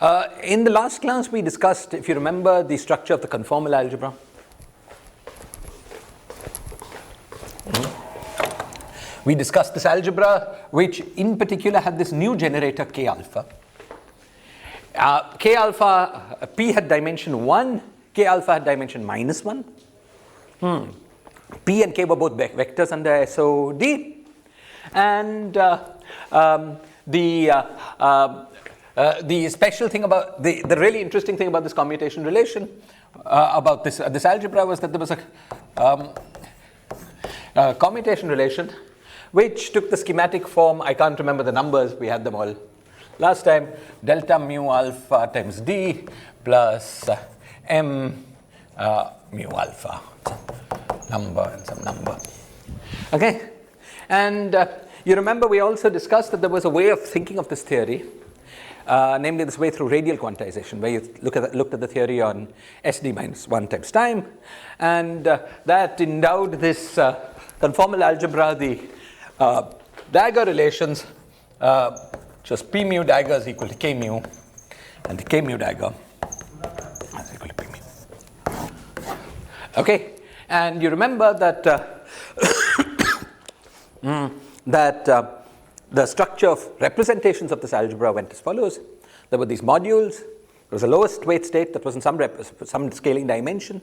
In the last class, we discussed, if you remember, the structure of the conformal algebra. We discussed this algebra, which in particular had this new generator K alpha. K alpha, P had dimension 1, K alpha had dimension -1. P and K were both vectors under SOD. And the special thing about, the really interesting thing about this commutation relation, about this algebra, was that there was a commutation relation which took the schematic form. I can't remember the numbers, we had them all last time. Delta mu alpha times D plus M mu alpha, number and some number. Okay, and you remember we also discussed that there was a way of thinking of this theory, namely this way through radial quantization, where you looked at the theory on SD minus 1 times time, and that endowed this conformal algebra the dagger relations, just P mu dagger is equal to K mu, and the K mu dagger is equal to P mu. Okay, and you remember that the structure of representations of this algebra went as follows. There were these modules. There was a lowest weight state that was in some scaling dimension,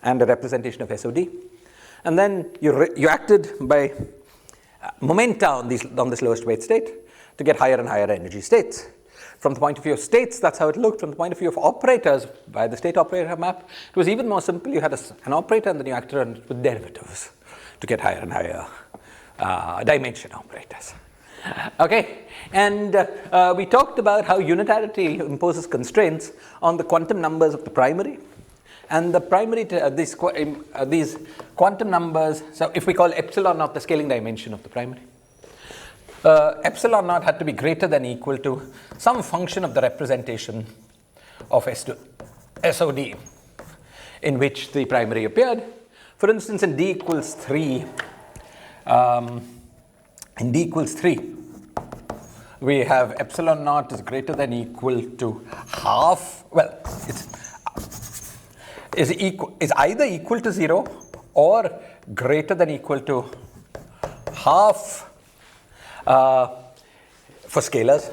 and a representation of SOD. And then you acted by momenta on this lowest weight state to get higher and higher energy states. From the point of view of states, that's how it looked. From the point of view of operators, by the state operator map, it was even more simple. You had an operator, and then you acted on with derivatives to get higher and higher dimension operators. Okay, and we talked about how unitarity imposes constraints on the quantum numbers of the primary. And the primary, these quantum numbers, so if we call epsilon naught the scaling dimension of the primary, epsilon naught had to be greater than equal to some function of the representation of SOD in which the primary appeared. For instance, in D equals 3, we have epsilon naught is greater than equal to half, well, is either equal to 0 or greater than equal to half for scalars.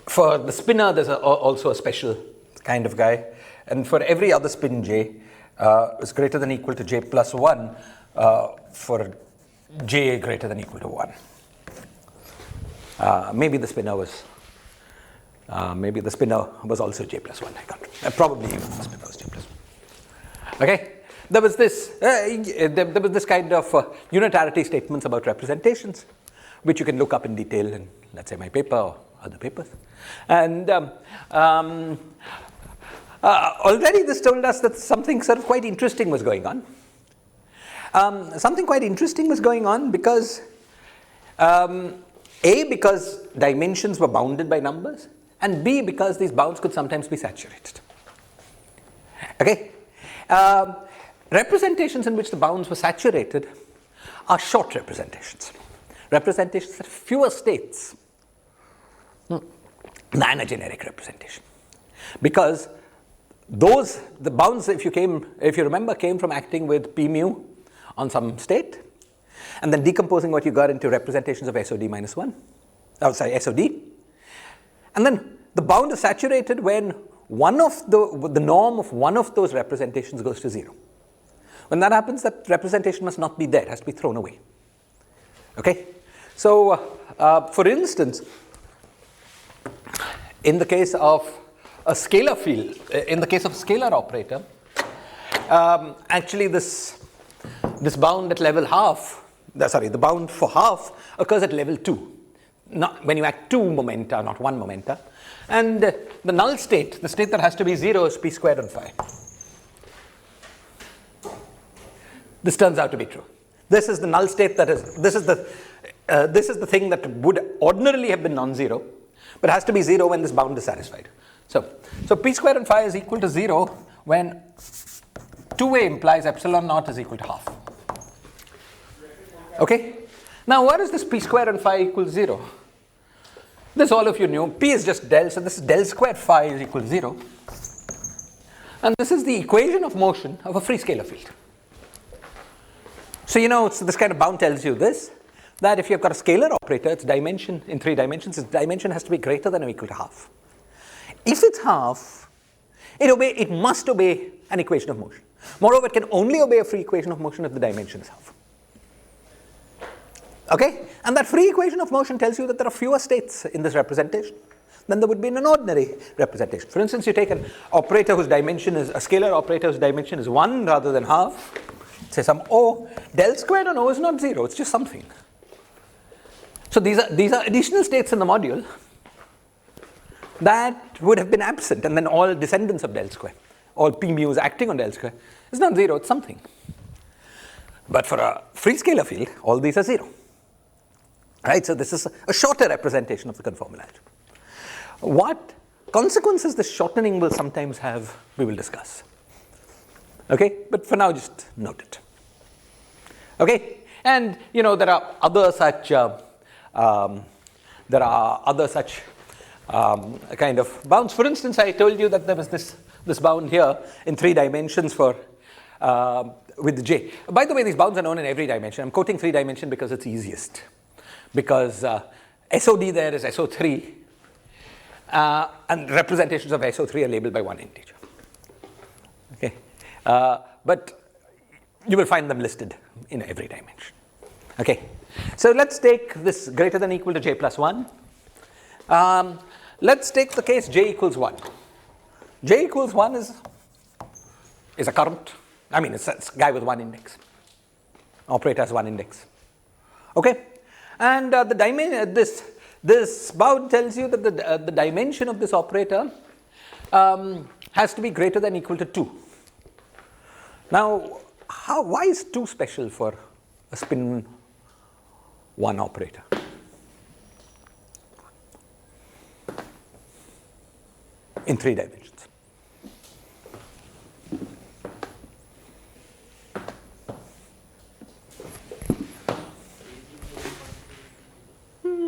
For the spinner, there's also a special kind of guy. And for every other spin j, is greater than equal to j plus 1 for j greater than equal to 1. Maybe the spinner was also j plus 1. I can't remember. Probably even the spinner was j plus 1. Okay, there was this kind of unitarity statements about representations, which you can look up in detail in, let's say, my paper or other papers. And already this told us that something sort of quite interesting was going on. Something quite interesting was going on because A, because dimensions were bounded by numbers, and B, because these bounds could sometimes be saturated. Okay? Representations in which the bounds were saturated are short representations. Representations that have fewer states than a generic representation. Because the bounds, if you remember, came from acting with P mu on some state, and then decomposing what you got into representations of SOD minus 1. SOD. And then the bound is saturated when one of the norm of one of those representations goes to 0. When that happens, that representation must not be there. It has to be thrown away. Okay? So, for instance, in the case of a scalar field, in the case of a scalar operator, actually this bound at level half, the bound for half occurs at level 2. Not when you act 2 momenta, not 1 momenta. And the null state, the state that has to be 0, is p squared on phi. This turns out to be true. This is the null state this is the thing that would ordinarily have been non-zero, but has to be 0 when this bound is satisfied. So p squared on phi is equal to 0 when 2a implies epsilon naught is equal to half. Okay? Now, what is this p squared on phi equals 0? This all of you knew. P is just del, so this is del squared phi is equal to 0. And this is the equation of motion of a free scalar field. So so this kind of bound tells you this, that if you've got a scalar operator, its dimension in 3 dimensions, its dimension has to be greater than or equal to half. If it's half, it must obey an equation of motion. Moreover, it can only obey a free equation of motion if the dimension is half. Okay? And that free equation of motion tells you that there are fewer states in this representation than there would be in an ordinary representation. For instance, you take an operator whose dimension is, a scalar operator whose dimension is 1 rather than half, say some O, del squared on O is not 0, it's just something. So these are additional states in the module that would have been absent, and then all descendants of del square, all p mu's acting on del square, is not 0, it's something. But for a free scalar field, all these are 0. Right, so this is a shorter representation of the conformal algebra. What consequences this shortening will sometimes have, we will discuss. Okay, but for now, just note it. Okay, and there are other such kind of bounds. For instance, I told you that there was this bound here in 3 dimensions for with J. By the way, these bounds are known in every dimension. I'm quoting 3 dimension because it's easiest. Because SOD there is SO3, and representations of SO3 are labeled by 1 integer. Okay, but you will find them listed in every dimension. Okay, so let's take this greater than or equal to j plus 1. Let's take the case j equals 1. J equals 1 is a current. I mean, it's a guy with 1 index. Operator has 1 index. Okay. And this bound tells you that the dimension of this operator has to be greater than or equal to 2. Now, why is 2 special for a spin 1 operator? In 3 dimensions.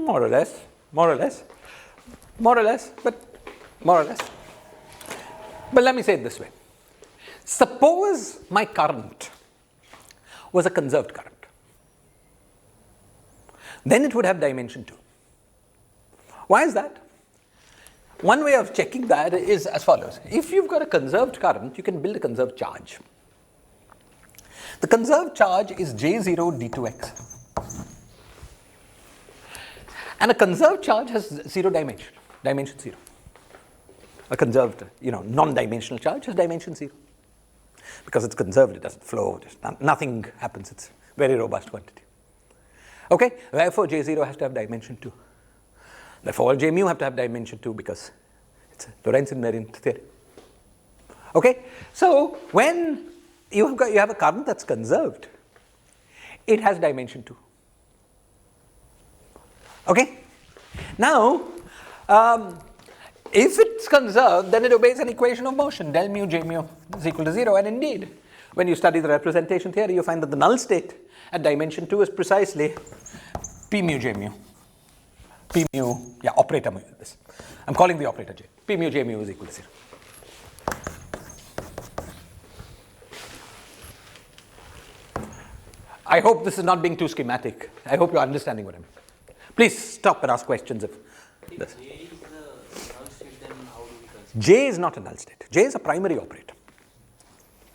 More or less, but let me say it this way. Suppose my current was a conserved current. Then it would have dimension 2. Why is that? One way of checking that is as follows. If you've got a conserved current, you can build a conserved charge. The conserved charge is J0 d2x. And a conserved charge has 0 dimension, dimension 0. A conserved, non-dimensional charge has dimension 0. Because it's conserved, it doesn't flow, nothing happens, it's very robust quantity. Okay, therefore J0 has to have dimension 2. Therefore all J mu have to have dimension 2 because it's a Lorentz invariant theory. Okay, so when you have a current that's conserved, it has dimension 2. Okay, now if it's conserved, then it obeys an equation of motion, del mu j mu is equal to 0, and indeed, when you study the representation theory, you find that the null state at dimension 2 is precisely p mu j mu. P mu, operator mu, this. I'm calling the operator j. P mu j mu is equal to 0. I hope this is not being too schematic. I hope you're understanding what I mean. Please stop and ask questions if this. J is the null state, then how do we consider? J is not a null state. J is a primary operator.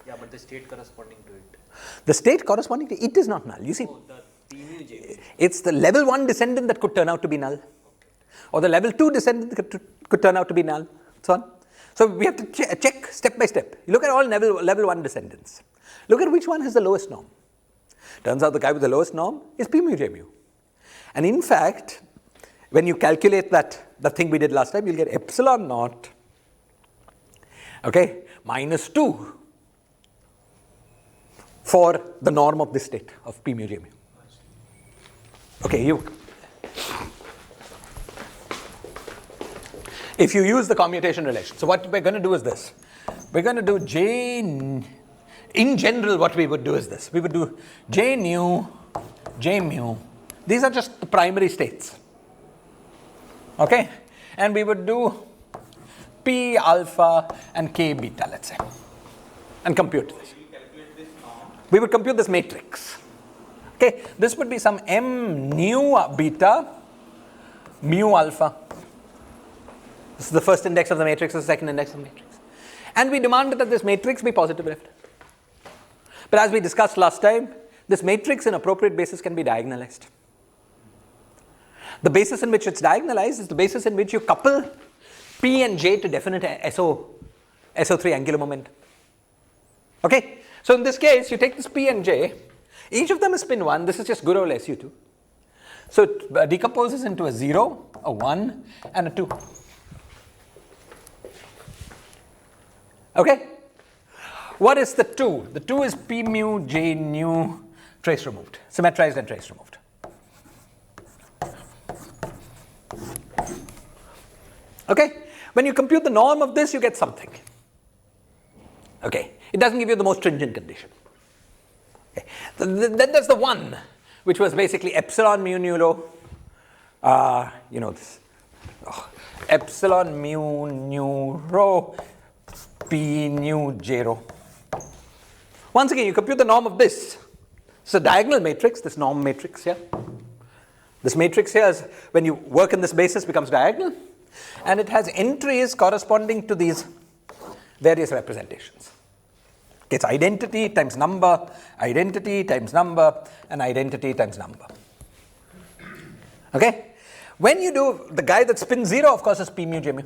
Yeah, but the state corresponding to it. The state corresponding to it is not null. You see, The P mu J. it's the level 1 descendant that could turn out to be null. Or the level 2 descendant that could turn out to be null, so on. So we have to check step by step. You look at all level 1 descendants. Look at which one has the lowest norm. Turns out the guy with the lowest norm is P mu J mu. And in fact, when you calculate the thing we did last time, you'll get epsilon naught, okay, minus 2 for the norm of this state of P mu J mu. Okay, if you use the commutation relation. So what we're going to do is this. We're going to do J, in general what we would do is this. We would do J nu, J mu. These are just the primary states. Okay, and we would do P alpha and K beta, let's say, and compute this. We would compute this matrix. Okay, this would be some M nu beta mu alpha. This is the first index of the matrix, this is the second index of the matrix. And we demanded that this matrix be positive left. But as we discussed last time, this matrix in appropriate basis can be diagonalized. The basis in which it's diagonalized is the basis in which you couple P and J to definite SO3 angular momentum. Okay, so in this case, you take this P and J, each of them is spin 1, this is just good old SU2. So it decomposes into a 0, a 1, and a 2. Okay? What is the 2? The 2 is P mu J nu trace removed, symmetrized and trace removed. Okay? When you compute the norm of this, you get something. Okay? It doesn't give you the most stringent condition. Okay. Then there's the 1, which was basically epsilon mu nu rho, this. Epsilon mu nu rho P nu J rho. Once again, you compute the norm of this. It's a diagonal matrix, this norm matrix here. This matrix here, is, when you work in this basis, becomes diagonal. And it has entries corresponding to these various representations. It's identity times number, identity times number, and identity times number. Okay? When you do the guy that spins 0, of course, is P mu J mu.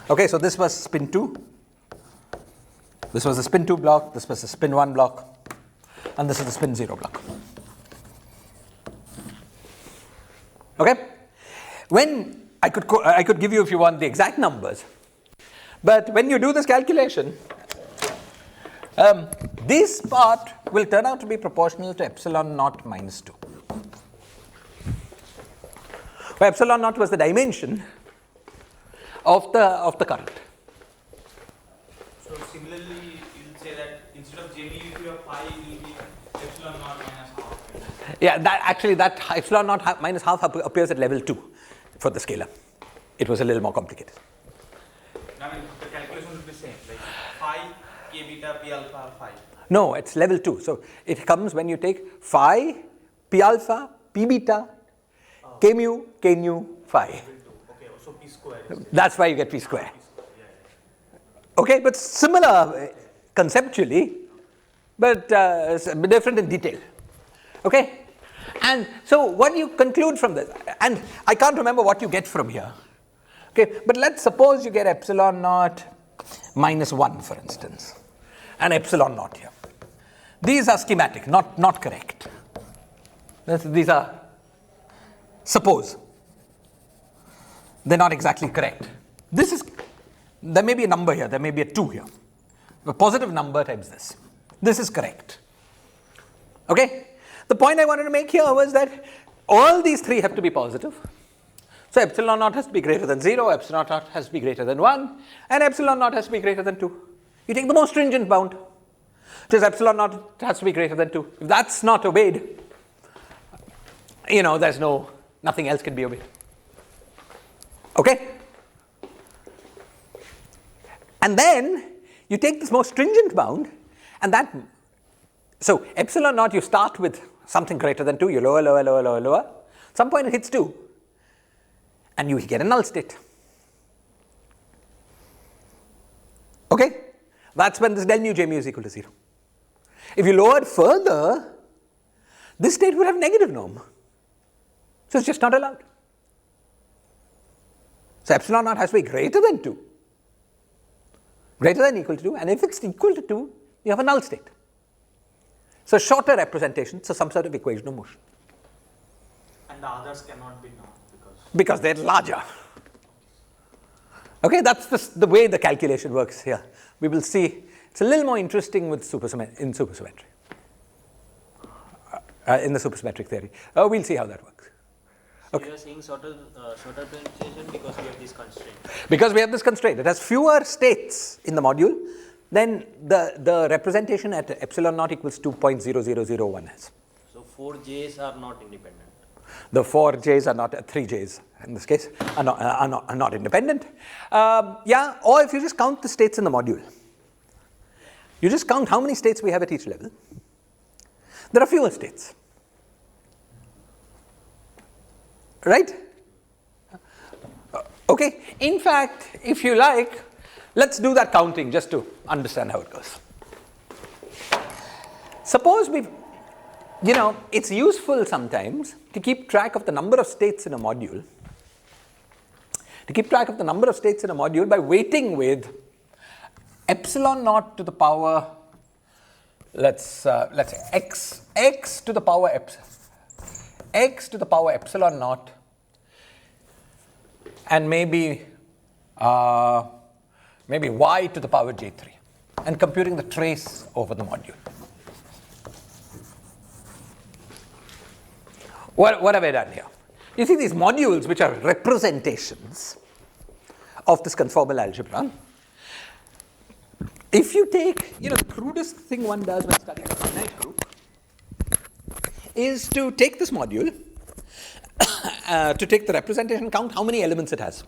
Okay, so this was spin 2. This was the spin 2 block, this was the spin 1 block, and this is the spin 0 block. Okay? When I could give you, if you want, the exact numbers, but when you do this calculation, this part will turn out to be proportional to epsilon naught minus 2. Where epsilon naught was the dimension of the current. So similarly, you will say that instead of J mu, if you have phi, it will be epsilon naught minus half. Yeah, that epsilon naught minus half appears at level 2 for the scalar. It was a little more complicated. I mean, the calculation would be same, like phi, k beta, p alpha, phi. No, it's level 2. So it comes when you take phi, p alpha, p beta, k mu, k nu, phi. Okay, so p square. That's why you get p square. Okay, but similar conceptually, but different in detail. Okay? And so what you conclude from this, and I can't remember what you get from here. Okay, but let's suppose you get epsilon naught minus 1, for instance, and epsilon naught here. These are schematic, not correct. These are, suppose. They're not exactly correct. This is, there may be a number here, there may be a 2 here. A positive number times this. This is correct. Okay? The point I wanted to make here was that all these 3 have to be positive. So epsilon naught has to be greater than 0, epsilon naught has to be greater than 1, and epsilon naught has to be greater than 2. You take the most stringent bound, which is epsilon naught has to be greater than 2. If that's not obeyed, there's nothing else can be obeyed. Okay? And then you take this most stringent bound, and that, so epsilon naught, you start with something greater than 2, you lower, lower, lower, lower, lower. At some point it hits 2, and you get a null state. Okay? That's when this del mu j mu is equal to 0. If you lowered further, this state would have negative norm. So it's just not allowed. So epsilon naught has to be greater than 2. Greater than equal to 2, and if it's equal to 2, you have a null state. So shorter representation, so some sort of equation of motion. And the others cannot be known because they're larger. Okay, that's the way the calculation works here. We will see, it's a little more interesting with supersymmetry, in supersymmetry. In the supersymmetric theory. We'll see how that works. So you are saying shorter representation because we have this constraint. Because we have this constraint. It has fewer states in the module than the representation at epsilon naught equals 2.0001 has. So 4 J's are not independent. The 4 j's are not 3 j's in this case are not independent. Yeah, or if you just count the states in the module. You just count how many states we have at each level. There are fewer states. Right? Okay. In fact, if you like, let's do that counting just to understand how it goes. Suppose it's useful sometimes to keep track of the number of states in a module. To keep track of the number of states in a module by weighting with epsilon naught to the power, let's say x to the power epsilon naught, and maybe y to the power j3, and computing the trace over the module. What have I done here? You see these modules, which are representations of this conformal algebra. If you take, the crudest thing one does when studying a finite group is to take this module, to take the representation, count how many elements it has.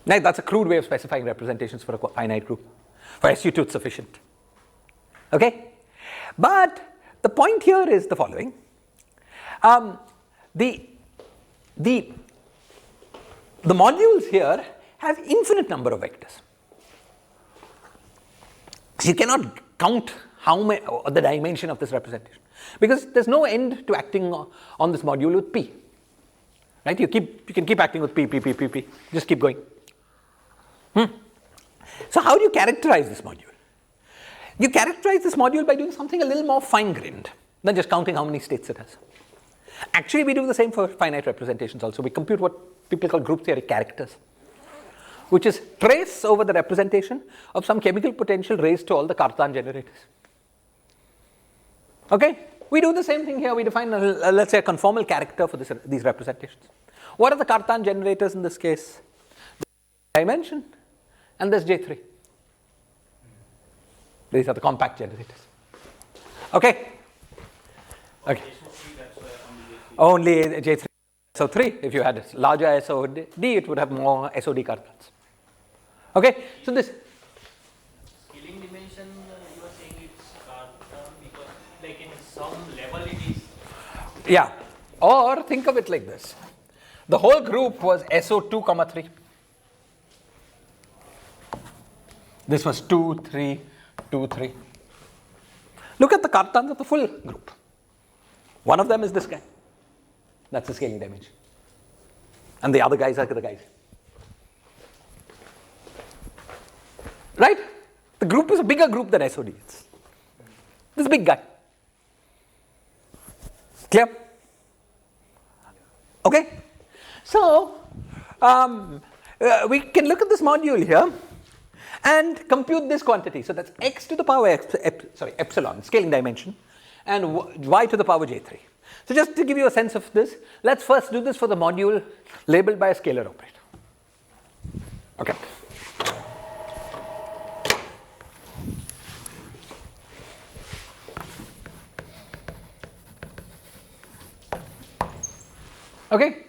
Now, that's a crude way of specifying representations for a finite group. For SU2, it's sufficient. Okay? But the point here is the following. The modules here have infinite number of vectors. So you cannot count the dimension of this representation, because there's no end to acting on this module with P. Right? You can keep acting with P. Just keep going. So how do you characterize this module? You characterize this module by doing something a little more fine-grained than just counting how many states it has. Actually, we do the same for finite representations also. We compute what people call group theory characters, which is trace over the representation of some chemical potential raised to all the Cartan generators. Okay? We do the same thing here. We define, let's say, a conformal character for these representations. What are the Cartan generators in this case? Dimension, and there's J3. These are the compact generators. Okay? Okay. Only J3, SO3. If you had larger SOD, it would have more SOD Cartans. Okay? So this Scaling dimension, you are saying it's Cartan because, like, in some level it is. Yeah. Or think of it like this. The whole group was SO2, 3. This was 2, 3, 2, 3. Look at the Cartans of the full group. One of them is this guy. That's the scaling dimension. And the other guys are the guys. Right? The group is a bigger group than SOD. It's this big guy. Clear? Okay? So, we can look at this module here and compute this quantity. So that's x to the power epsilon, scaling dimension, and y to the power j3. So just to give you a sense of this, let's first do this for the module labeled by a scalar operator. Okay. Okay.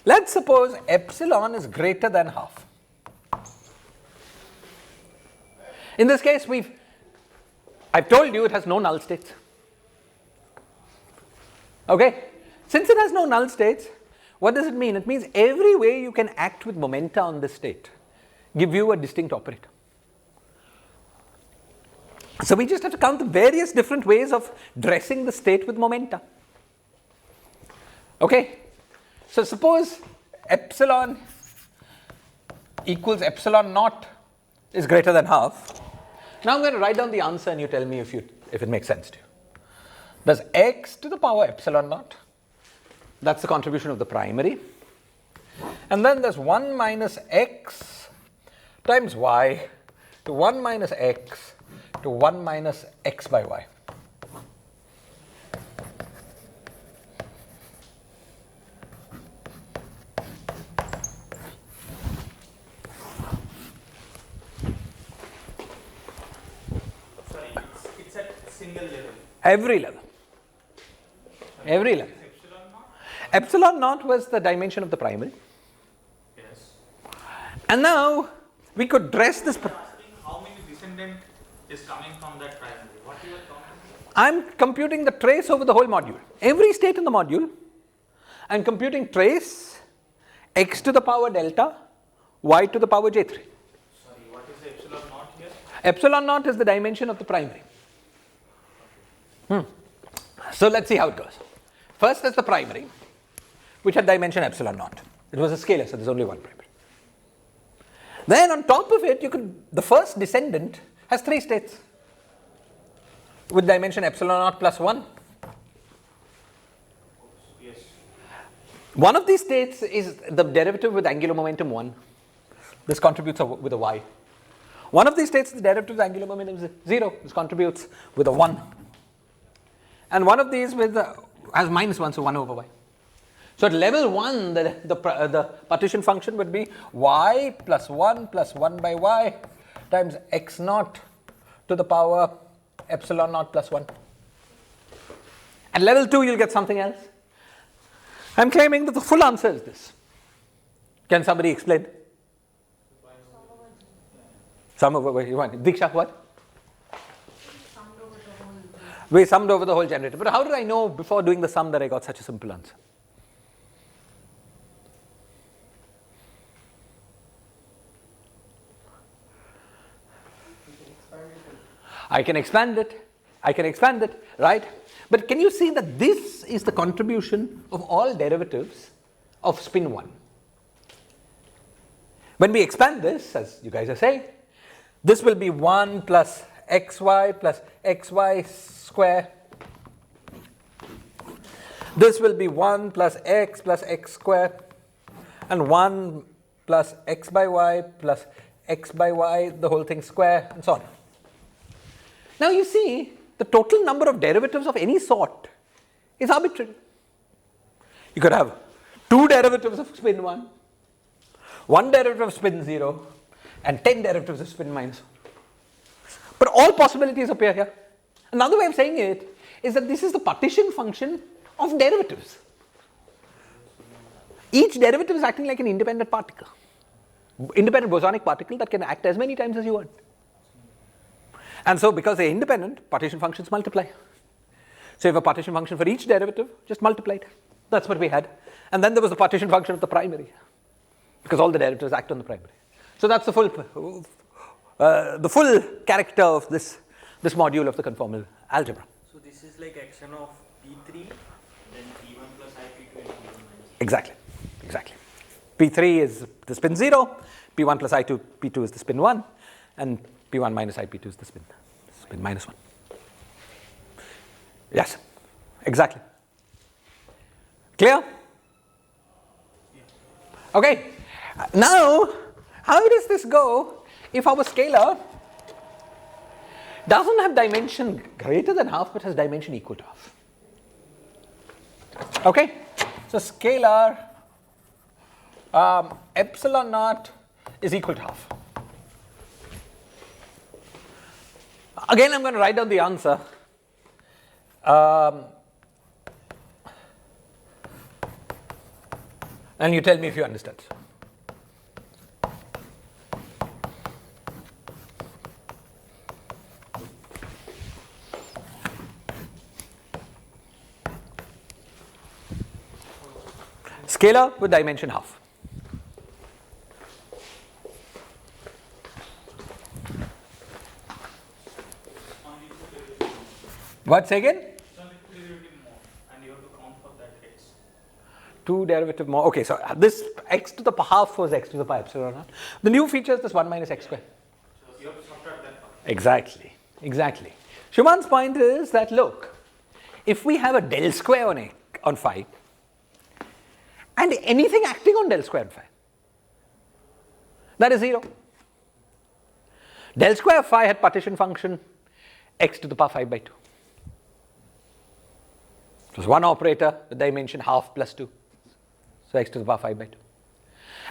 Let's suppose epsilon is greater than half. In this case, I've told you it has no null states. Okay? Since it has no null states, what does it mean? It means every way you can act with momenta on this state give you a distinct operator. So we just have to count the various different ways of dressing the state with momenta. Okay? So suppose epsilon equals epsilon naught is greater than half. Now I'm going to write down the answer and you tell me if it makes sense to you. There's x to the power epsilon naught. That's the contribution of the primary. And then there's 1 minus x times y to 1 minus x to 1 minus x by y. Sorry, it's at single level. Every level. Every level. Epsilon naught? Epsilon naught was the dimension of the primary. Yes. And now we could dress this. Asking how many descendant is coming from that primary. What you are talking? I'm computing the trace over the whole module. Every state in the module, I'm computing trace x to the power delta, y to the power j3. Sorry, what is the epsilon naught here? Epsilon naught is the dimension of the primary. So let's see how it goes. First is the primary, which had dimension epsilon naught. It was a scalar, so there's only one primary. Then on top of it, the first descendant has 3 states with dimension epsilon naught plus 1. Yes. One of these states is the derivative with angular momentum 1. This contributes with a y. One of these states, the derivative with angular momentum is 0. This contributes with a 1. And one of these has minus 1, so 1 over y. So at level 1, the partition function would be y plus 1 by y times x naught to the power epsilon naught plus 1. At level 2, you'll get something else. I'm claiming that the full answer is this. Can somebody explain? Sum over you want Diksha, what? We summed over the whole generator. But how did I know before doing the sum that I got such a simple answer? I can expand it, right? But can you see that this is the contribution of all derivatives of spin 1? When we expand this, as you guys are saying, this will be 1 plus xy square. This will be 1 plus x square, and 1 plus x by y plus x by y, the whole thing square, and so on. Now you see, the total number of derivatives of any sort is arbitrary. You could have 2 derivatives of spin 1, 1 derivative of spin 0, and 10 derivatives of spin minus 1. But all possibilities appear here. Another way of saying it is that this is the partition function of derivatives. Each derivative is acting like an independent particle, independent bosonic particle that can act as many times as you want. And so because they're independent, partition functions multiply. So you have a partition function for each derivative, just multiply it. That's what we had. And then there was the partition function of the primary, because all the derivatives act on the primary. So that's the full character of this module of the conformal algebra. So this is like action of P3, then P1 plus IP2 and P1 minus. Exactly. P3 is the spin 0, P1 plus I2, P2 is the spin 1, and P1 minus IP2 is the spin minus 1. Yes, exactly. Clear? Okay. Now, how does this go if our scalar doesn't have dimension greater than half but has dimension equal to half? Okay, so scalar epsilon naught is equal to half. Again, I'm going to write down the answer. And you tell me if you understand. Scalar with dimension half. What, say again? And you have to count for that x. 2 derivative more. Okay, so this x to the half was x to the pi epsilon naught. The new feature is this 1 minus x square. So you have to subtract that part. Exactly. Schumann's point is that, look, if we have a del square on phi, and anything acting on del square on phi, that is 0. Del square of phi had partition function x to the power 5 by 2. It was one operator with dimension half plus 2. So x to the power 5 by 2.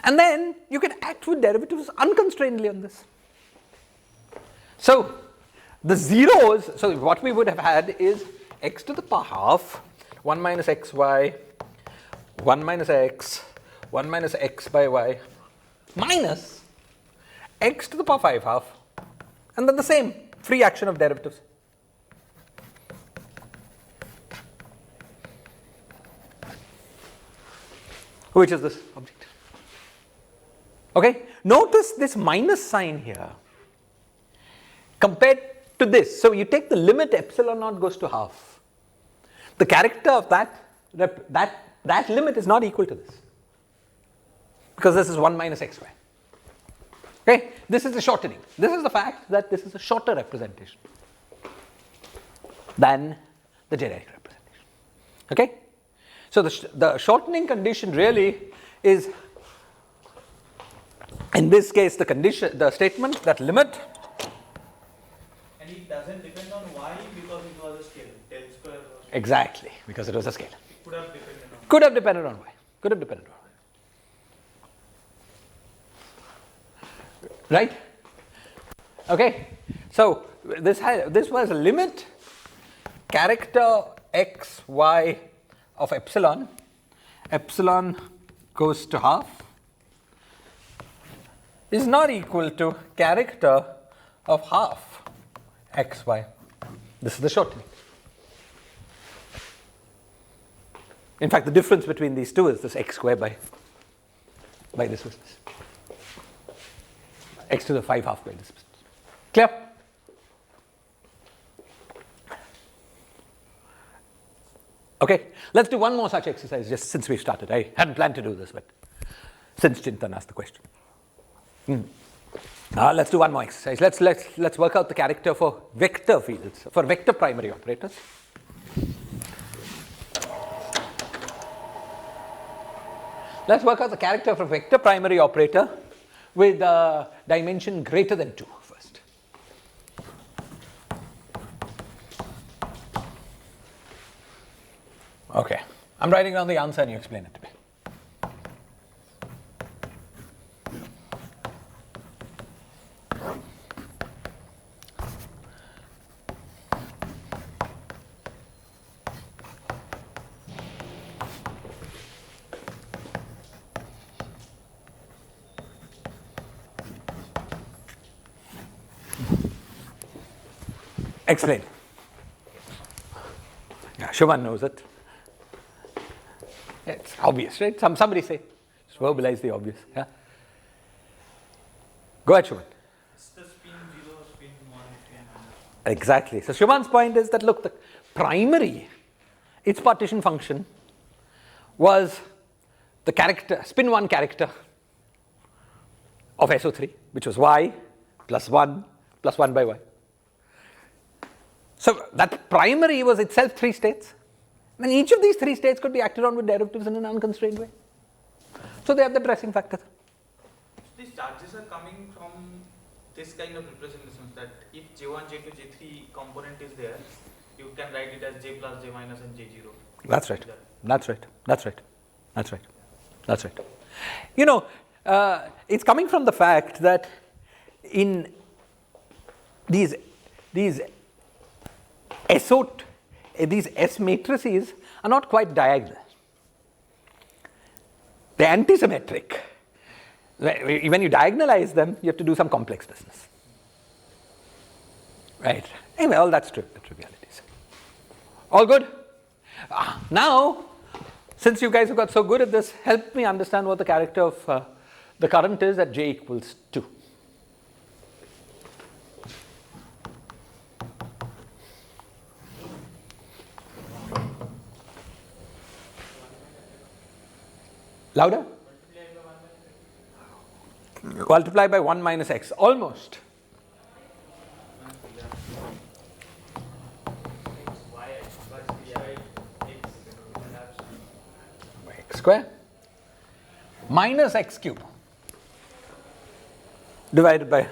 And then you can act with derivatives unconstrainedly on this. So the zeros, so what we would have had is x to the power half, 1 minus xy, 1 minus x by y minus x to the power 5 half, and then the same free action of derivatives. Which is this object. Okay, notice this minus sign here compared to this. So you take the limit epsilon naught goes to half. The character of that limit is not equal to this, because this is 1 minus x squared. Okay, this is the shortening. This is the fact that this is a shorter representation than the generic representation. Okay, so the shortening condition really is, in this case, the statement that limit. And it doesn't depend on y because it was a scale. Del square was. Exactly, because it was a scale. It could have depended on. Could have depended on y. Could have depended on y. Right? Okay. So this was a limit character x y of epsilon. Epsilon goes to half is not equal to character of half x y. This is the shortening. In fact, the difference between these two is this x squared by this was this. X to the 5 half by this. Clear? Okay, let's do one more such exercise just since we've started. I hadn't planned to do this, but since Chintan asked the question. Let's do one more exercise. Let's work out the character for vector fields, for vector primary operators. Let's work out the character of a vector primary operator with a dimension greater than 2 first. Okay, I'm writing down the answer and you explain it to me. Explain. Yeah, Shuman knows it. It's obvious, right? Somebody say, just verbalize the obvious. Yeah. Go ahead, Shuman. It's the spin 0, spin 1, spin 1. Exactly. So Shuman's point is that look, the primary, its partition function was the character, spin 1 character of SO3, which was y plus 1 by y. So that primary was itself 3 states. And each of these 3 states could be acted on with derivatives in an unconstrained way. So they have the dressing factor. These charges are coming from this kind of representations that if J1, J2, J3 component is there, you can write it as J plus, J minus and J0. That's right. That's right. That's right. That's right. That's right. You know, it's coming from the fact that in these S matrices are not quite diagonal. They're antisymmetric. When you diagonalize them, you have to do some complex business. Right. Anyway, all that's true, the trivialities. All good? Now, since you guys have got so good at this, help me understand what the character of the current is at J equals 2. Louder? Multiply by 1 minus x. Almost. By x square minus x cube divided by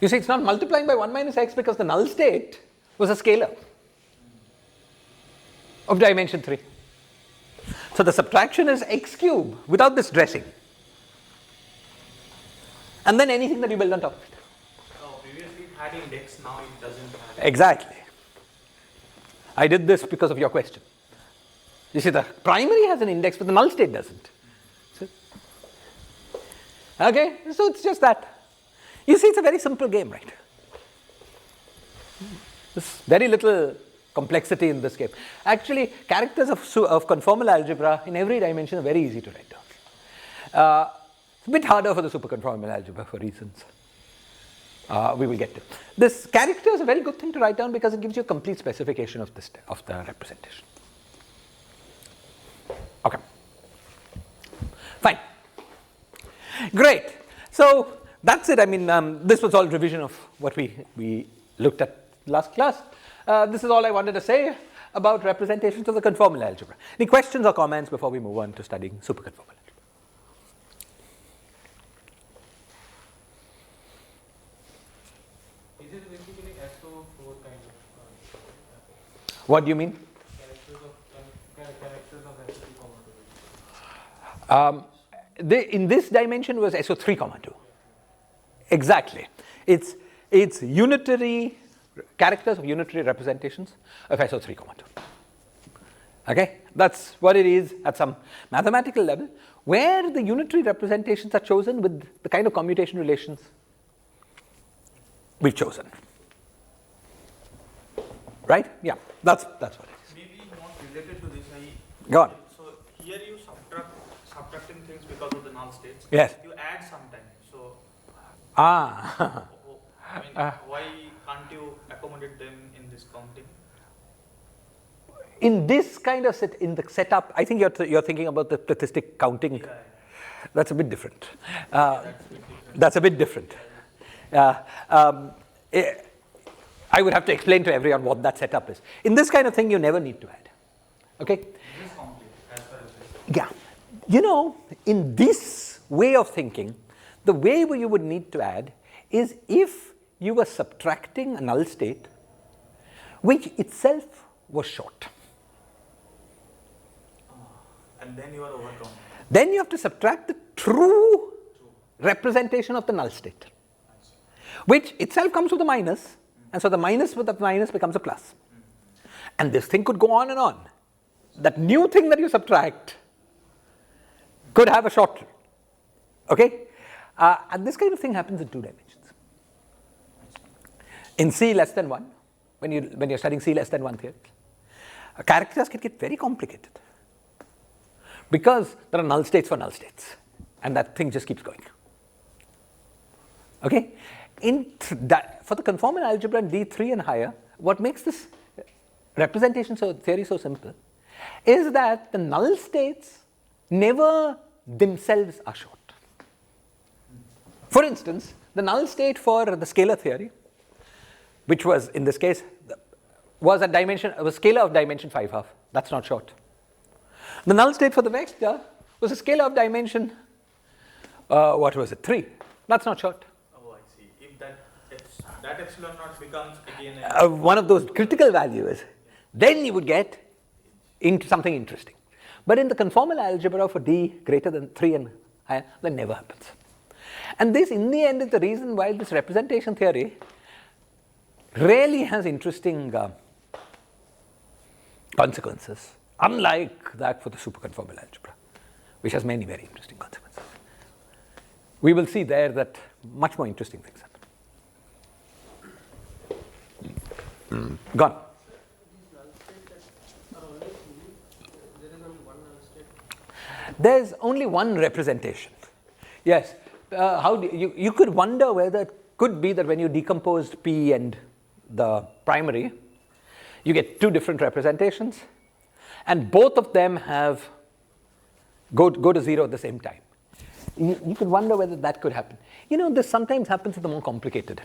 you see, it's not multiplying by 1 minus x because the null state was a scalar of dimension 3. So the subtraction is x cube without this dressing. And then anything that you build on top of it. Oh, previously it had index, now it doesn't have. Exactly. I did this because of your question. You see, the primary has an index, but the null state doesn't. Okay, so it's just that. You see, it's a very simple game, right? There's very little complexity in this game. Actually, characters of conformal algebra in every dimension are very easy to write down. It's a bit harder for the superconformal algebra for reasons we will get to. This character is a very good thing to write down because it gives you a complete specification of the representation. Okay, fine. Great. So that's it. I mean, this was all revision of what we looked at last class. This is all I wanted to say about representations of the conformal algebra. Any questions or comments before we move on to studying superconformal algebra? Is it basically SO4 kind of? What do you mean? Characters of SO2, In this dimension was SO3, 2. Exactly. It's unitary characters of unitary representations of SO3, 2. Okay, that's what it is at some mathematical level, where the unitary representations are chosen with the kind of commutation relations we've chosen. Right? Yeah, that's what it is. Maybe not related to this. Go on. So here you subtracting things because of the null states. Yes. You add sometime. So Ah. I mean, why can't you accommodate them in this counting? In this kind of in the setup, I think you're thinking about the statistic counting. Yeah. That's a bit different. That's a bit different. I would have to explain to everyone what that setup is. In this kind of thing, you never need to add. Okay? This is complete as far as this. Yeah. You know, in this way of thinking, the way you would need to add is if you were subtracting a null state which itself was short. And then you are overcome. Then you have to subtract the true representation of the null state, which itself comes with a minus, and so the minus with the minus becomes a plus. And this thing could go on and on. That new thing that you subtract could have a short. Okay? And this kind of thing happens in 2 dimensions. In C less than 1, when you're studying C less than 1 theory, characters can get very complicated because there are null states for null states, and that thing just keeps going. Okay? For the conformal algebra in D3 and higher, what makes this representation theory so simple is that the null states never themselves are short. For instance, the null state for the scalar theory, which was in this case was a scalar of dimension 5/2. That's not short. The null state for the vector was a scalar of dimension 3. That's not short. Oh, I see. If that epsilon naught becomes again one of those critical values, then you would get into something interesting. But in the conformal algebra for D greater than 3 and higher, that never happens. And this, in the end, is the reason why this representation theory really has interesting consequences, unlike that for the superconformal algebra, which has many very interesting consequences. We will see there that much more interesting things happen. Gone. There's only one representation. Yes. How do you could wonder whether it could be that when you decomposed P and the primary, you get 2 different representations, and both of them go to 0 at the same time. You could wonder whether that could happen. You know, this sometimes happens in the more complicated.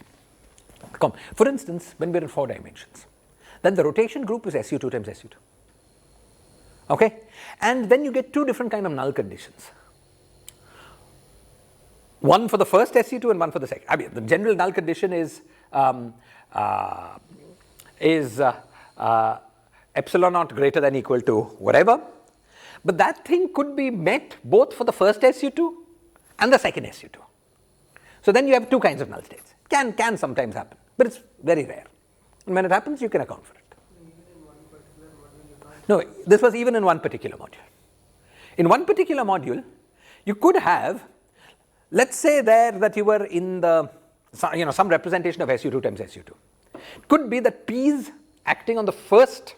For instance, when we're in 4 dimensions, then the rotation group is SU2 times SU2. Okay? And then you get 2 different kind of null conditions. One for the first SU2 and one for the second. I mean, the general null condition is epsilon naught greater than equal to whatever. But that thing could be met both for the first SU2 and the second SU2. So then you have 2 kinds of null states. Can sometimes happen, but it's very rare. And when it happens, you can account for it. Even in one particular No, this was even in one particular module. In one particular module, you could have, let's say there that you were in the, some representation of SU2 times SU2. It could be that P's acting on the first,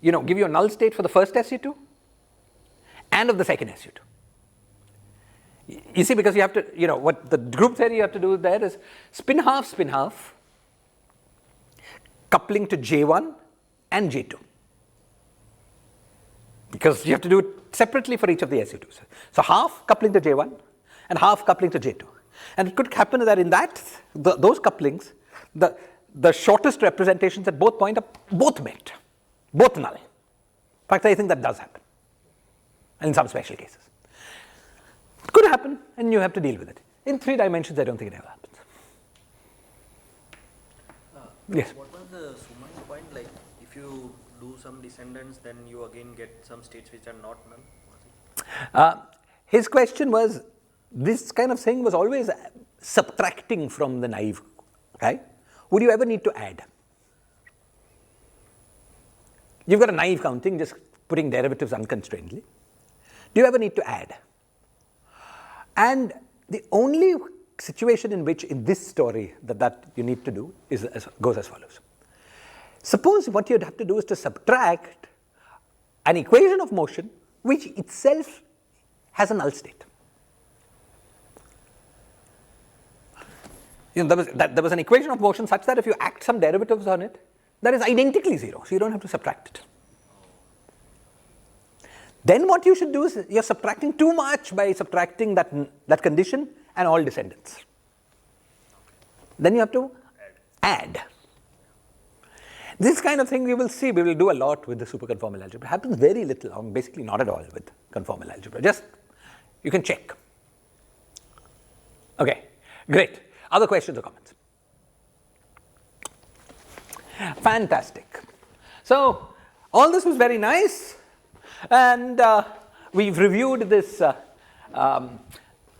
give you a null state for the first SU2 and of the second SU2. You see, because you have to, what the group theory you have to do there is spin half, coupling to J1 and J2. Because you have to do it separately for each of the SU2s. So half coupling to J1 and half coupling to J2. And it could happen that in those couplings, the shortest representations at both points are both met, both null. In fact, I think that does happen in some special cases. It could happen, and you have to deal with it. In 3 dimensions, I don't think it ever happens. Yes? What was the Suman's point? Like, if you do some descendants, then you again get some states which are not null? His question was, this kind of thing was always subtracting from the naive, right? Would you ever need to add? You've got a naive counting, just putting derivatives unconstrainedly. Do you ever need to add? And the only situation in which, in this story, that you need to do goes as follows. Suppose what you'd have to do is to subtract an equation of motion which itself has a null state. There was an equation of motion such that if you act some derivatives on it, that is identically 0, so you don't have to subtract it. Then what you should do is you're subtracting too much by subtracting that condition and all descendants. Then you have to add. This kind of thing we will see, we will do a lot with the superconformal algebra. It happens very little, or basically not at all with conformal algebra. Just, you can check. Okay, great. Other questions or comments? Fantastic. So, all this was very nice, and we've reviewed this,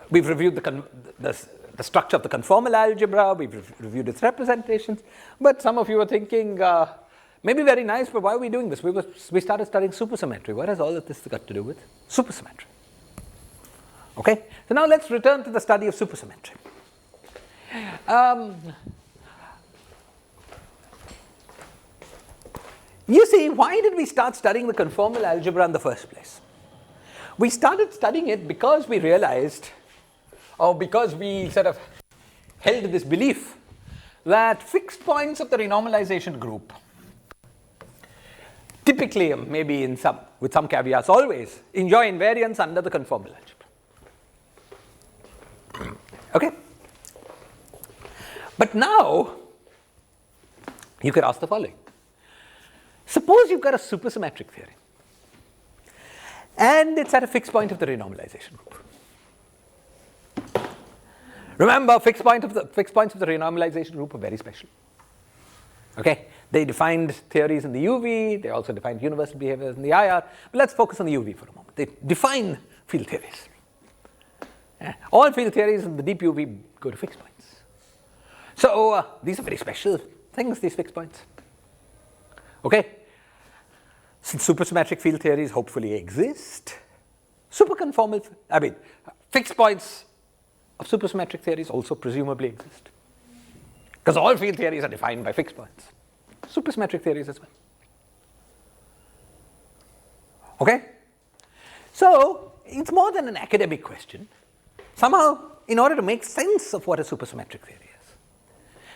we've reviewed the structure of the conformal algebra, we've reviewed its representations, but some of you are thinking, maybe very nice, but why are we doing this? We started studying supersymmetry. What has all of this got to do with supersymmetry? Okay, so now let's return to the study of supersymmetry. You see, why did we start studying the conformal algebra in the first place? We started studying it because we realized, or because we sort of held this belief that fixed points of the renormalization group, typically, maybe with some caveats always, enjoy invariance under the conformal algebra. Okay? But now, you could ask the following. Suppose you've got a supersymmetric theory, and it's at a fixed point of the renormalization group. Remember, fixed points of the renormalization group are very special. Okay, they defined theories in the UV. They also defined universal behaviors in the IR. But let's focus on the UV for a moment. They define field theories. All field theories in the deep UV go to fixed points. So these are very special things, these fixed points. Okay, since supersymmetric field theories hopefully exist, fixed points of supersymmetric theories also presumably exist. Because all field theories are defined by fixed points. Supersymmetric theories as well. Okay? So, it's more than an academic question. Somehow, in order to make sense of what a supersymmetric theory is,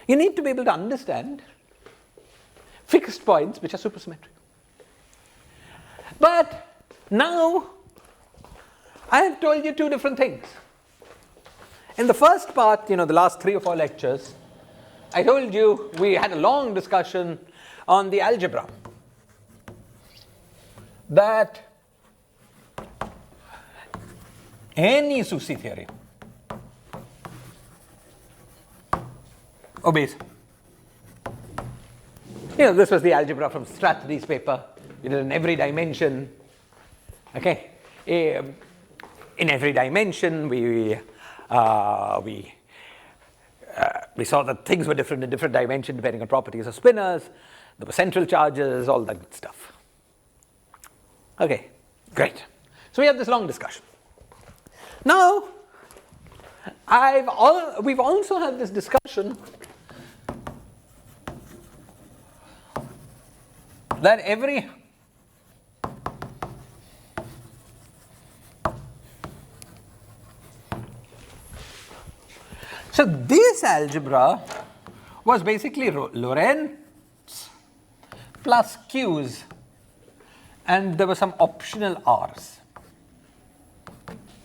you need to be able to understand fixed points which are supersymmetric. But now, I have told you 2 different things. In the first part, the last 3 or 4 lectures, I told you we had a long discussion on the algebra. That any SUSY theory obeys. This was the algebra from Strathd's paper. We did in every dimension. Okay, in every dimension, we saw that things were different in different dimensions depending on properties of spinors. There were central charges, all that good stuff. Okay, great. So we have this long discussion. Now, we've also had this discussion that so this algebra was basically Lorentz plus Q's, and there were some optional R's.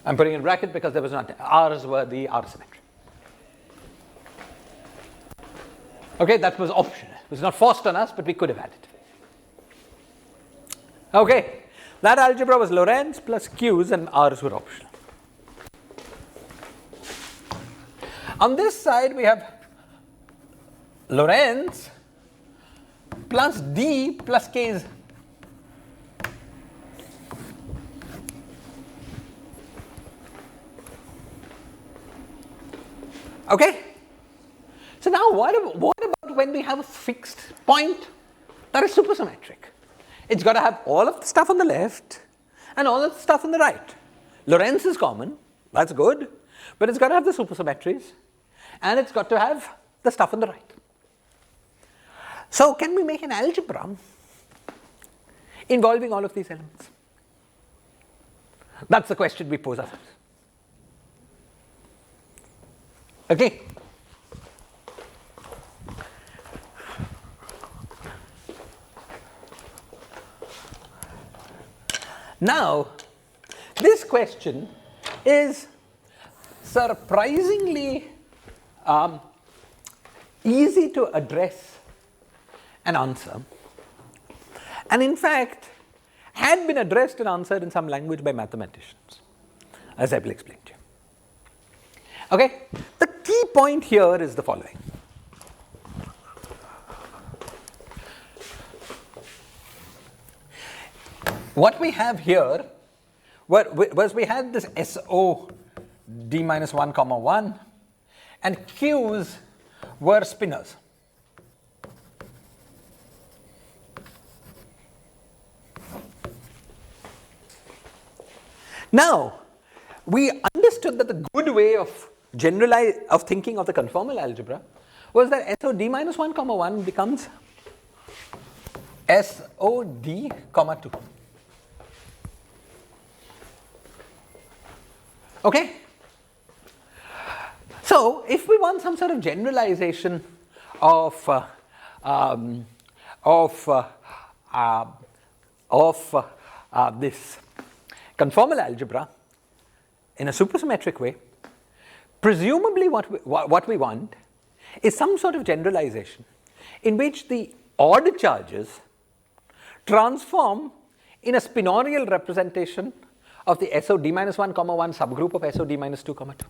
I'm putting in bracket because there was not, R's were the R symmetry. Okay, that was optional. It was not forced on us, but we could have had it. Okay, that algebra was Lorentz plus Q's and R's were optional. On this side, we have Lorentz plus D plus K's. Okay? So now what about when we have a fixed point that is supersymmetric? It's got to have all of the stuff on the left and all of the stuff on the right. Lorentz is common, that's good, but it's got to have the supersymmetries and it's got to have the stuff on the right. So can we make an algebra involving all of these elements? That's the question we pose ourselves. Okay. Now, this question is surprisingly easy to address and answer, and in fact had been addressed and answered in some language by mathematicians, as I will explain to you. Okay, the key point here is the following. What we have here was we had this SO d minus 1 comma 1 and Q's were spinors. Now, we understood that the good way of thinking of the conformal algebra was that SO d minus 1 comma 1 becomes SO d comma 2. Okay? So, if we want some sort of generalization of this conformal algebra in a supersymmetric way, presumably what we want is some sort of generalization in which the odd charges transform in a spinorial representation of the SO d minus 1 comma 1 subgroup of SO d minus 2 comma 2.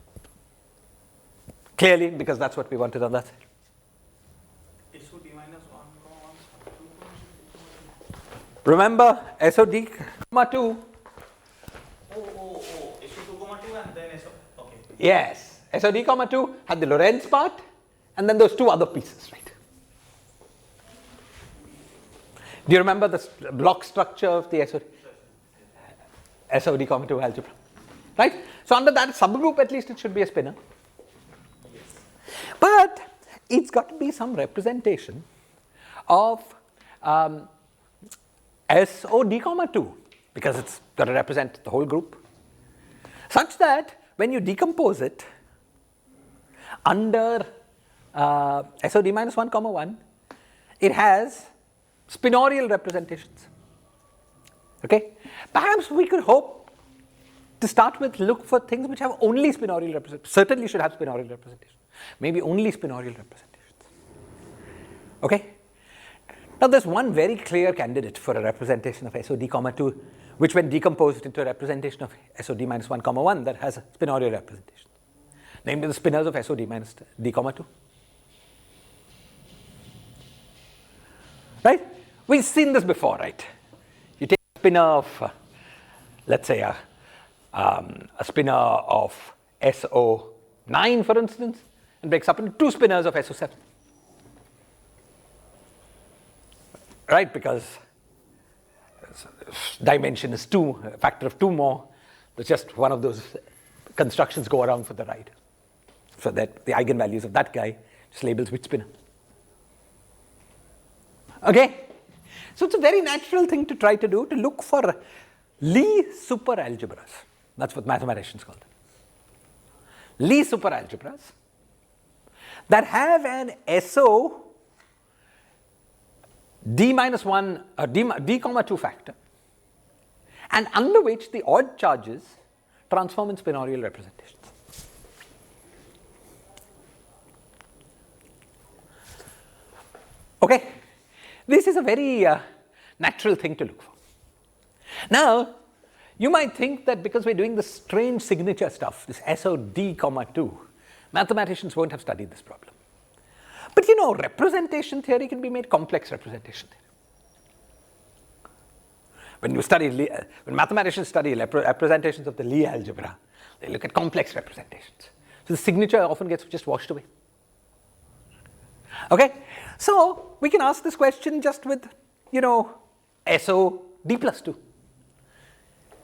Clearly, because that's what we wanted on that side. SO d minus 1 comma 1 Remember, SO d comma 2. SO 2 comma 2 and then SO. Okay. Yes, SO d comma 2 had the Lorentz part and then those two other pieces, right? Do you remember the block structure of the SO d comma 2 algebra? Right? So under that subgroup, at least it should be a spinor. But it's got to be some representation of SO d comma 2, because it's got to represent the whole group, such that when you decompose it under SO d minus 1 comma 1, it has spinorial representations. Okay? Perhaps we could hope to start with look for things which have only spinorial representations. Certainly should have spinorial representations. Maybe only spinorial representations. Okay? Now there's one very clear candidate for a representation of SO d comma 2, which when decomposed into a representation of SO d minus 1 comma 1 that has a spinorial representation. Namely the spinors of SO d minus d comma 2. Right? We've seen this before, right? You take a spinor of, let's say a spinor of SO9 for instance, and breaks up into two spinors of SO7. Right, because dimension is 2, a factor of 2 more. It's just one of those constructions go around for the ride. So that the eigenvalues of that guy just labels which spinner. Okay? So it's a very natural thing to try to do, to look for Lie superalgebras. That's what mathematicians call them. Lie superalgebras that have an SO d minus 1 or d comma 2 factor, and under which the odd charges transform in spinorial representations. Okay, this is a very natural thing to look for. Now, you might think that because we're doing this strange signature stuff, this SO d comma 2, mathematicians won't have studied this problem. But you know, representation theory can be made complex representation theory. When mathematicians study representations of the Lia algebra, they look at complex representations. So the signature often gets just washed away. Okay, so we can ask this question just with, you know, SO d plus 2.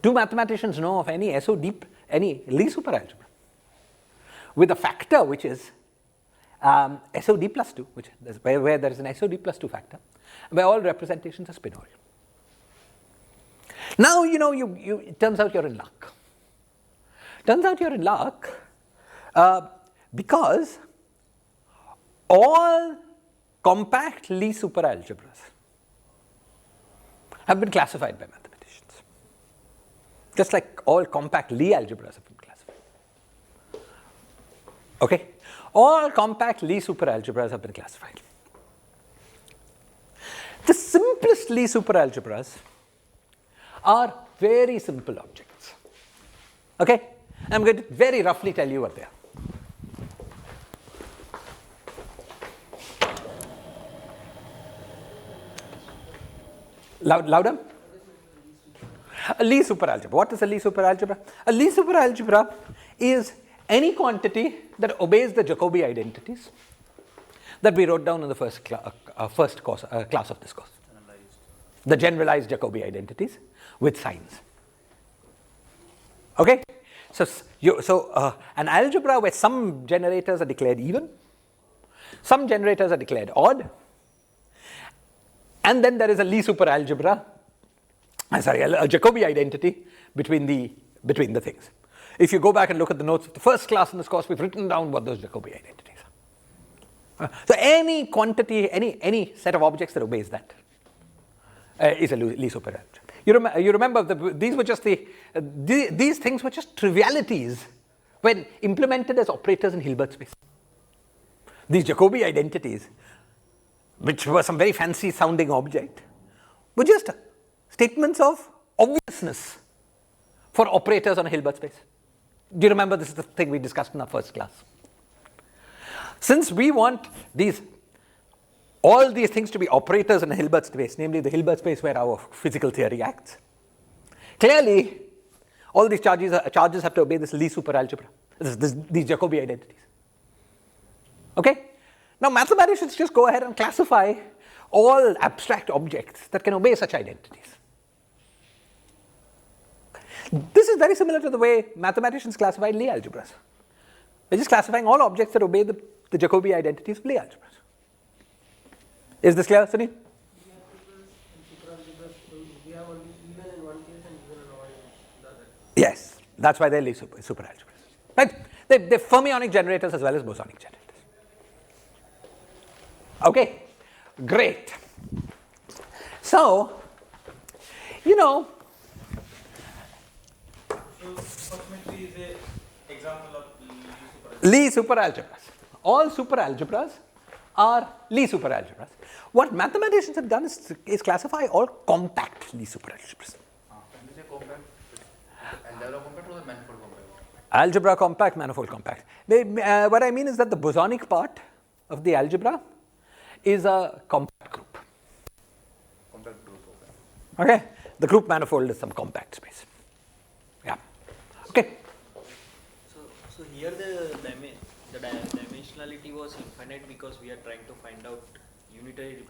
Do mathematicians know of any any Lie superalgebra with a factor which is SO d plus 2, where there is an SO d plus 2 factor, where all representations are spinorial? Now, you know, it turns out you're in luck. Turns out you're in luck because all compact Lie superalgebras have been classified by mathematicians, just like all compact Lie algebras have been classified. Okay? All compact Lie superalgebras have been classified. The simplest Lie superalgebras are very simple objects. Okay? I'm going to very roughly tell you what they are. Louder? A Lie superalgebra. What is a Lie superalgebra? A Lie superalgebra is any quantity that obeys the Jacobi identities that we wrote down in the first class of this course. The generalized Jacobi identities with signs. Okay? So an algebra where some generators are declared even, some generators are declared odd, and then there is a Lie superalgebra, a Jacobi identity between the things. If you go back and look at the notes of the first class in this course, we've written down what those Jacobi identities are. So any quantity, any set of objects that obeys that is a Lie superalgebra. You remember these were just these things were just trivialities when implemented as operators in Hilbert space. These Jacobi identities, which were some very fancy sounding object, were just statements of obviousness for operators on a Hilbert space. Do you remember this is the thing we discussed in our first class? Since we want all these things to be operators in a Hilbert space, namely the Hilbert space where our physical theory acts, clearly all these charges have to obey this Lie superalgebra, these Jacobi identities. Okay? Now mathematicians just go ahead and classify all abstract objects that can obey such identities. This is very similar to the way mathematicians classify Lie algebras. They're just classifying all objects that obey the Jacobi identities of Lie algebras. Is this clear, Sunil? Yes, that's why they're Lie superalgebras. Right? They're fermionic generators as well as bosonic generators. Okay, great. So, you know, Supersymmetry is an example of Lie superalgebras. All superalgebras are Lie superalgebras. What mathematicians have done is classify all compact Lie superalgebras. When you say compact, algebra compact or the manifold compact? Algebra compact, manifold compact. What I mean is that the bosonic part of the algebra is a compact group. Compact group, okay. Okay? The group manifold is some compact space. Yeah. Okay. So here the dimensionality was infinite because we are trying to find out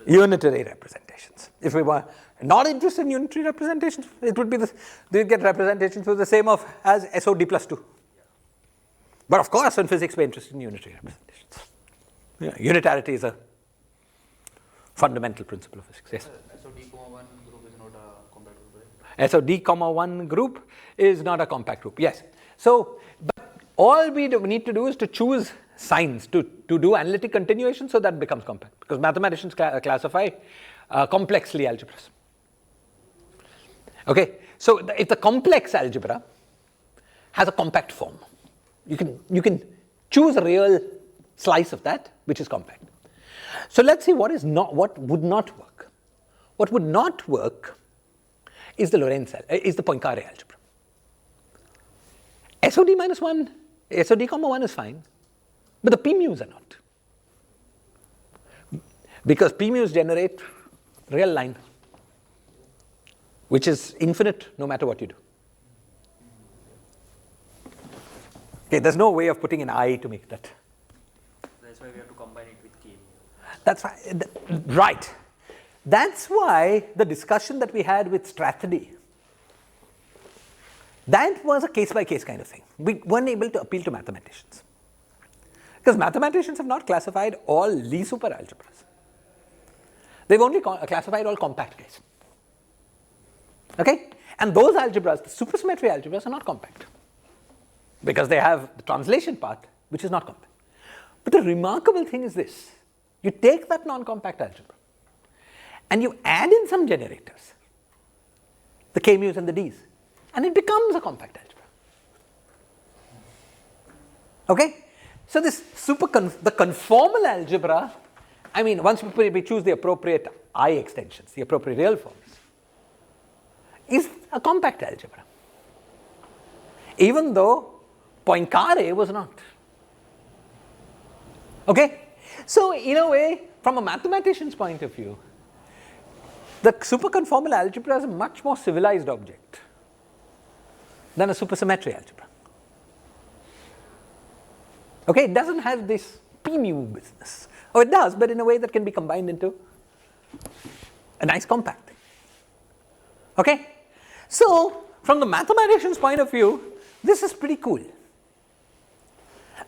Unitary representations. If we were not interested in unitary representations, it would be this, we get representations with the same of as SOD plus 2. But of course, in physics, we're interested in unitary representations. Yeah, unitarity is a fundamental principle of physics. Yes? SOD, 1 group is not a compact group, right? SOD, 1 group is not a compact group. Yes. So, but all we need to do is to choose signs to do analytic continuation, so that becomes compact, because mathematicians classify complex Lie algebras. Okay, so if the complex algebra has a compact form, you can choose a real slice of that which is compact. So let's see what would not work. What would not work is the Poincare algebra. SOD minus 1, SOD comma 1 is fine, but the p mu's are not. Because p mu's generate real line, which is infinite no matter what you do. Okay, there's no way of putting an I to make that. That's why we have to combine it with k. That's right. Right. That's why the discussion that we had with strategy, that was a case-by-case kind of thing. We weren't able to appeal to mathematicians. Because mathematicians have not classified all Lie super algebras. They've only classified all compact guys. Okay? And those algebras, the supersymmetry algebras, are not compact. Because they have the translation part, which is not compact. But the remarkable thing is this. You take that non-compact algebra, and you add in some generators, the k mu's and the d's, and it becomes a compact algebra. Okay? So this the conformal algebra, I mean, once we choose the appropriate I extensions, the appropriate real forms, is a compact algebra. Even though Poincare was not. Okay? So in a way, from a mathematician's point of view, the superconformal algebra is a much more civilized object than a supersymmetry algebra. Okay, it doesn't have this p mu business. Oh, it does, but in a way that can be combined into a nice compact thing. Okay? So, from the mathematician's point of view, this is pretty cool.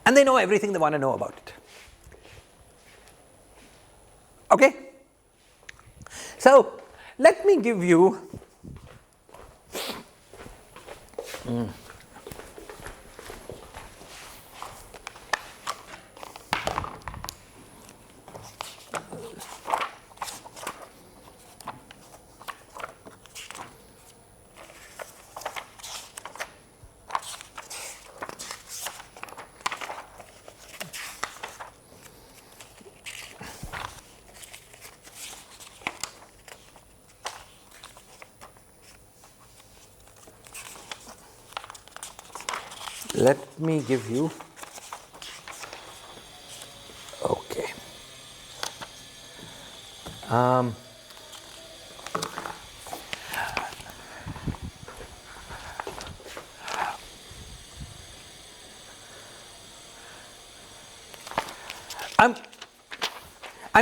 And they know everything they want to know about it. Okay? So, let me give you okay. I'm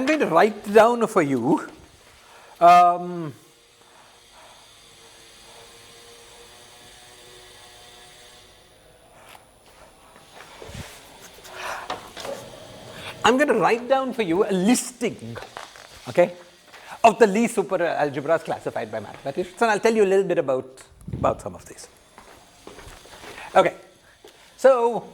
going to write down for you I'm going to write down for you a listing, okay, of the Lie super algebras classified by mathematicians, and I'll tell you a little bit about some of these. Okay, so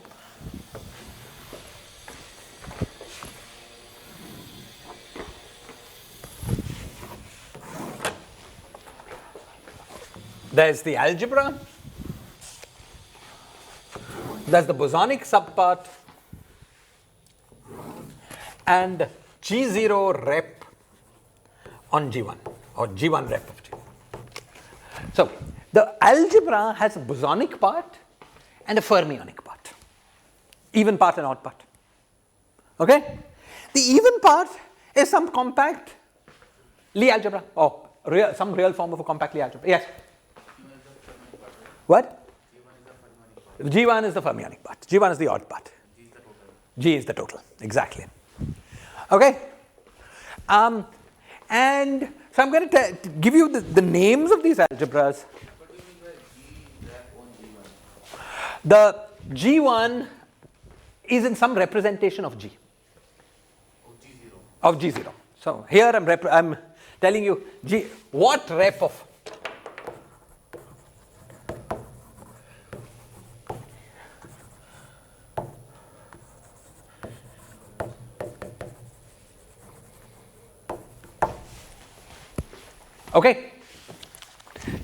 there's the algebra, there's the bosonic subpart, and G0 rep on G1, or G1 rep of G1. So, the algebra has a bosonic part and a fermionic part, even part and odd part. Okay? The even part is some compact Lie algebra, or some real form of a compact Lie algebra. Yes? What? G1 is the fermionic part. G1 is the odd part. G is the total. Exactly. Okay? And so I'm going to give you the names of these algebras. What do you mean by G rep on G1? The G1 is in some representation of G. Oh, G0. Of G0. So here I'm telling you G, what rep of okay,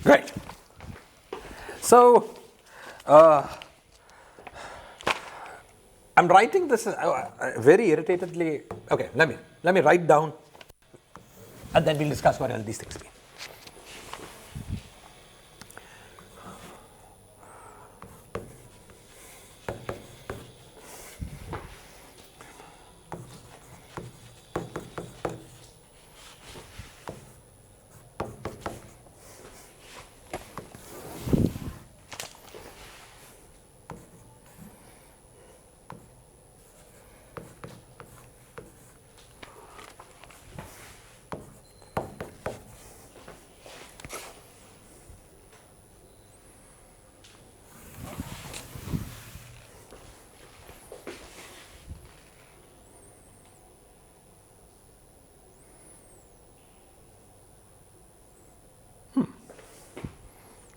great. So I'm writing this very irritatedly. Okay, let me write down, and then we'll discuss what all these things mean.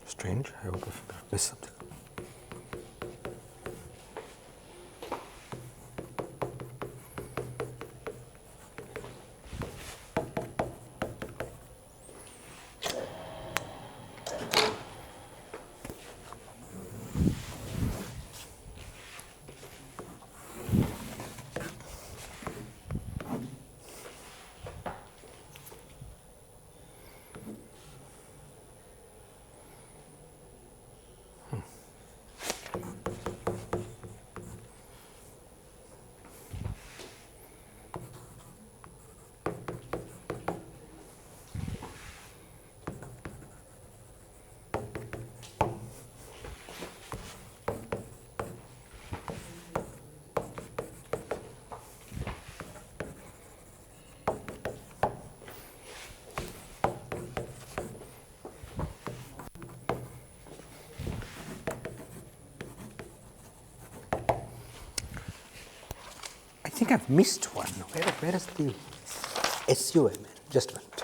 Strange. I hope I've missed something. I think I've missed one. Where is the SUM? Just a minute.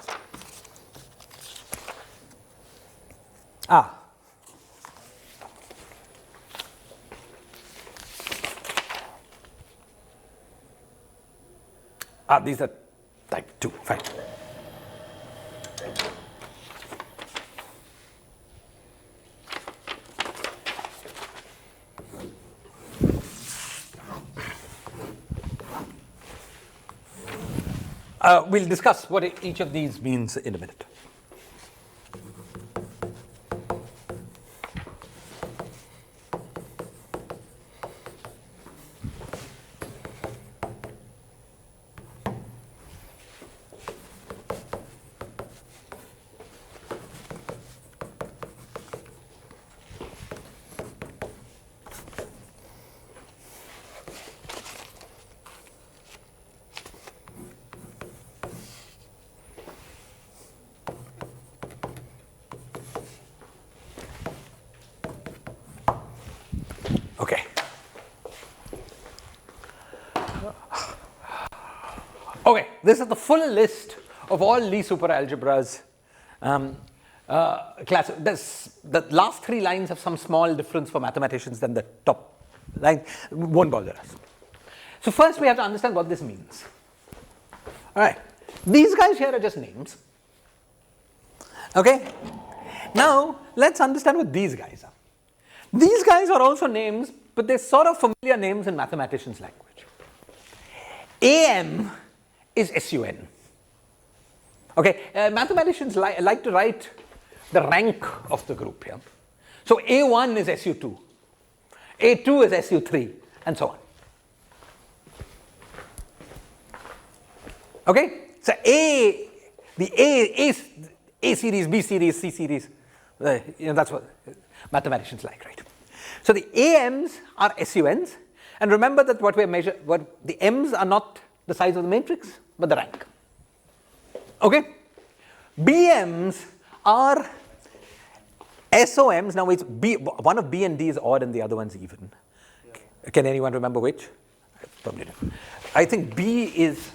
These are type 2, fine. We'll discuss what each of these means in a minute. Okay, this is the full list of all Lie super algebras. The last 3 lines have some small difference for mathematicians than the top line. Won't bother us. So first we have to understand what this means. All right, these guys here are just names. Okay, now let's understand what these guys are. These guys are also names, but they're sort of familiar names in mathematicians' language. AM is SUN. Okay, mathematicians like to write the rank of the group here. So A1 is SU2, A2 is SU3, and so on. Okay, so A series, B series, C series, that's what mathematicians like, right? So the AMs are SUNs, and remember that what the M's are not the size of the matrix, but the rank. Okay? BMs are SOMs. Now it's B, one of B and D is odd and the other one's even. Yeah. Can anyone remember which? Probably not. I think B is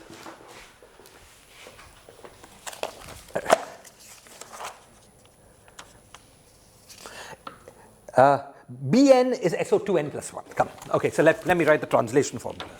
Bn is SO2n plus 1. Come. Okay, so let me write the translation formulas.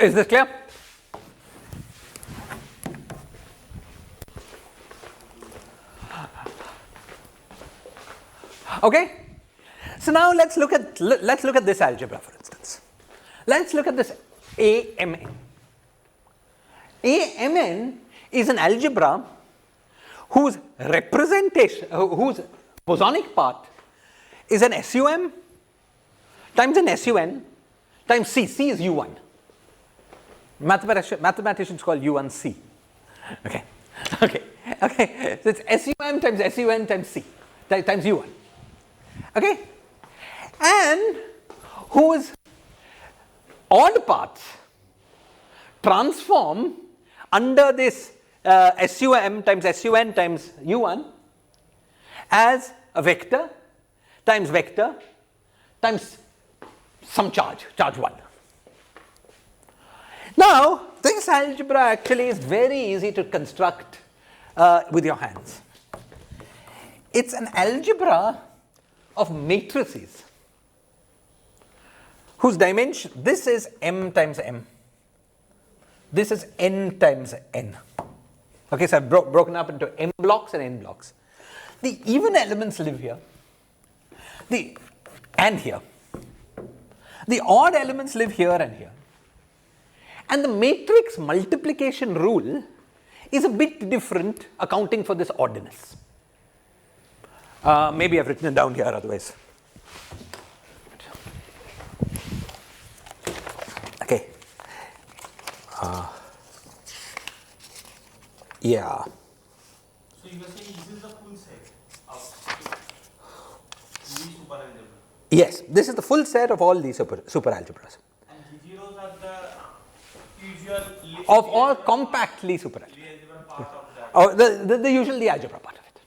Is this clear? Okay. So now let's look at this algebra, for instance. Let's look at this AMN. AMN is an algebra whose representation, whose bosonic part is an SUM times an SUN times C. C is U1. Mathematicians call U1C. Okay. Okay. Okay. So it's SUM times SUN times C times U1. Okay. And whose odd parts transform under this SUM times SUN times U1 as a vector times some charge 1. Now, this algebra actually is very easy to construct with your hands. It's an algebra of matrices whose dimension, this is m times m, this is n times n. Okay, so I've broken up into m blocks and n blocks. The even elements live here, and here. The odd elements live here and here. And the matrix multiplication rule is a bit different, accounting for this oddness. Maybe I've written it down here otherwise. Okay. Yeah. So you were saying this is the full set of Lie super algebra? Yes, this is the full set of all these super algebras. And the zeros are the usual Of all compactly super algebra. Lie algebra part of that. Oh, the usual Lie algebra part of it.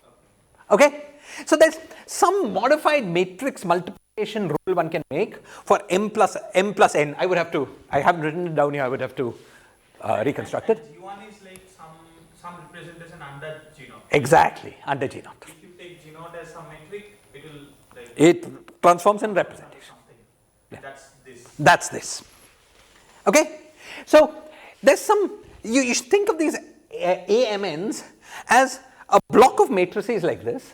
Okay? So there's some modified matrix multiplication rule one can make for m plus n. I haven't written it down here, I would have to reconstruct it. G1 is like some representation under G0. Exactly, under G0. If you take G0 as some metric, it will like It transforms in representation. Yeah. That's this. Okay? So there's some, you should think of these AMNs as a block of matrices like this.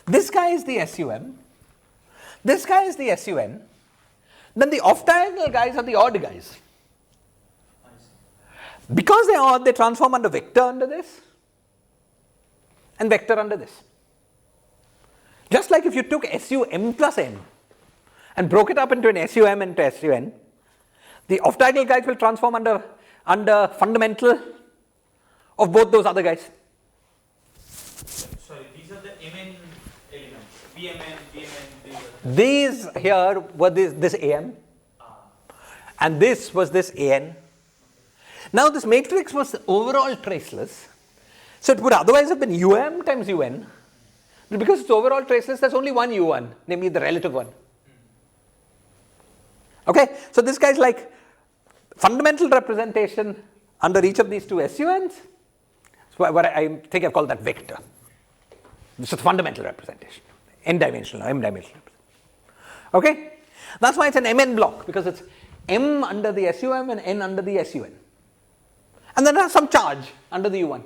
This guy is the SUM. This guy is the SUN. Then the off-diagonal guys are the odd guys. Because they are odd, they transform under vector under this and vector under this. Just like if you took SUM plus n and broke it up into an SUM and to SUN, the off-diagonal guys will transform under fundamental of both those other guys. Sorry, these are the MN elements. BMN, These here were this AM and this was this AN. Now this matrix was overall traceless, so it would otherwise have been UM times UN, but because it's overall traceless, there's only one U1, namely the relative one. Okay, so this guy's like fundamental representation under each of these two SUNs. So what I think I've called that vector. This is fundamental representation, n-dimensional, m-dimensional. Okay, that's why it's an MN block, because it's M under the SUM and N under the SUN. And then there's some charge under the U1.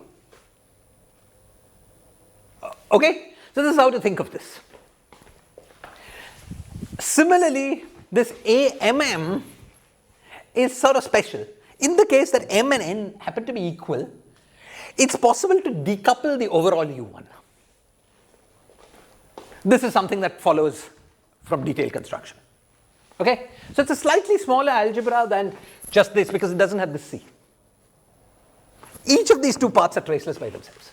Okay, so this is how to think of this. Similarly, this AMM is sort of special. in the case that M and N happen to be equal, it's possible to decouple the overall U1. This is something that follows from detailed construction. Okay? So it's a slightly smaller algebra than just this because it doesn't have the C. Each of these two parts are traceless by themselves.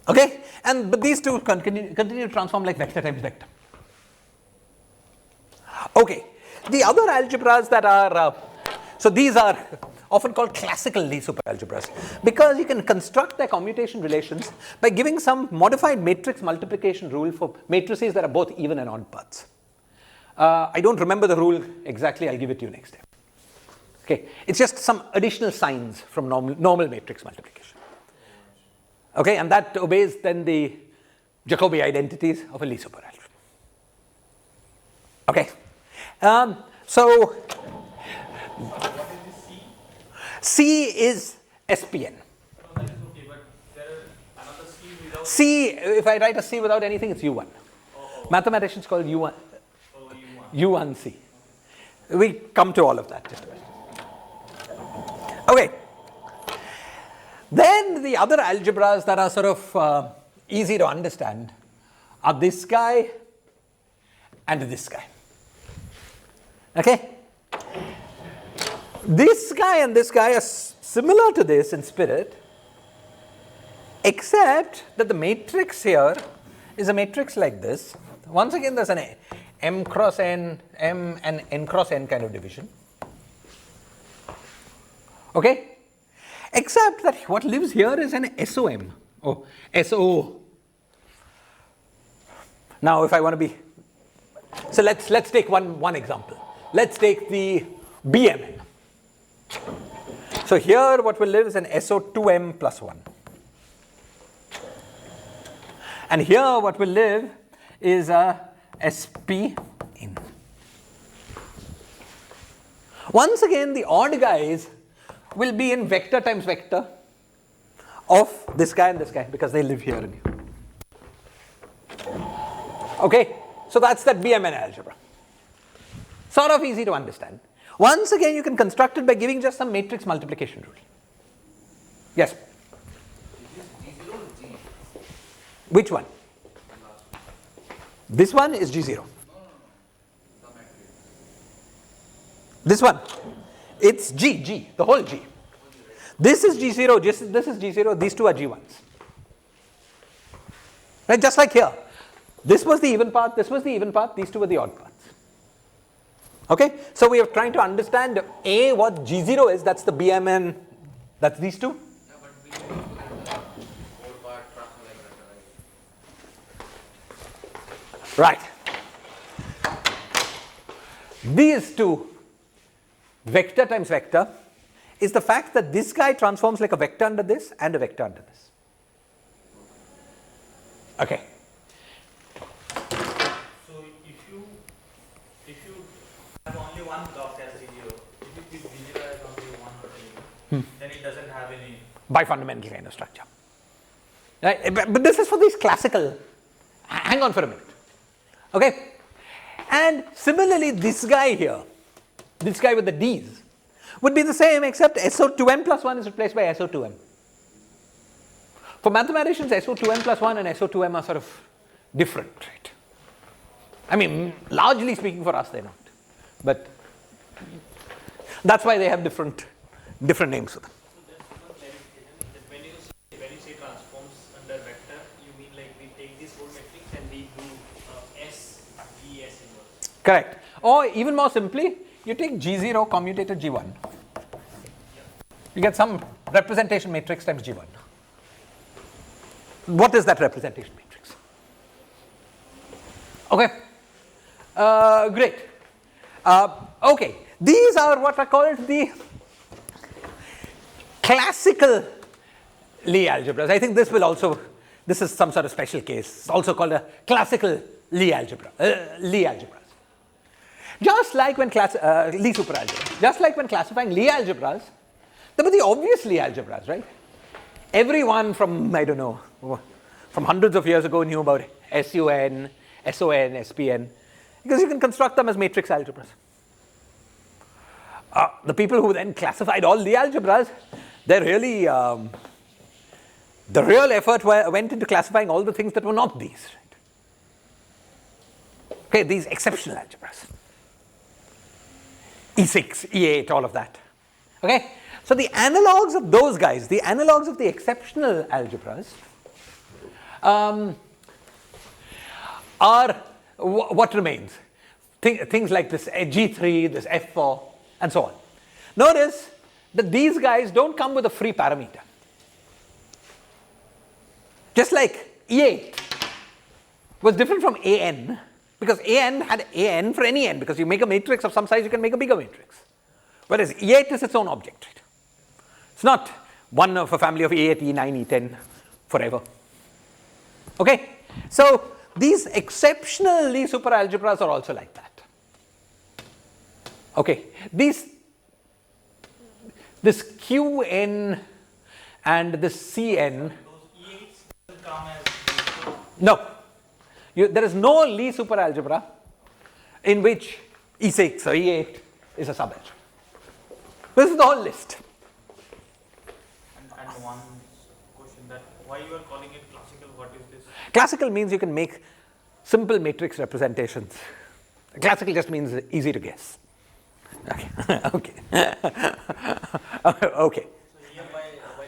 Okay? But these two continue to transform like vector times vector. Okay. The other algebras that are, so these are often called classical Lie superalgebras because you can construct their commutation relations by giving some modified matrix multiplication rule for matrices that are both even and odd parts. I don't remember the rule exactly, I'll give it to you next time. Okay, it's just some additional signs from normal matrix multiplication. Okay, and that obeys then the Jacobi identities of a Lie superalgebra. Okay, so What is the C? C is SPN. No, that is okay, but there is another C without. C, if I write a C without anything, it's U1. Mathematicians call U1, U1. U1C. We come to all of that just a minute. Okay. Then the other algebras that are sort of easy to understand are this guy and this guy. Okay? This guy and this guy are similar to this in spirit, except that the matrix here is a matrix like this. Once again, there's an M cross N, M and N cross N kind of division. Okay? Except that what lives here is an SOM. Oh, SO. Now, if I want to be, so let's take one example. Let's take the BMN. So here, what will live is an SO2M plus 1. And here, what will live is a SP in. Once again, the odd guys will be in vector times vector of this guy and this guy because they live here and here. Okay, so that's that BMN algebra. Sort of easy to understand. Once again, you can construct it by giving just some matrix multiplication rule. Yes? G0 or G? Which one? This one is G0. The matrix. This one, it's G, the whole G. This is G0, this is G0, these two are G1s. Right, just like here. This was the even part, this was the even part, these two were the odd parts. Okay, so we are trying to understand A, what G0 is, that's the BMN, that's these two. Yeah, but we need to look at the whole part transform like Right. These two, vector times vector, is the fact that this guy transforms like a vector under this and a vector under this. Okay. So if you have only one block as G0, if you keep G0 as only one or 2, then it doesn't have any. Bifundamental kind of structure. Right? But this is for these classical. Hang on for a minute. Okay? And similarly, this guy here, this guy with the D's, would be the same except SO2M plus 1 is replaced by SO2M. For mathematicians, SO2M plus 1 and SO2M are sort of different, right? I mean, largely speaking for us, they're not. But that's why they have different names for them. So that's one clarification. That when you say transforms under vector, you mean like we take this whole matrix and we do S, G, S inverse. Correct. Or even more simply, you take G0 commutated G1. You get some representation matrix times G1. What is that representation matrix? Okay. Great. Okay. These are what are called the classical Lie algebras. I think this is some sort of special case. It's also called a classical Lie algebra. Lie algebras. Just like when Lie superalgebras. Just like when classifying Lie algebras, there were the obvious Lie algebras, right? Everyone from, I don't know, from hundreds of years ago knew about SUN, SON, SPN, because you can construct them as matrix algebras. the people who then classified all the algebras, they really, the real effort went into classifying all the things that were not these. Right? Okay, these exceptional algebras. E6, E8, all of that. Okay, so the analogues of those guys, the analogues of the exceptional algebras, are what remains. Things like this G3, this F4, and so on. Notice that these guys don't come with a free parameter. Just like E8 was different from AN, because AN had AN for any n, because you make a matrix of some size, you can make a bigger matrix. Whereas E8 is its own object. Right? It's not one of a family of E8, E9, E10 forever. Okay, so these exceptional Lie superalgebras are also like that. Okay, this Qn and this Cn. Those E8s will come as No, there is no Lie superalgebra in which E6 or E8 is a subalgebra. This is the whole list. and one question, that why you are calling it classical? What is this? Classical means you can make simple matrix representations. Classical just means easy to guess. Okay. Okay. Okay. So here by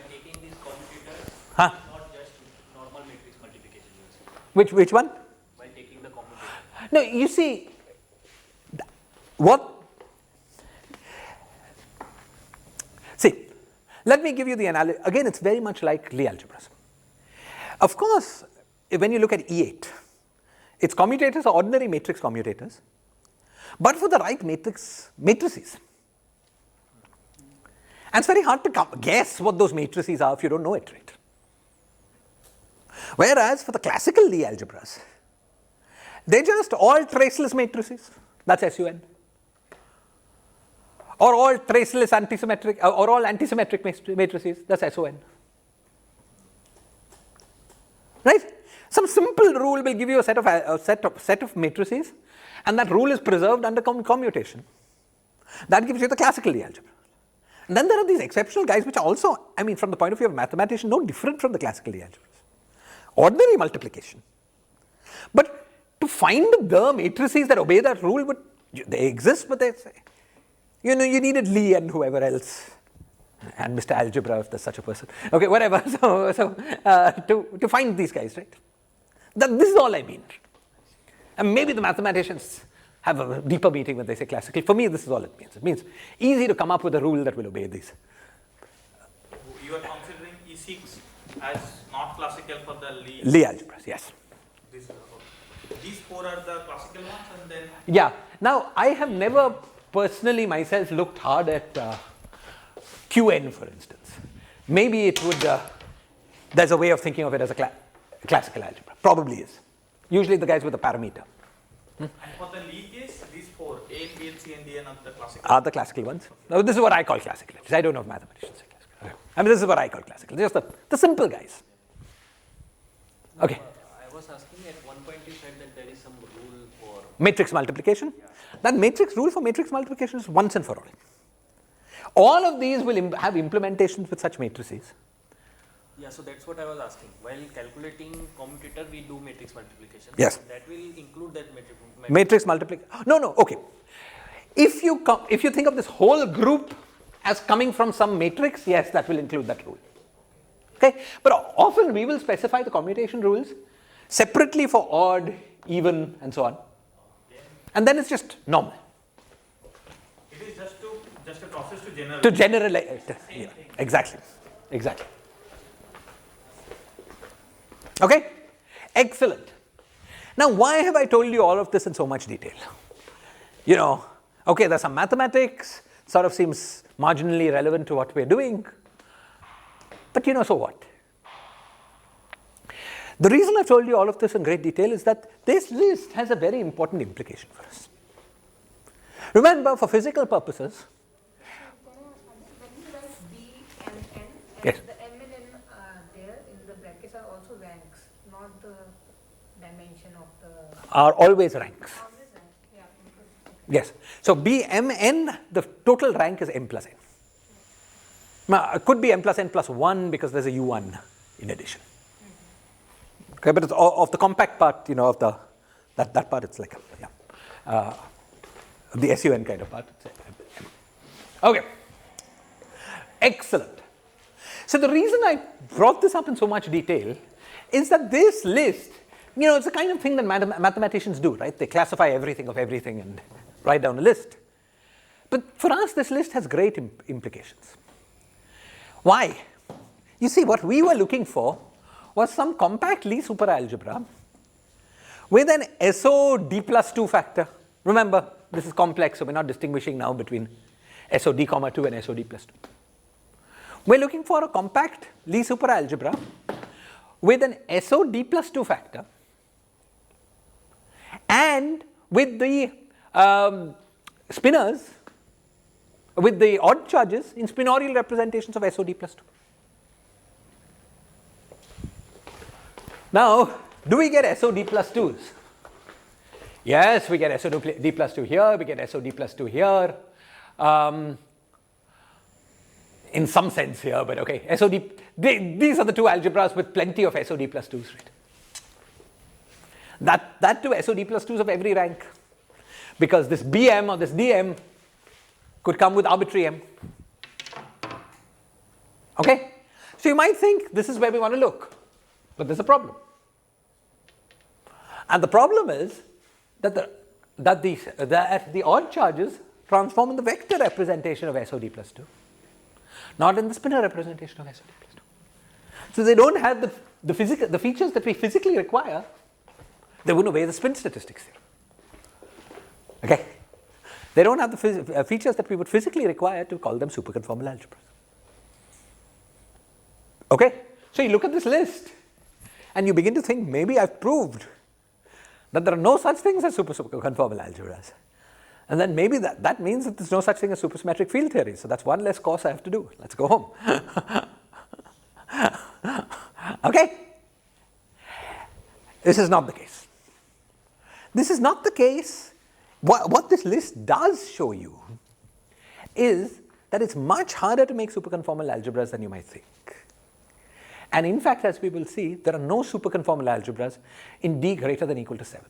taking these commutators, Huh? not just normal matrix multiplication. Which one? By taking the commutator. No, you see, what? See, let me give you the analogy. Again, it's very much like Lie algebras. Of course, when you look at E8, its commutators are ordinary matrix commutators, but for the right matrices. And it's very hard to guess what those matrices are if you don't know it, right? Whereas for the classical Lie algebras, they're just all traceless matrices. That's SUN. Or all traceless antisymmetric, or all antisymmetric matrices. That's SON. Right? Some simple rule will give you a set of matrices, and that rule is preserved under commutation. That gives you the classical Lie algebra. And then there are these exceptional guys which are also, I mean, from the point of view of mathematician, no different from the classical Lie algebras. Ordinary multiplication. But to find the matrices that obey that rule, but they exist, but they say, you know, you needed Lie and whoever else, and Mr. Algebra, if there's such a person. Okay, whatever. To find these guys, right? This is all I mean. And maybe the mathematicians have a deeper meaning when they say classical. For me, this is all it means. It means easy to come up with a rule that will obey these. You are considering E6 as not classical for the Lie algebras, yes. These four are the classical ones, and then Yeah. Now, I have never personally myself looked hard at Qn, for instance. Maybe it would, there's a way of thinking of it as a classical algebra. Probably is. Usually the guys with a parameter. and for the Lie case, these four A, B, and C, and D are the classical. Are the classical ones. Now, this is what I call classical. I don't know if mathematicians say classical. Okay. I mean, this is what I call classical. Just the simple guys. Okay. I was asking at one point you said that there is some rule for Matrix multiplication. That matrix rule for matrix multiplication is once and for all. All of these will have implementations with such matrices. Yeah, so that's what I was asking. While calculating commutator, we do matrix multiplication. Yes. That will include that matrix. Matrix multiplication. No, okay. If you think of this whole group as coming from some matrix, yes, that will include that rule. Okay, but often we will specify the commutation rules separately for odd, even, and so on. And then it's just normal. It is just a process to generalize. To generalize. Yeah, exactly. Okay? Excellent. Now, why have I told you all of this in so much detail? You know, okay, there's some mathematics, sort of seems marginally relevant to what we're doing, but you know, so what? The reason I've told you all of this in great detail is that this list has a very important implication for us. Remember, for physical purposes, When you write B and N, and yes. the M and N there in the brackets are also ranks, not the dimension of the. Are always ranks. Always rank, yeah. Yes. So Bmn, the total rank is m plus n. Now, it could be m plus n plus 1 because there's a u1 in addition. Okay, but it's of the compact part, of that part, it's like the SUN kind of part. Okay. Excellent. So the reason I brought this up in so much detail is that this list, it's the kind of thing that mathematicians do, right? They classify everything of everything and write down a list. But for us, this list has great implications. Why? You see, what we were looking for was some compact Lie superalgebra with an SOD plus 2 factor. Remember, this is complex, so we're not distinguishing now between SOD comma 2 and SOD plus 2. We're looking for a compact Lie superalgebra with an SOD plus 2 factor and with the spinors, with the odd charges in spinorial representations of SOD plus 2. Now, do we get SOD plus 2s? Yes, we get SOD plus 2 here, we get SOD plus 2 here. In some sense here, but okay, these are the two algebras with plenty of SOD plus 2s, right? That too, SOD plus 2s of every rank, because this Bm or this Dm could come with arbitrary m. Okay? So you might think this is where we want to look, but there's a problem. And the problem is that the odd charges transform in the vector representation of SOD plus 2, not in the spinor representation of SOD plus 2. So they don't have the features that we physically require. They wouldn't obey the spin statistics theorem. Okay? They don't have the features that we would physically require to call them superconformal algebras. Okay? So you look at this list and you begin to think, maybe I've proved that there are no such things as superconformal algebras. And then maybe that means that there's no such thing as supersymmetric field theory. So that's one less course I have to do. Let's go home. Okay? This is not the case. This is not the case. What this list does show you is that it's much harder to make superconformal algebras than you might think. And in fact, as we will see, there are no superconformal algebras in D greater than or equal to 7.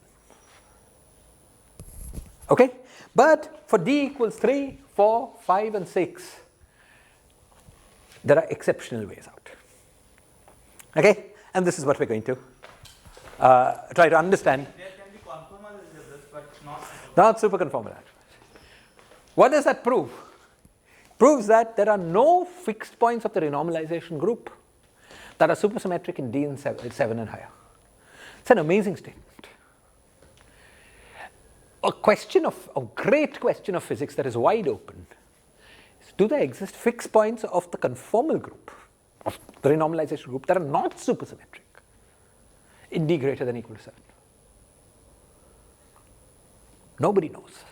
Okay? But for D equals 3, 4, 5, and 6, there are exceptional ways out. Okay? And this is what we're going to try to understand. There can be conformal algebras, but not superconformal algebras. What does that prove? Proves that there are no fixed points of the renormalization group that are supersymmetric in D and 7 and higher. It's an amazing statement. A great question of physics that is wide open is, do there exist fixed points of the conformal group, of the renormalization group, that are not supersymmetric in D greater than or equal to 7? Nobody knows.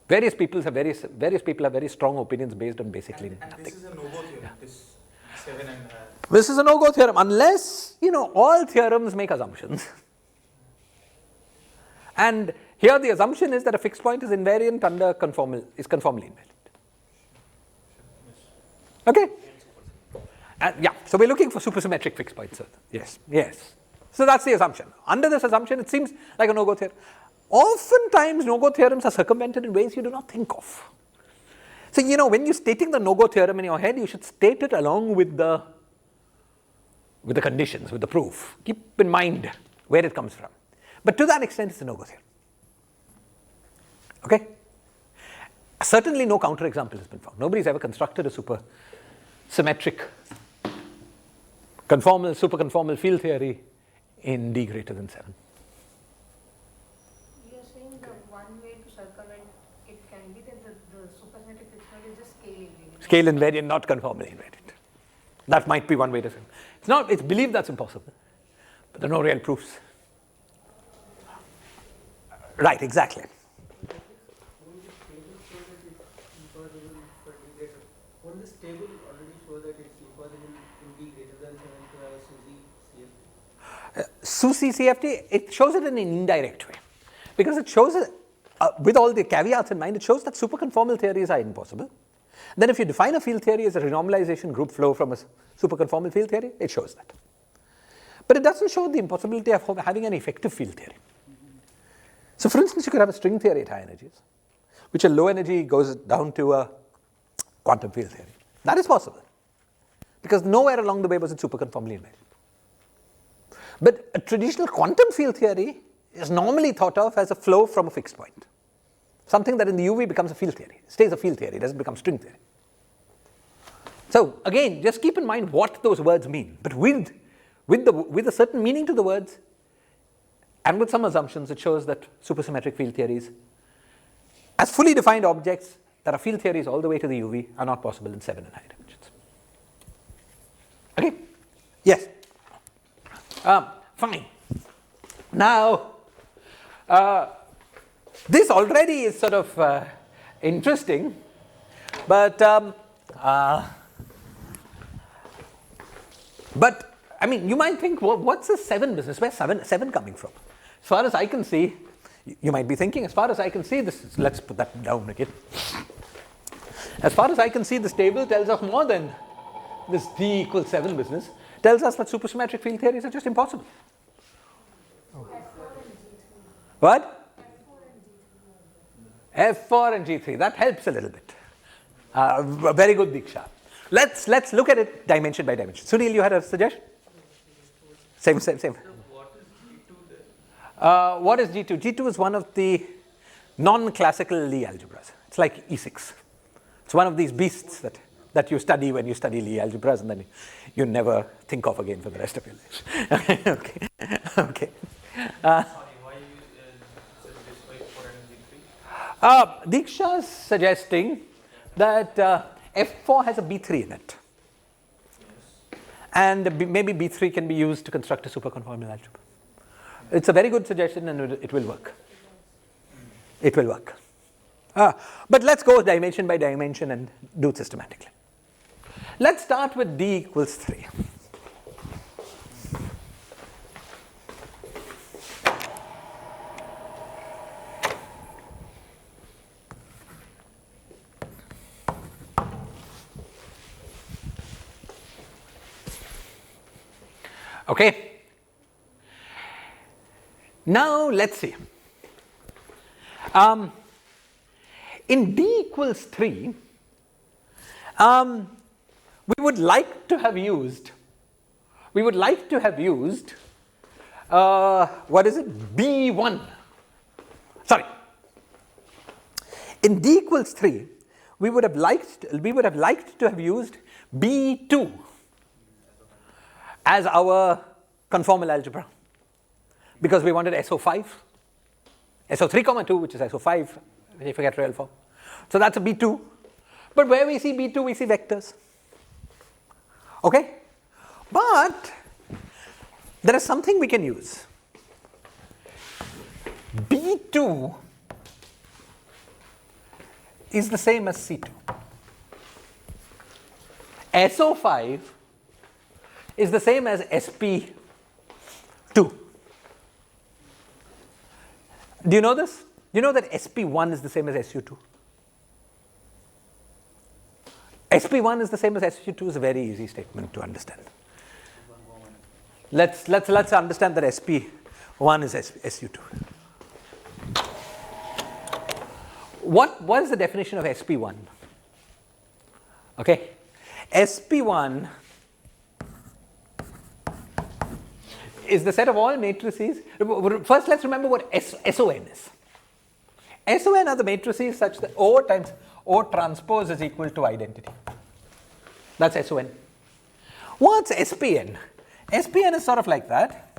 Various people have very strong opinions based on basically nothing. And this is a no-go theorem, this 7 and This is a no-go theorem unless, all theorems make assumptions. And here the assumption is that a fixed point is invariant under conformally invariant. Okay? So we're looking for supersymmetric fixed points. Yes. So that's the assumption. Under this assumption, it seems like a no-go theorem. Oftentimes, no-go theorems are circumvented in ways you do not think of. So, when you're stating the no-go theorem in your head, you should state it along with the conditions, with the proof. Keep in mind where it comes from. But to that extent, it's a no-go theorem. Okay? Certainly no counterexample has been found. Nobody's ever constructed a supersymmetric superconformal field theory in D greater than 7. You're saying the one way to circumvent it can be that the supersymmetric fixed point is just scale invariant. Scale invariant, not conformally invariant. That might be one way to say it. It's believed that's impossible, but there are no real proofs. Right, exactly. Won't this table already show that it's impossible in D greater than 7 to have a SUSY CFT? SUSY CFT, it shows it in an indirect way, because it shows it with all the caveats in mind, it shows that superconformal theories are impossible. Then if you define a field theory as a renormalization group flow from a superconformal field theory, it shows that. But it doesn't show the impossibility of having an effective field theory. So for instance, you could have a string theory at high energies, which at low energy goes down to a quantum field theory. That is possible, because nowhere along the way was it superconformally inverted. But a traditional quantum field theory is normally thought of as a flow from a fixed point. Something that in the UV becomes a field theory, stays a field theory, doesn't become string theory. So again, just keep in mind what those words mean, but with a certain meaning to the words, and with some assumptions, it shows that supersymmetric field theories, as fully defined objects that are field theories all the way to the UV, are not possible in 7 and higher dimensions. Okay? Yes? Fine. Now, this already is sort of interesting, but I mean, you might think, well, what's the 7 business? Where's 7 coming from? As far as I can see, you might be thinking, as far as I can see, let's put that down again. As far as I can see, this table tells us more than this D equals 7 business, tells us that supersymmetric field theories are just impossible. What? F4 and G3. That helps a little bit. Very good, Diksha. Let's look at it dimension by dimension. Sunil, you had a suggestion? Same. What is G2? G2 is one of the non-classical Lia algebras. It's like E6. It's one of these beasts that you study when you study Lia algebras, and then you never think of again for the rest of your life. Okay. Sorry, why you said this by 4 and G3? Diksha's suggesting that F4 has a B3 in it. And maybe B3 can be used to construct a superconformal algebra. It's a very good suggestion, and it will work. It will work. But let's go dimension by dimension and do it systematically. Let's start with D equals 3. Okay. Now let's see. In D equals 3, we would like to have used what is it? B1. Sorry. In D equals 3, we would have liked to have used B2 as our conformal algebra, because we wanted SO5, SO3, 2, which is SO5, if you forget real form. So that's a B2. But where we see B2, we see vectors. Okay? But there is something we can use. B2 is the same as C2. SO5 is the same as SP2. Do you know this? Do you know that SP1 is the same as SU2? SP1 is the same as SU2 is a very easy statement to understand. Let's understand that SP1 is SU2. What is the definition of SP1? Okay, SP1 is the set of all matrices. First, let's remember what SON is. SON are the matrices such that O times O transpose is equal to identity. That's SON. What's SPN? SPN is sort of like that,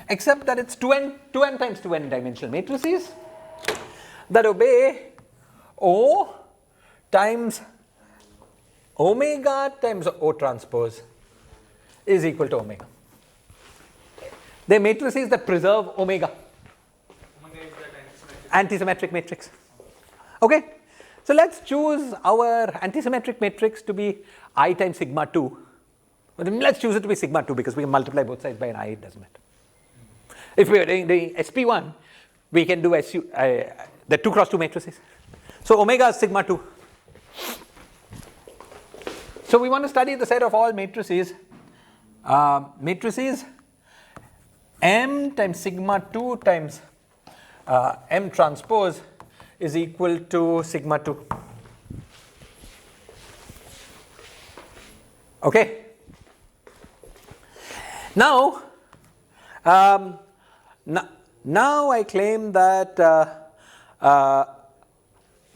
except that it's 2n times 2n dimensional matrices that obey O times omega times O transpose is equal to omega. They're matrices that preserve omega. Omega is that Antisymmetric matrix. Okay, so let's choose our antisymmetric matrix to be I times sigma 2. Let's choose it to be sigma 2 because we can multiply both sides by an I, it doesn't matter. If we are doing SP1, we can do They're 2 cross 2 matrices. So omega is sigma 2. So we want to study the set of all matrices. Matrices M times sigma 2 times M transpose is equal to sigma 2. Okay. Now, now I claim that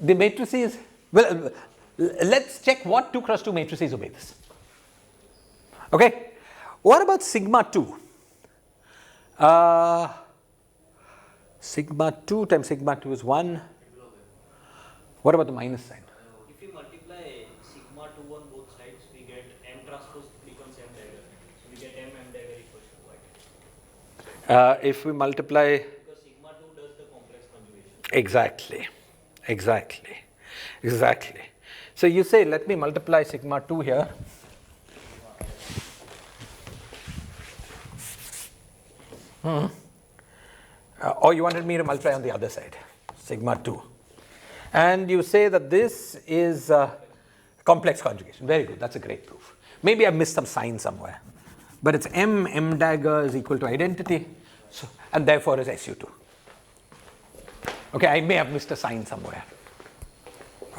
the matrices, well, let's check what 2 cross 2 matrices obey this. Okay. What about sigma 2? Sigma 2 times sigma 2 is 1. What about the minus sign? If you multiply sigma 2 on both sides, we get M transpose becomes M dagger. So we get M dagger equals to what? If we multiply. Because sigma 2 does the complex conjugation. Exactly. So you say, let me multiply sigma 2 here. Or you wanted me to multiply on the other side, sigma 2. And you say that this is complex conjugation. Very good, that's a great proof. Maybe I missed some sign somewhere. But it's M dagger is equal to identity, so, and therefore is SU2. Okay, I may have missed a sign somewhere.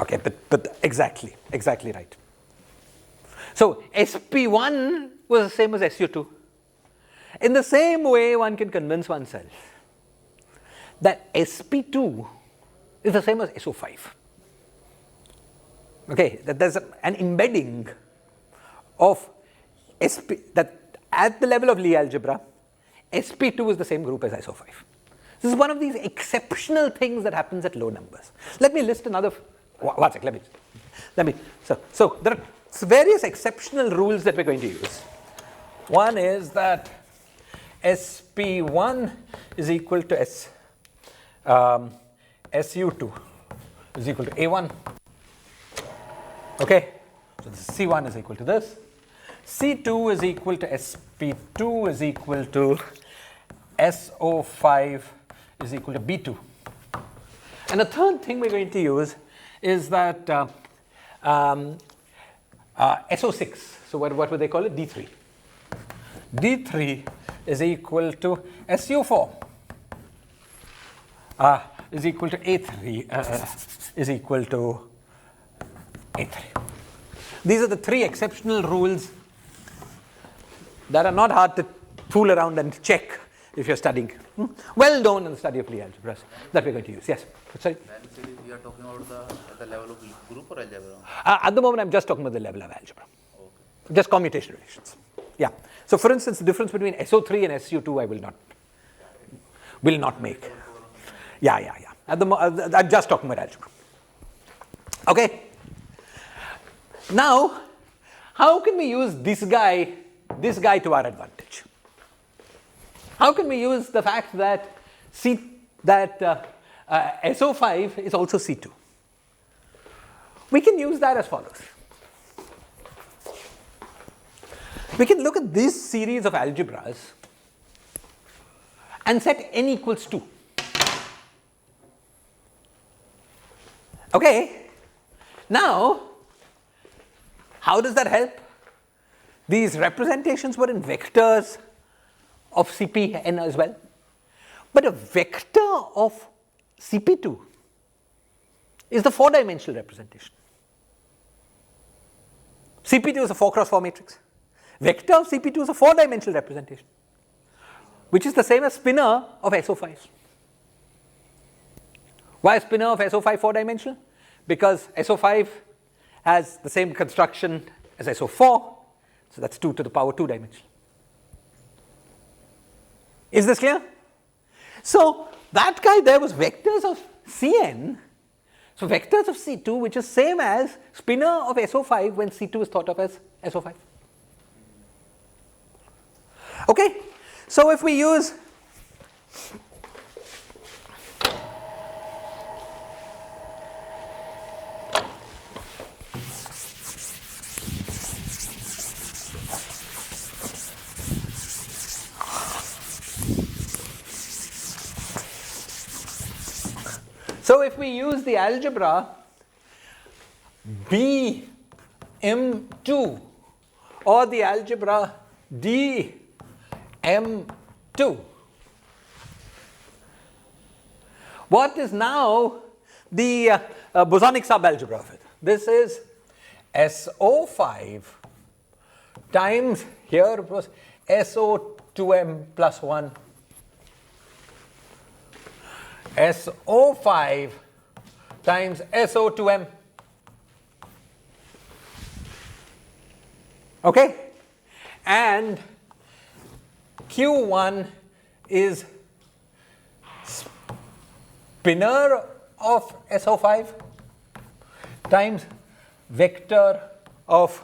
Okay, but exactly right. So SP1 was the same as SU2. In the same way, one can convince oneself that SP2 is the same as SO5. Okay, that there's an embedding of SP, that at the level of Lia algebra, SP2 is the same group as SO5. This is one of these exceptional things that happens at low numbers. Let me list another. One sec, let me. So there are various exceptional rules that we're going to use. One is that SP1 is equal to SU2 is equal to A1. Okay, so this C1 is equal to this. C2 is equal to SP2 is equal to SO5 is equal to B2. And the third thing we're going to use is that SO6, so what would they call it? D3. D3 is equal to SU4 is equal to A3 is equal to A3. These are the 3 exceptional rules that are not hard to fool around and check if you're studying. Well known in the study of Lia algebras that we're going to use. Yes? Sorry? We are talking about the level of group or algebra? At the moment, I'm just talking about the level of algebra. Okay. Just commutation relations. Yeah. So for instance, the difference between SO3 and SU2 I will not make. Yeah. I'm just talking about algebra. Okay. Now, how can we use this guy to our advantage? How can we use the fact that SO5 is also C2? We can use that as follows. We can look at this series of algebras and set n equals 2. Okay. Now, how does that help? These representations were in vectors of Cpn as well. But a vector of Cp2 is the 4-dimensional representation. Cp2 is a 4 cross 4 matrix. Vector of Cp2 is a 4-dimensional representation, which is the same as spinor of SO5. Why is spinor of SO5 4-dimensional? Because SO5 has the same construction as SO4, so that's 2 to the power 2-dimensional. Is this clear? So that guy there was vectors of Cn, so vectors of C2, which is same as spinor of SO5 when C2 is thought of as SO5. Okay, so if we use if we use the algebra BM2 or the algebra DM2, what is now the bosonic subalgebra of it? This is SO5 times, here it was SO2m plus 1, SO5 times SO2m. Okay? And Q1 is spinor of SO5 times vector of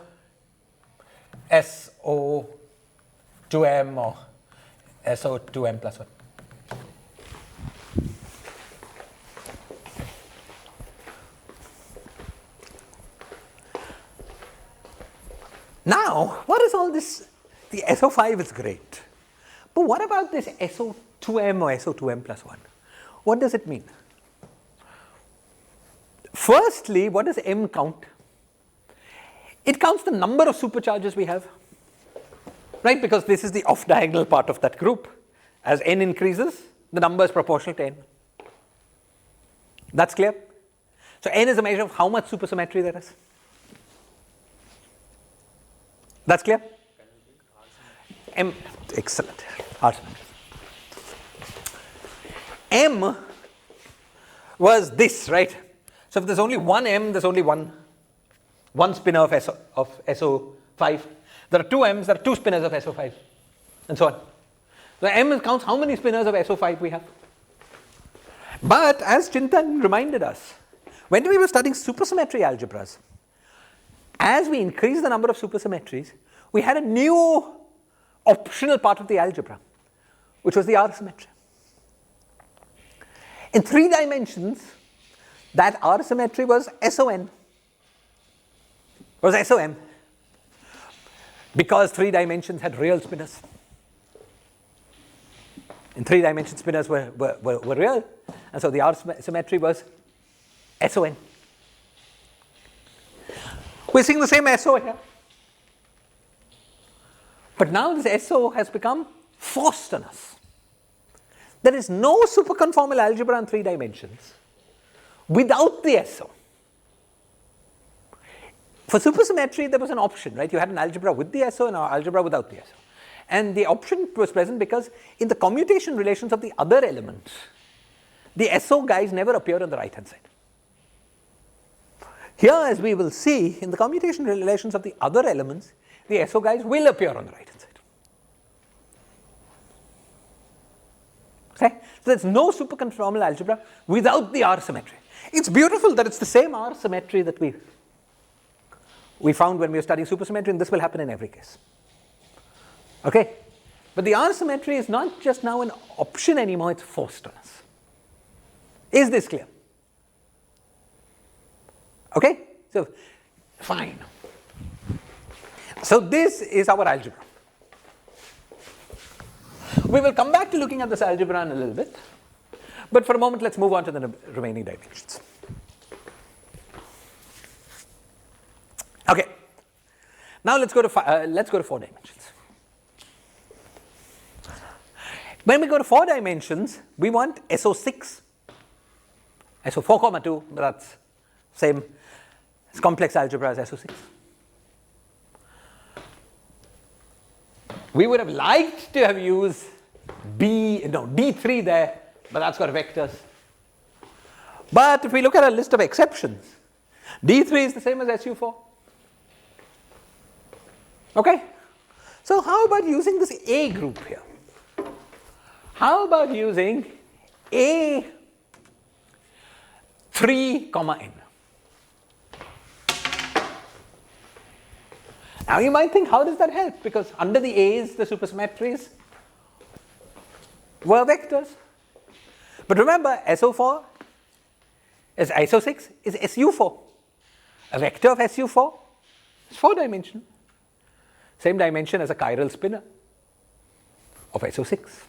SO2m or SO2m plus 1. Now, what is all this? The SO5 is great. But what about this SO2m or SO2m plus 1? What does it mean? Firstly, what does M count? It counts the number of supercharges we have, right? Because this is the off-diagonal part of that group. As n increases, the number is proportional to n. That's clear? So n is a measure of how much supersymmetry there is. That's clear? M, excellent. R-symmetry. M was this, right? So if there's only one M, there's only one spinor of SO5. There are two M's, there are two spinors of SO5, and so on. So M counts how many spinors of SO5 we have. But as Chintan reminded us, when we were studying supersymmetry algebras, as we increased the number of supersymmetries, we had a new optional part of the algebra, which was the R-symmetry. In 3 dimensions, that R-symmetry was SON, was SOM, because 3 dimensions had real spinors. In 3 dimensions, spinors were real, and so the R-symmetry was SON. We're seeing the same SO here. But now this SO has become forced on us. There is no superconformal algebra in 3 dimensions without the SO. For supersymmetry, there was an option, right? You had an algebra with the SO and an algebra without the SO. And the option was present because in the commutation relations of the other elements, the SO guys never appear on the right-hand side. Here, as we will see, in the commutation relations of the other elements, the SO guys will appear on the right-hand side. Okay? So there's no superconformal algebra without the R-symmetry. It's beautiful that it's the same R-symmetry that we found when we were studying supersymmetry, and this will happen in every case. Okay? But the R-symmetry is not just now an option anymore, it's forced on us. Is this clear? Okay? So, fine. So this is our algebra. We will come back to looking at this algebra in a little bit. But for a moment, let's move on to the remaining dimensions. Okay. Now let's go to 4 dimensions. When we go to 4 dimensions, we want SO6, SO4, 2, but that's same. It's complex algebra as SO6. We would have liked to have used D3 there, but that's got vectors. But if we look at a list of exceptions, D3 is the same as SU4. Okay? So how about using this A group here? How about using A3, n? Now you might think, how does that help? Because under the A's, the supersymmetries were vectors. But remember, SO4 is SO6 is SU4. A vector of SU4 is 4-dimensional. Same dimension as a chiral spinor of SO6.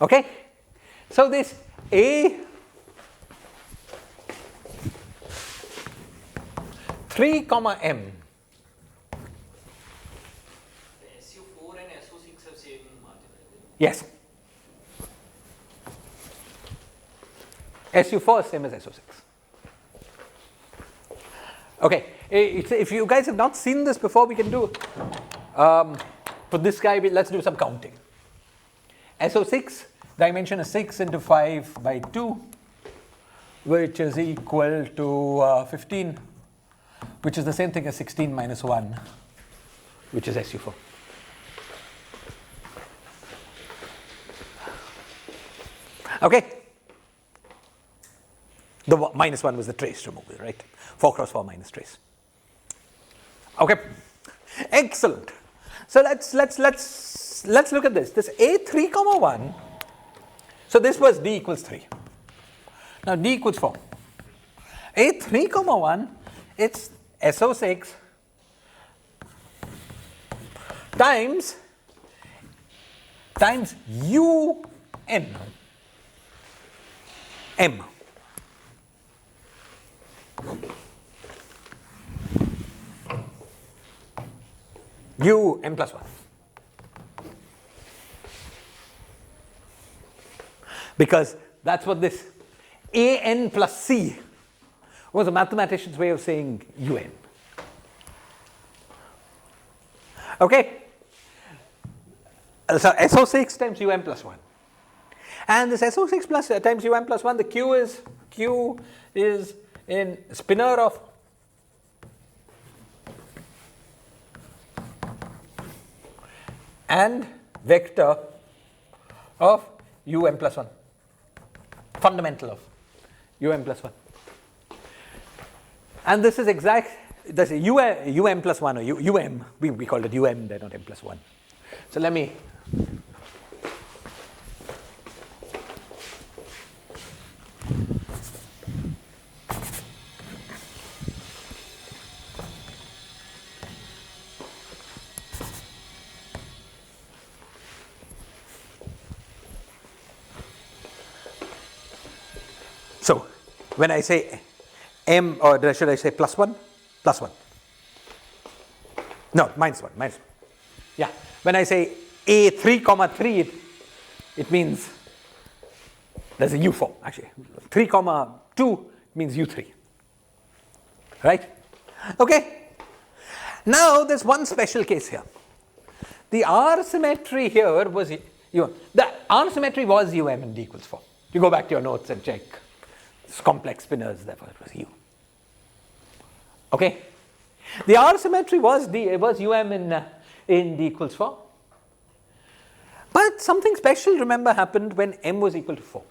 Okay? So this A 3 comma M. SU4 and SO6 have same margin, right? Yes. SU4 is same as SO6. Okay, if you guys have not seen this before, we can do, for this guy, let's do some counting. SO6, dimension is 6 into 5 by 2, which is equal to 15, which is the same thing as 16 minus 1, which is SU4. Okay. The minus 1 was the trace removal, right? 4 cross 4 minus trace. Okay. Excellent. So let's look at this. This A3 comma 1. So this was D equals 3. Now D equals 4. A3 comma 1, it's SO6 times UN M. U n plus 1. Because that's what this A n plus C was a mathematician's way of saying UN. Okay? So SO6 times UN plus 1. And this SO6 plus times UN plus 1, the Q is in spinor of and vector of UN plus 1. Fundamental of UN plus 1. And this is exact, that's UM plus 1 or UM, we called it UM, they're not M plus 1. So let me, so when I say M, or should I say plus 1? Plus 1. No, minus 1, minus 1. Yeah, when I say A3 comma 3, it means there's a U form, actually. 3 comma 2 means U3. Right? Okay. Now there's one special case here. The R symmetry here was the R symmetry was UM and D equals 4. You go back to your notes and check. It's complex spinors, therefore it was U. Okay? The R symmetry was UM in D equals 4. But something special, remember, happened when M was equal to 4.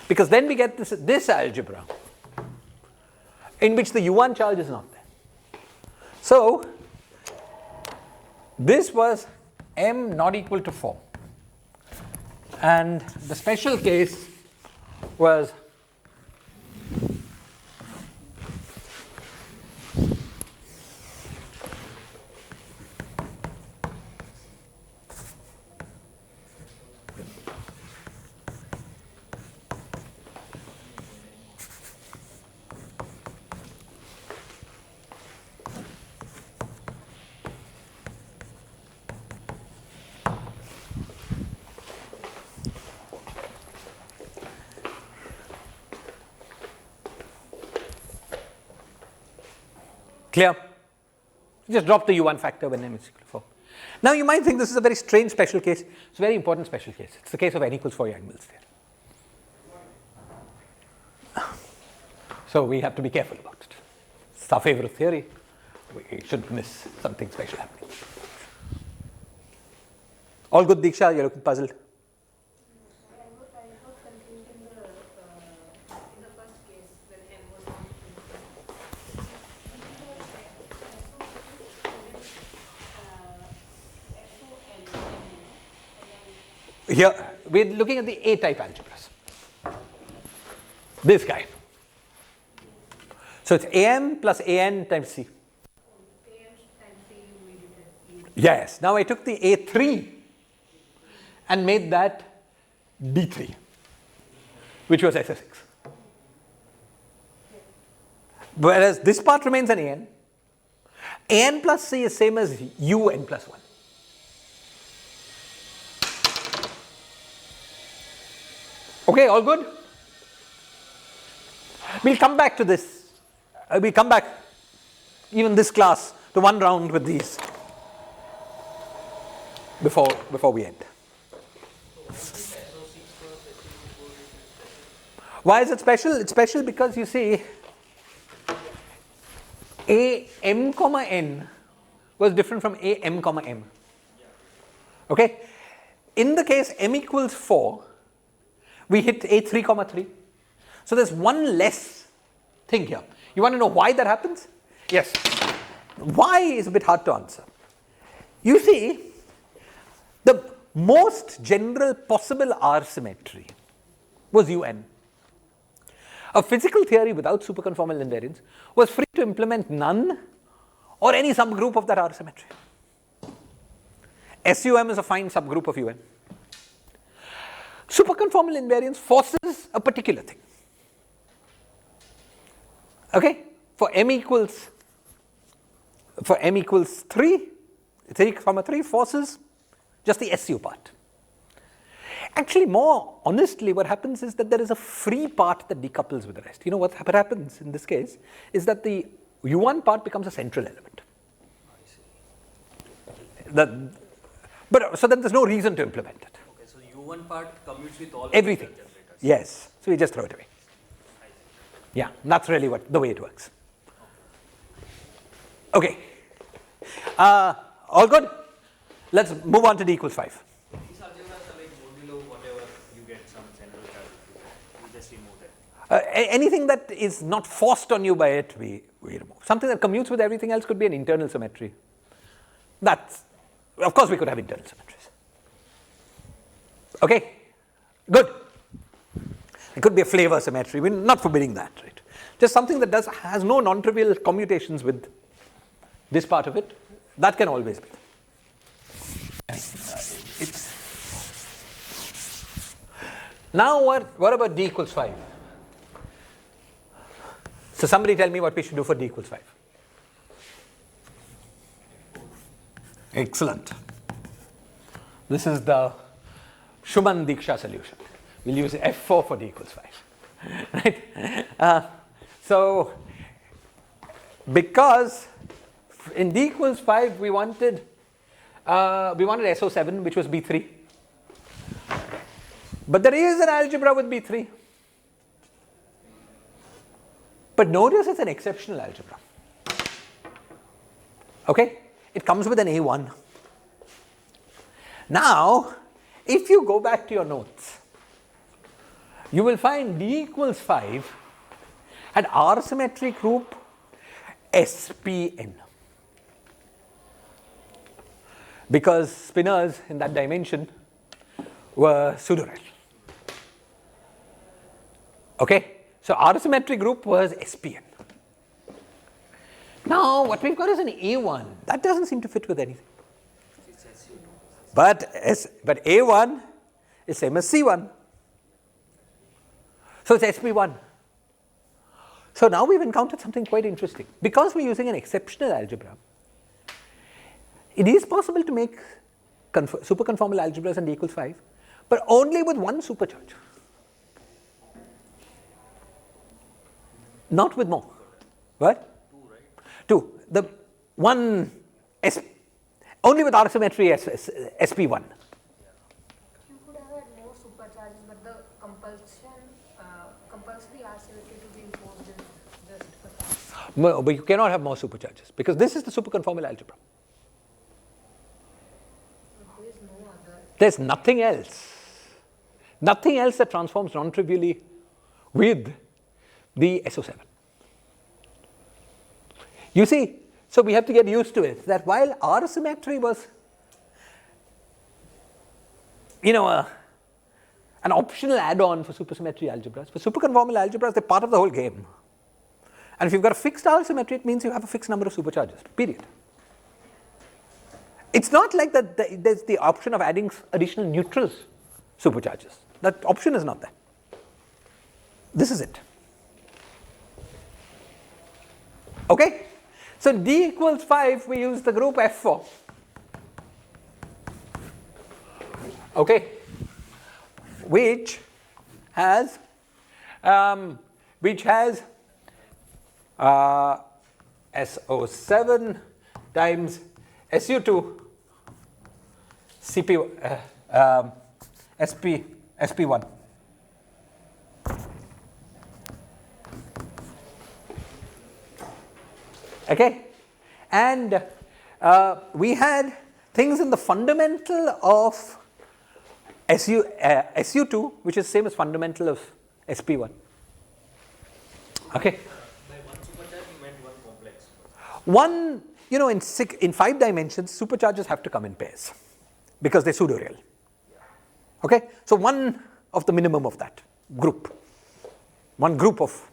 Because then we get this algebra in which the U1 charge is not there. So this was M not equal to 4. And the special case was clear? Just drop the U1 factor when M is equal to 4. Now you might think this is a very strange special case. It's a very important special case. It's the case of N equals 4 Yang-Mills theorem. So we have to be careful about it. It's our favorite theory. We shouldn't miss something special happening. All good, Diksha? You're looking puzzled? Here, we're looking at the A-type algebras. This guy. So it's AM plus AN times C. Yes. Now I took the A3 and made that D3, which was SO6. Whereas this part remains an AN. AN plus C is same as UN plus 1. Okay, all good? We'll come back to this. We'll come back, even this class, to one round with these before we end. Why is it special? It's special because you see, A m comma n was different from A m comma m. Okay? In the case m equals 4, we hit A 3 comma 3. So there's one less thing here. You want to know why that happens? Yes. Why is a bit hard to answer. You see, the most general possible R symmetry was UN. A physical theory without superconformal invariance was free to implement none or any subgroup of that R symmetry. SUM is a fine subgroup of UN. Superconformal invariance forces a particular thing. Okay? For m equals 3, 3 comma 3 forces just the SU part. Actually, more honestly, what happens is that there is a free part that decouples with the rest. You know what happens in this case is that the U1 part becomes a central element. So then there's no reason to implement it. Okay, so U1 part commutes with all Everything. the generators. Yes. So we just throw it away. Yeah, that's really the way it works. Okay. All good? Let's move on to D equals 5. These algebras are like modulo whatever you get some central charge. You just remove that. Anything that is not forced on you by it, we remove. Something that commutes with everything else could be an internal symmetry. Of course, we could have internal symmetries. Okay, good. It could be a flavor symmetry. We're not forbidding that, right? Just something that has no non-trivial commutations with this part of it. That can always be. Now what about D equals 5? So somebody tell me what we should do for D equals 5. Excellent. This is the Schumann-Diksha solution. We'll use F4 for D equals 5. Right? So because in D equals 5 we wanted SO7, which was B3. But there is an algebra with B3. But notice it's an exceptional algebra. Okay? It comes with an A1. Now, if you go back to your notes, you will find D equals 5 had R symmetric group SPN. Because spinors in that dimension were pseudo-real. Okay? So R symmetric group was SPN. Now what we've got is an A1. That doesn't seem to fit with anything. But A1 is same as C1. So it's SP1. So now we've encountered something quite interesting. Because we're using an exceptional algebra, it is possible to make superconformal algebras in D equals 5, but only with one supercharge. Not with more. What? 2, right? 2. The one only with R symmetry SP1. You could have had more supercharges, but the compulsory R symmetry to be imposed is just for that. No, but you cannot have more supercharges because this is the superconformal algebra. There is no other. There's nothing else. Nothing else that transforms non-trivially with the SO7. You see, so we have to get used to it, that while R symmetry was, an optional add-on for supersymmetry algebras, for superconformal algebras, they're part of the whole game. And if you've got a fixed R symmetry, it means you have a fixed number of supercharges, period. It's not like that there's the option of adding additional neutrals supercharges. That option is not there. This is it. Okay? So in D equals 5, we use the group F4. Okay? Which has SO7 times SU2 SP1. Okay, and we had things in the fundamental of SU2, which is same as fundamental of SP1. Okay. By one supercharge, you meant one complex. One, in 5 dimensions, supercharges have to come in pairs because they're pseudo-real. Okay, so one of the minimum of that group. One group of,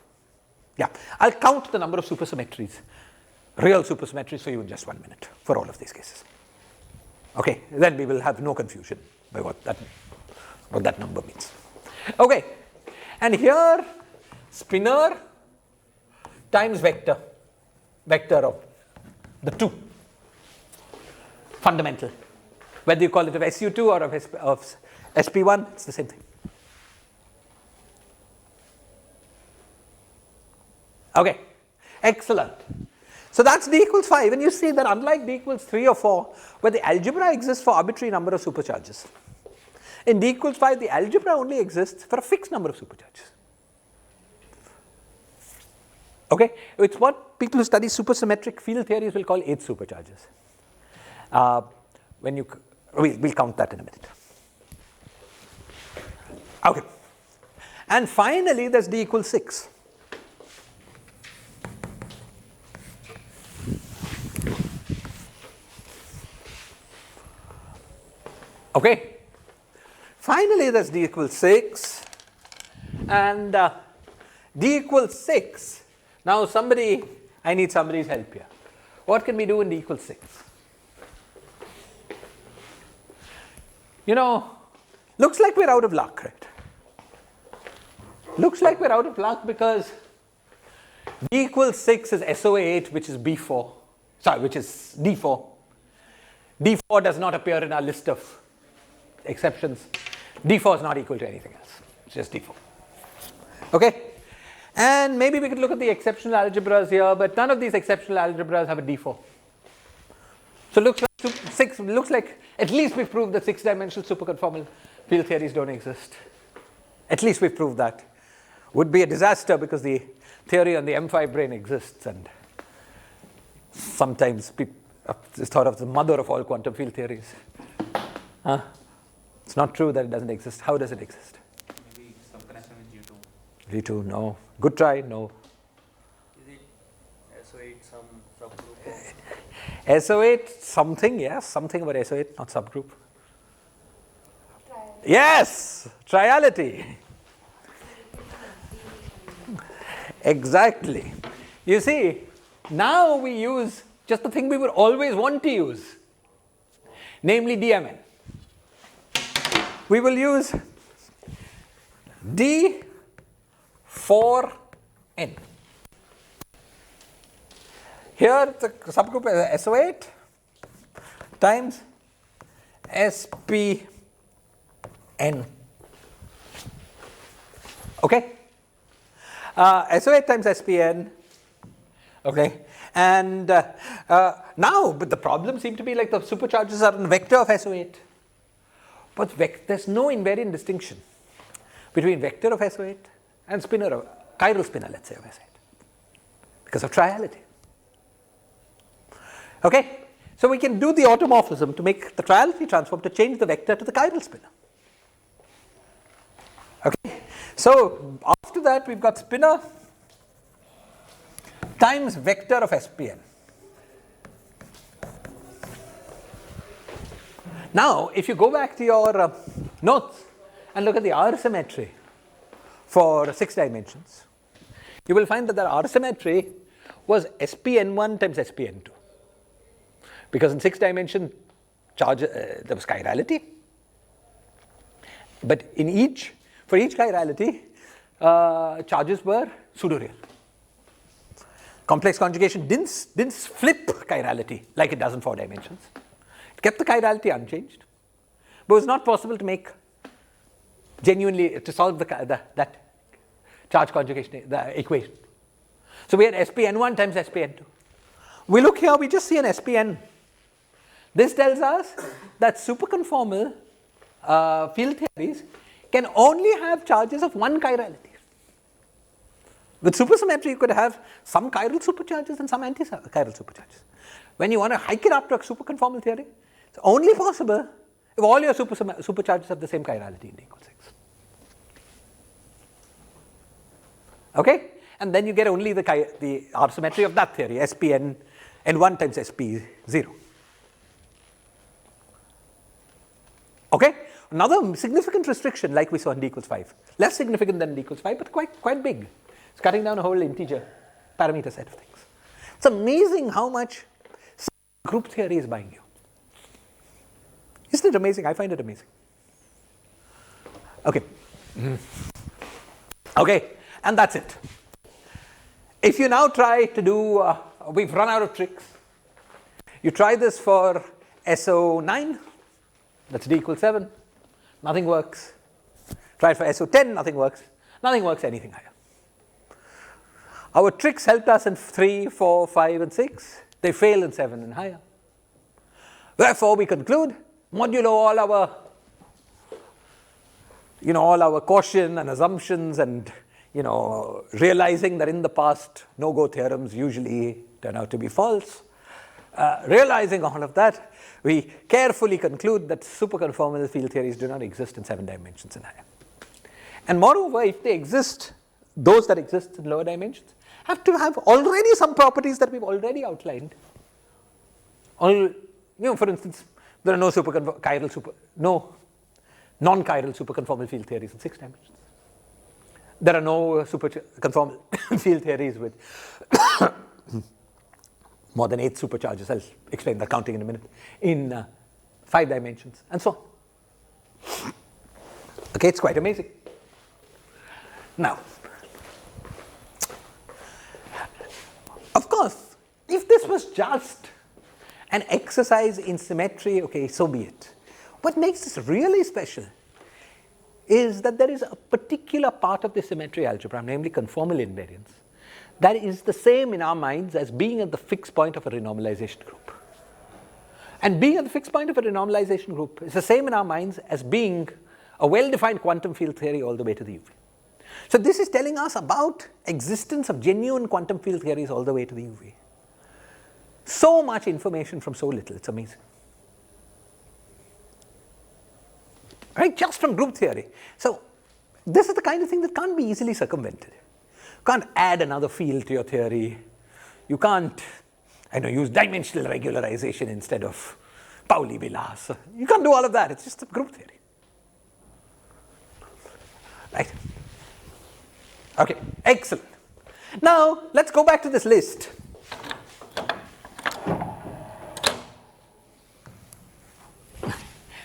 I'll count the number of supersymmetries, real supersymmetries for you in just 1 minute for all of these cases. Okay, then we will have no confusion by what that number means. Okay, and here spinor times vector of the 2 fundamental, whether you call it of SU2 or of SP1, it's the same thing. Okay, excellent. So that's D equals 5, and you see that unlike D equals 3 or 4, where the algebra exists for arbitrary number of supercharges, in D equals 5, the algebra only exists for a fixed number of supercharges. Okay, it's what people who study supersymmetric field theories will call 8 supercharges. We'll count that in a minute. Okay, and finally there's D equals 6. Okay, finally there's D equals 6, and D equals 6. Now I need somebody's help here. What can we do in D equals 6? Looks like we're out of luck, right? Looks like we're out of luck because D equals 6 is SO8, which is B4, which is D4. D4 does not appear in our list of exceptions. D4 is not equal to anything else. It's just D4. Okay? And maybe we could look at the exceptional algebras here, but none of these exceptional algebras have a D4. So looks like at least we've proved that 6-dimensional superconformal field theories don't exist. At least we've proved that. Would be a disaster because the theory on the M5 brane exists, and sometimes it's thought of the mother of all quantum field theories. It's not true that it doesn't exist. How does it exist? Maybe some connection with G2. G2, no. Good try, no. Is it SO8 some subgroup of? SO8 something, yes, something about SO8, not subgroup. Yes, triality. Exactly. You see, now we use just the thing we would always want to use, namely DMN. We will use D for N. Here the subgroup is SO8 times SPN. Okay? SO8 times SPN. Okay? And now, but the problem seems to be like the supercharges are in vector of SO8. But there's no invariant distinction between vector of SO8 and chiral spinor, let's say, of SO8, because of triality. Okay? So we can do the automorphism to make the triality transform to change the vector to the chiral spinor. Okay? So after that, we've got spinor times vector of SPN. Now, if you go back to your notes and look at the R symmetry for 6 dimensions, you will find that the R symmetry was SPN1 times SPN2. Because in 6 dimension charge, there was chirality. But in each for each chirality, charges were pseudo-real. Complex conjugation didn't flip chirality like it does in 4 dimensions. It kept the chirality unchanged, but it was not possible to make genuinely, to solve that charge conjugation, the equation. So we had SPN1 times SPN2. We look here, we just see an SPN. This tells us that superconformal field theories can only have charges of one chirality. With supersymmetry, you could have some chiral supercharges and some anti-chiral supercharges. When you want to hike it up to a superconformal theory, it's only possible if all your supercharges have the same chirality in D equals 6. Okay? And then you get only the R symmetry of that theory, SPN N1 times SP0. Okay? Another significant restriction like we saw in D equals 5. Less significant than D equals 5, but quite big. It's cutting down a whole integer parameter set of things. It's amazing how much group theory is buying you. Isn't it amazing? I find it amazing. Okay. Okay, and that's it. If you now try to do, we've run out of tricks. You try this for SO9, that's D equals 7, nothing works. Try it for SO10, nothing works. Nothing works anything higher. Our tricks helped us in 3, 4, 5, and 6. They fail in 7 and higher. Therefore, we conclude, modulo all our caution and assumptions and, realizing that in the past, no-go theorems usually turn out to be false. Realizing all of that, we carefully conclude that superconformal field theories do not exist in 7 dimensions and higher. And moreover, if they exist, those that exist in lower dimensions have to have already some properties that we've already outlined. For instance, there are no non-chiral superconformal field theories in 6 dimensions. There are no superconformal field theories with more than 8 supercharges. I'll explain that counting in a minute. In 5 dimensions, and so on. Okay, it's quite amazing. Now, of course, if this was just an exercise in symmetry, okay, so be it. What makes this really special is that there is a particular part of the symmetry algebra, namely conformal invariance, that is the same in our minds as being at the fixed point of a renormalization group. And being at the fixed point of a renormalization group is the same in our minds as being a well-defined quantum field theory all the way to the UV. So this is telling us about existence of genuine quantum field theories all the way to the UV. So much information from so little, it's amazing. Right, just from group theory. So this is the kind of thing that can't be easily circumvented. You can't add another field to your theory. You can't, use dimensional regularization instead of Pauli-Vilas. You can't do all of that. It's just a group theory. Right? Okay, excellent. Now, let's go back to this list.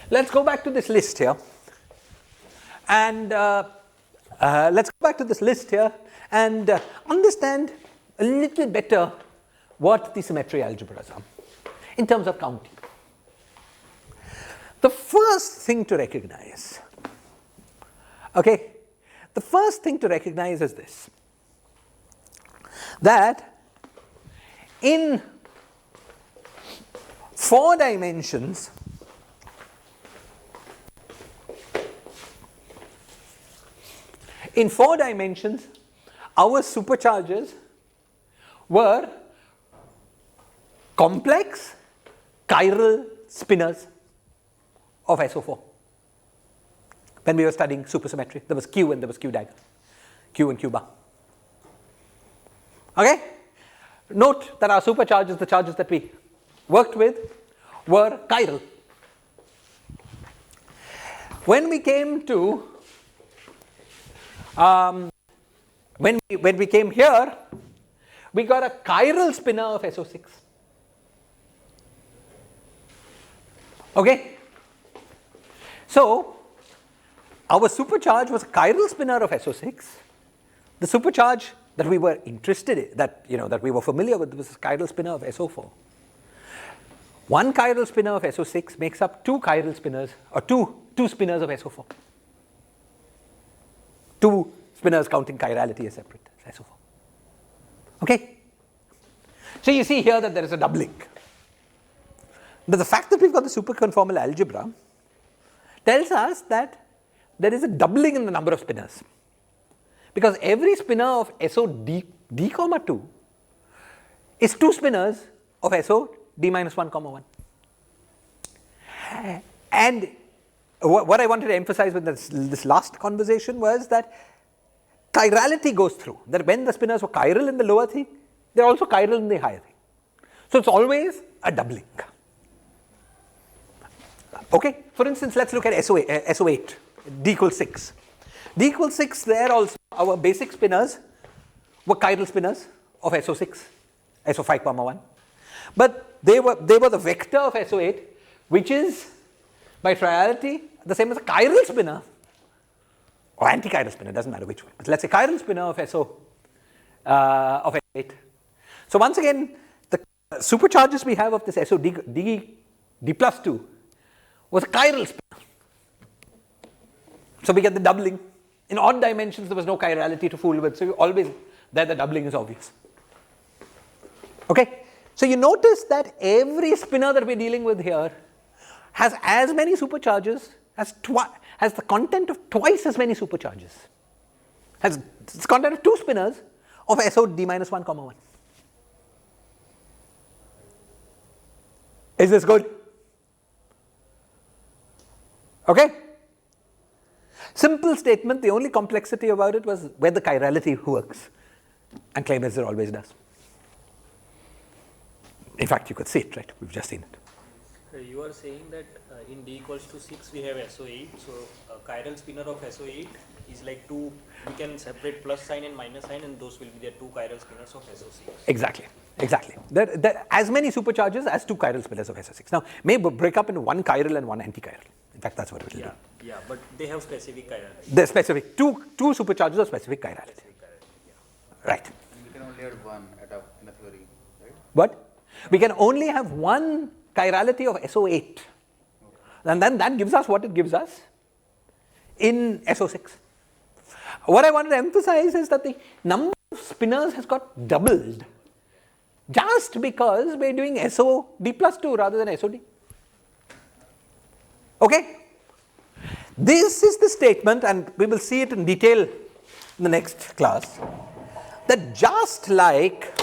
Let's go back to this list here. And understand a little better what the symmetry algebras are in terms of counting. The first thing to recognize, is this, that in 4 dimensions, our supercharges were complex chiral spinors of SO4. When we were studying supersymmetry, there was Q and there was Q dagger, Q and Q bar. Okay? Note that our supercharges, the charges that we worked with, were chiral. When we came to when we came here, we got a chiral spinor of SO6. Okay? So, our supercharge was a chiral spinor of SO6. The supercharge that we were interested in, that we were familiar with, was a chiral spinor of SO4. One chiral spinor of SO6 makes up two chiral spinors, or two spinors of SO4. Two spinors counting chirality as separate as SO4. Okay? So you see here that there is a doubling. But the fact that we've got the superconformal algebra tells us that there is a doubling in the number of spinors. Because every spinor of SO d, comma 2 is two spinors of SO d minus 1, comma 1. And what I wanted to emphasize with this last conversation was that chirality goes through. That when the spinors were chiral in the lower thing, they're also chiral in the higher thing. So it's always a doubling. Okay, for instance, let's look at SO8, d equals 6. D equals 6, there also our basic spinors were chiral spinors of SO6, SO5, comma 1. But they were the vector of SO8, which is by triality the same as a chiral spinor or anti-chiral spinor, doesn't matter which one. But let's say chiral spinor of SO8. So once again, the supercharges we have of this SO d plus 2 was a chiral spinor. So we get the doubling. In odd dimensions, there was no chirality to fool with, so you always, there the doubling is obvious. Okay, so you notice that every spinor that we're dealing with here has as many supercharges, has the content of twice as many supercharges. Has the content of two spinors of SO d minus 1, comma 1. Is this good? Okay? Simple statement, the only complexity about it was where the chirality works. And claim as it always does. In fact, you could see it, right? We've just seen it. You are saying that in d equals to 6 we have SO8, so a chiral spinor of SO8 is like two, we can separate plus sign and minus sign, and those will be the two chiral spinors of SO6. Exactly. There are as many supercharges as two chiral spinors of SO6. Now, may break up into one chiral and one anti-chiral. In fact, that's what it will do. Yeah, but they have specific chirality. They're specific. Two supercharges of specific chirality. Right. And we can only add one in a theory, right? What? We can only have one chirality of SO8. And then that gives us what it gives us in SO6. What I wanted to emphasize is that the number of spinors has got doubled just because we're doing SO d plus 2 rather than SO d. Okay? This is the statement, and we will see it in detail in the next class, that just like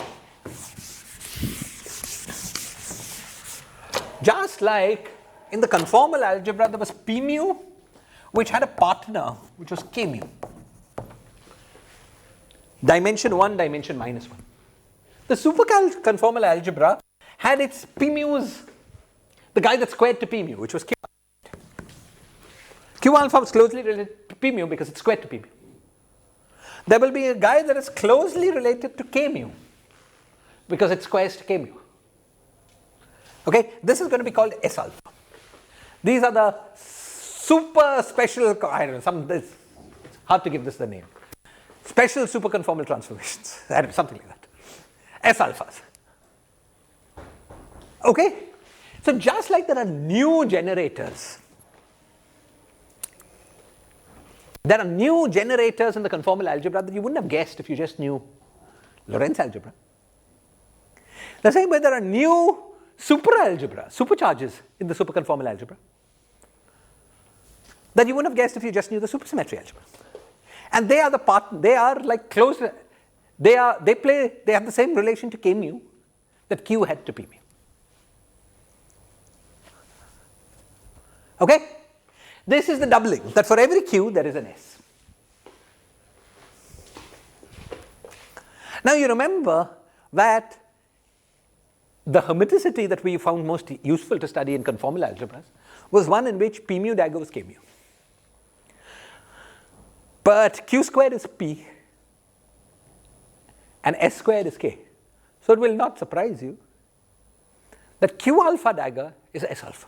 in the conformal algebra there was P mu which had a partner which was K mu. Dimension 1, dimension minus 1. The superconformal algebra had its P mu's, the guy that squared to P mu, which was Q. Q alpha was closely related to P mu because it's squared to P mu. There will be a guy that is closely related to K mu because it squares to K mu. Okay, this is going to be called S alpha. These are the super special, I don't know, it's hard to give this the name. Special superconformal transformations, something like that. S alphas. Okay, so just like there are new generators, there are new generators in the conformal algebra that you wouldn't have guessed if you just knew Lorentz algebra. The same way there are new supercharges in the superconformal algebra that you wouldn't have guessed if you just knew the supersymmetry algebra. And they are like close, they have the same relation to K mu that Q had to P mu. Okay? This is the doubling, that for every Q there is an S. Now you remember that the hermiticity that we found most useful to study in conformal algebras was one in which P mu dagger was K mu. But Q squared is P and S squared is K. So it will not surprise you that Q alpha dagger is S alpha.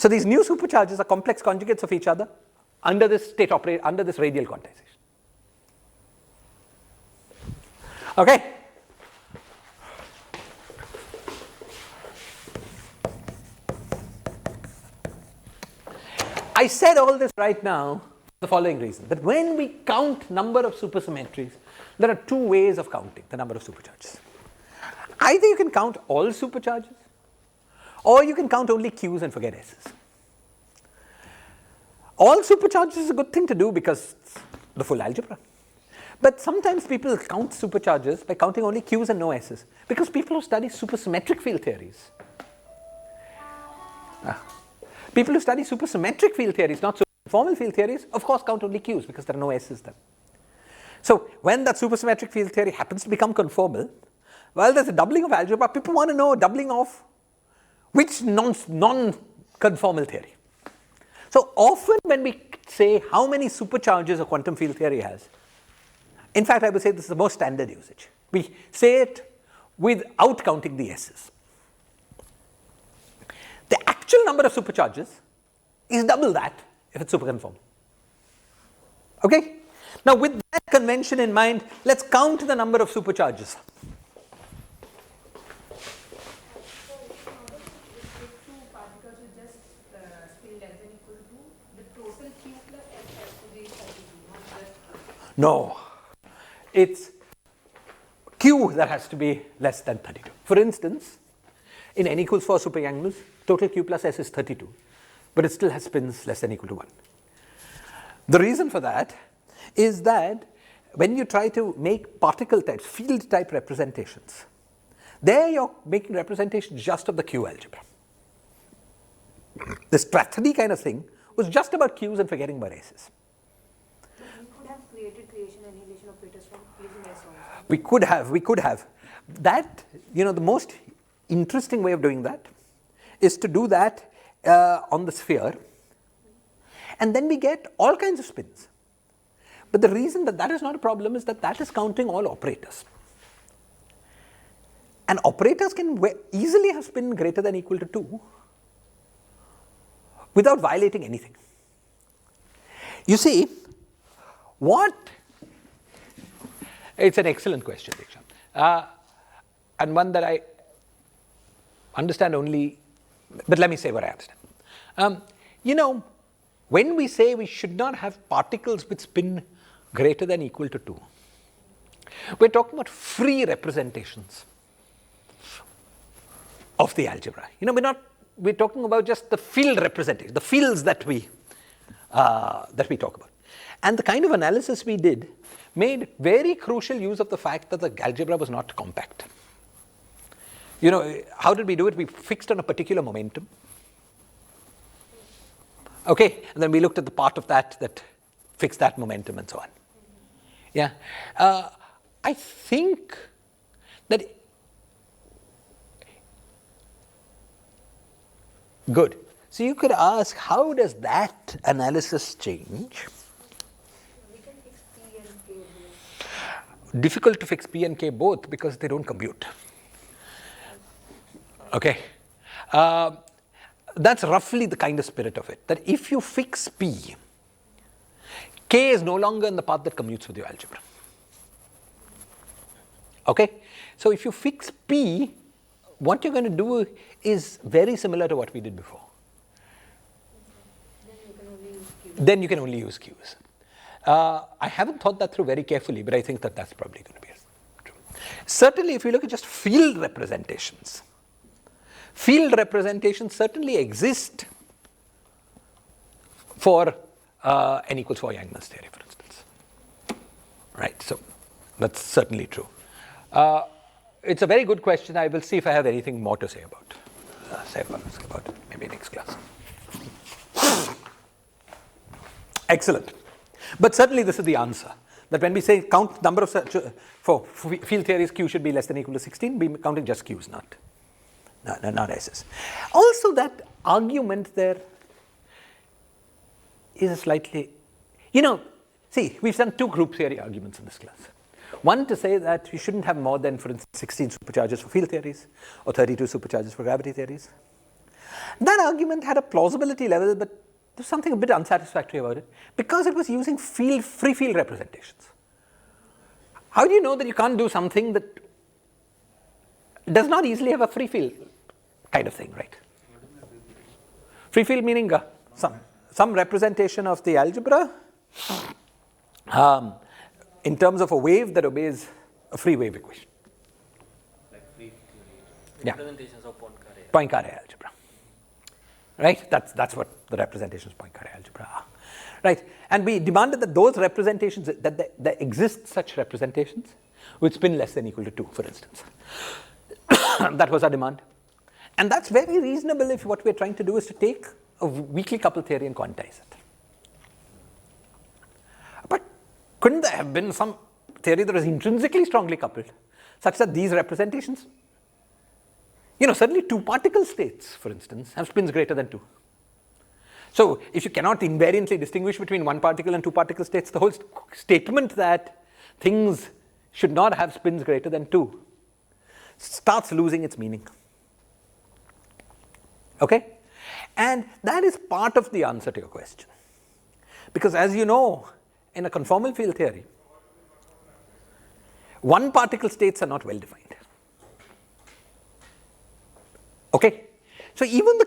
So these new supercharges are complex conjugates of each other under this under this radial quantization. Okay? I said all this right now for the following reason, that when we count number of supersymmetries, there are two ways of counting the number of supercharges. Either you can count all supercharges, or you can count only Q's and forget S's. All supercharges is a good thing to do because it's the full algebra. But sometimes people count supercharges by counting only Q's and no S's, because people who study supersymmetric field theories, people who study supersymmetric field theories, not formal field theories, of course count only Q's because there are no S's there. So when that supersymmetric field theory happens to become conformal, while there's a doubling of algebra, people want to know doubling of which non-conformal theory. So often when we say how many supercharges a quantum field theory has, in fact I would say this is the most standard usage. We say it without counting the S's. The actual number of supercharges is double that if it's superconformal. Okay? Now with that convention in mind, let's count the number of supercharges. No, it's Q that has to be less than 32. For instance, in n equals 4 super Yang-Mills, total Q plus S is 32, but it still has spins less than or equal to 1. The reason for that is that when you try to make particle types, field type representations, there you're making representations just of the Q algebra. This Strathedy kind of thing was just about Q's and forgetting about S's. Creation and annihilation operators from using S also. We could have. That, the most interesting way of doing that is to do that on the sphere, and then we get all kinds of spins. But the reason that is not a problem is that is counting all operators. And operators can easily have spin greater than or equal to 2 without violating anything. You see, it's an excellent question, Diksha, and one that I understand only, but let me say what I understand. When we say we should not have particles with spin greater than or equal to 2, we're talking about free representations of the algebra. We're talking about just the field representation, the fields that we talk about. And the kind of analysis we did made very crucial use of the fact that the algebra was not compact. How did we do it? We fixed on a particular momentum. Okay, and then we looked at the part of that fixed that momentum and so on. Yeah, I think that good. So you could ask, how does that analysis change? Difficult to fix P and K both because they don't compute. Okay, that's roughly the kind of spirit of it, that if you fix P, K is no longer in the path that commutes with your algebra. Okay, so if you fix P, what you're going to do is very similar to what we did before. Then you can only use Qs. I haven't thought that through very carefully, but I think that's probably going to be true. Certainly, if you look at just field representations certainly exist for n equals 4 Yang-Mills theory, for instance. Right, so that's certainly true. It's a very good question. I will see if I have anything more to say about it, maybe next class. Excellent. But certainly this is the answer, that when we say count number of for field theories, Q should be less than or equal to 16, be counting just Q's, not S's. Also, that argument there is a slightly, see, we've done two group theory arguments in this class. One to say that we shouldn't have more than, for instance, 16 supercharges for field theories or 32 supercharges for gravity theories. That argument had a plausibility level, but there's something a bit unsatisfactory about it because it was using free field representations. How do you know that you can't do something that does not easily have a free field kind of thing, right? Free field meaning some representation of the algebra in terms of a wave that obeys a free wave equation. Like free Yeah. representations of Poincare. Poincare algebra. Right? That's what the representations of Poincare algebra are. Right? And we demanded that those representations, that there exist such representations with spin less than equal to 2, for instance. That was our demand. And that's very reasonable if what we're trying to do is to take a weakly coupled theory and quantize it. But couldn't there have been some theory that was intrinsically strongly coupled, such that these representations, certainly two particle states, for instance, have spins greater than 2. So if you cannot invariantly distinguish between one particle and two particle states, the whole statement that things should not have spins greater than 2 starts losing its meaning. Okay? And that is part of the answer to your question. Because as you know, in a conformal field theory, one particle states are not well defined. Okay? So even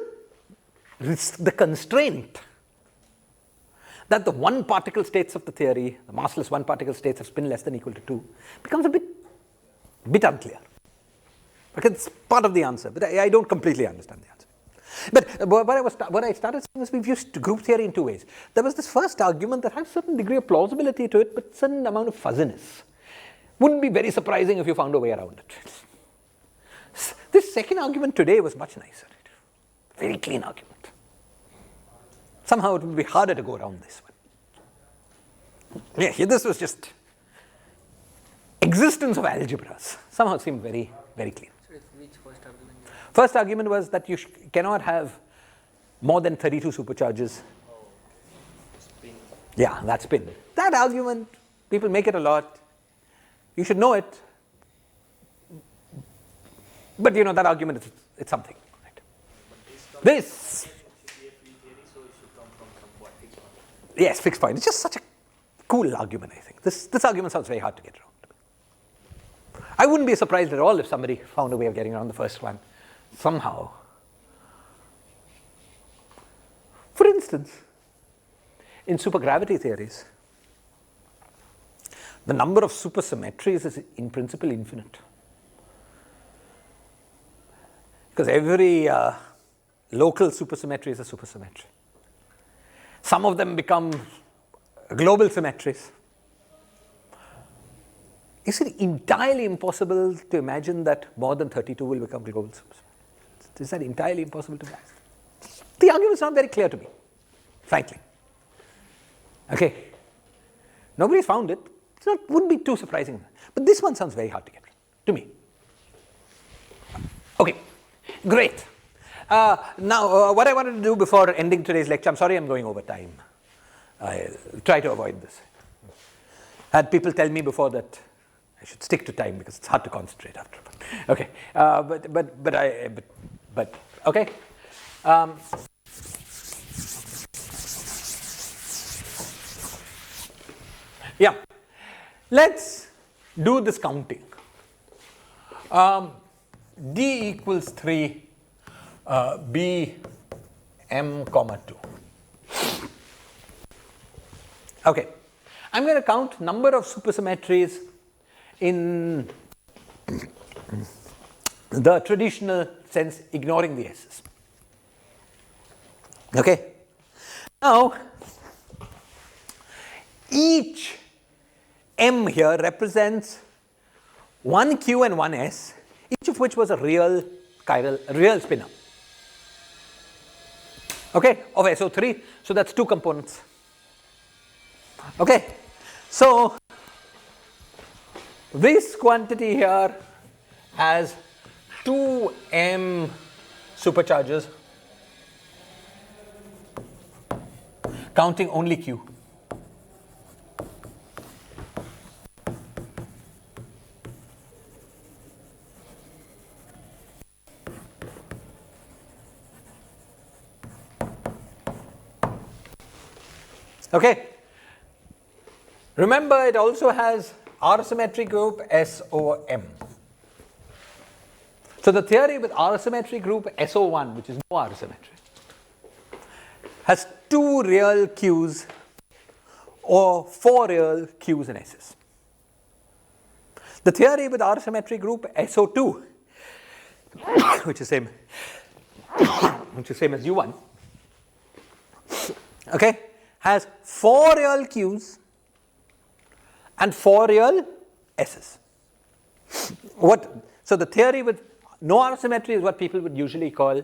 the constraint that the one particle states of the theory, the massless one particle states have spin less than equal to 2, becomes a bit unclear. Okay, it's part of the answer, but I don't completely understand the answer. But what I started saying was we've used group theory in two ways. There was this first argument that had a certain degree of plausibility to it, but certain amount of fuzziness. Wouldn't be very surprising if you found a way around it. This second argument today was much nicer. Very clean argument. Somehow it would be harder to go around this one. Yeah, this was just existence of algebras. Somehow it seemed very, very clean. Which first argument? First argument was that you cannot have more than 32 supercharges. Spin. Yeah, that spin. That argument, people make it a lot. You should know it. But that argument, it's something. Right? This. Yes, fixed point. It's just such a cool argument, I think. This argument sounds very hard to get around. I wouldn't be surprised at all if somebody found a way of getting around the first one somehow. For instance, in supergravity theories, the number of supersymmetries is in principle infinite. Because every local supersymmetry is a supersymmetry. Some of them become global symmetries. Is it entirely impossible to imagine that more than 32 will become global supersymmetries? Is that entirely impossible to imagine? The argument is not very clear to me, frankly. Okay. Nobody's found it. Wouldn't be too surprising. But this one sounds very hard to get to me. Okay. Great. Now, what I wanted to do before ending today's lecture, I'm sorry I'm going over time. I'll try to avoid this. I had people tell me before that I should stick to time because it's hard to concentrate after. Okay. But okay. Yeah. Let's do this counting. D equals 3, B, M, comma 2. Okay. I'm going to count number of supersymmetries in the traditional sense, ignoring the S's. Okay. Now, each M here represents one Q and one S, each of which was a real spinner. Okay, of SO3, so that's two components. Okay, so this quantity here has 2m supercharges, counting only Q. Okay. Remember, it also has R-symmetry group SOM. So the theory with R-symmetry group SO1, which is no R-symmetry, has 2 real Qs or 4 real Qs and S's. The theory with R-symmetry group SO2, which is same as U1, okay, has 4 real Qs and 4 real S's. So the theory with no R-symmetry is what people would usually call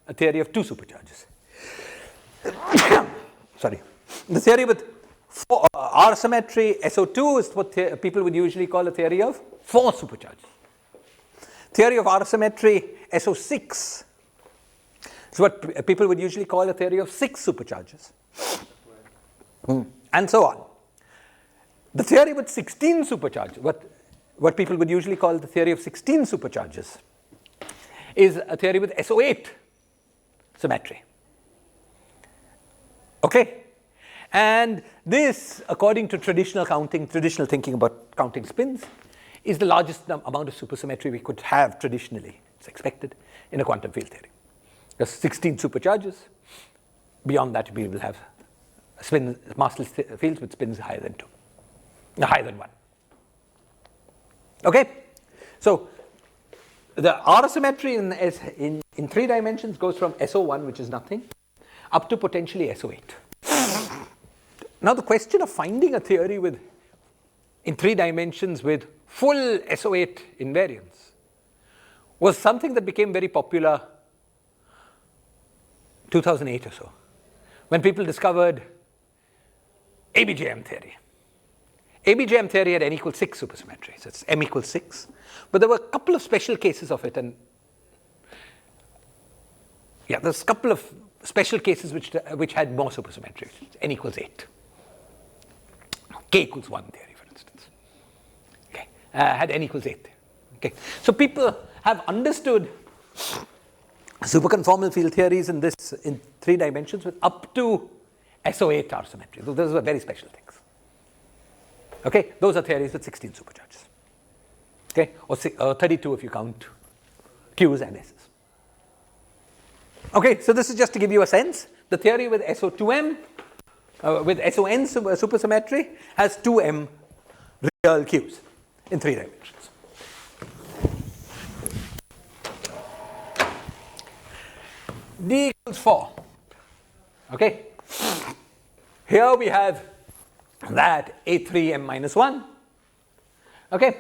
a theory of 2 supercharges. Sorry. The theory with R-symmetry SO2 is what people would usually call a theory of 4 supercharges. Theory of R-symmetry SO6 is what people would usually call a theory of 6 supercharges. And so on. The theory with 16 supercharges, what people would usually call the theory of 16 supercharges, is a theory with SO8 symmetry. Okay? And this, according to traditional thinking about counting spins, is the largest amount of supersymmetry we could have traditionally, it's expected, in a quantum field theory. There's 16 supercharges. Beyond that, we will have massless fields with spins higher than 1. Okay? So, the R-symmetry in 3 dimensions goes from SO1, which is nothing, up to potentially SO8. Now the question of finding a theory in 3 dimensions with full SO8 invariance was something that became very popular 2008 or so, when people discovered ABJM theory. ABJM theory had n equals 6 supersymmetry, so it's m equals 6. But there were a couple of special cases of it, and there's a couple of special cases which had more supersymmetry, n equals 8. K equals 1 theory, for instance. Okay, had n equals 8. Okay, so people have understood superconformal field theories in 3 dimensions with up to SO8 R symmetry. So those are very special things. Okay, those are theories with 16 supercharges. Okay, or 32 if you count Q's and S's. Okay, so this is just to give you a sense. The theory with SO2m, with SON supersymmetry, has 2m real Q's in 3 dimensions. D equals 4. Okay, here we have that A3m minus 1. Okay,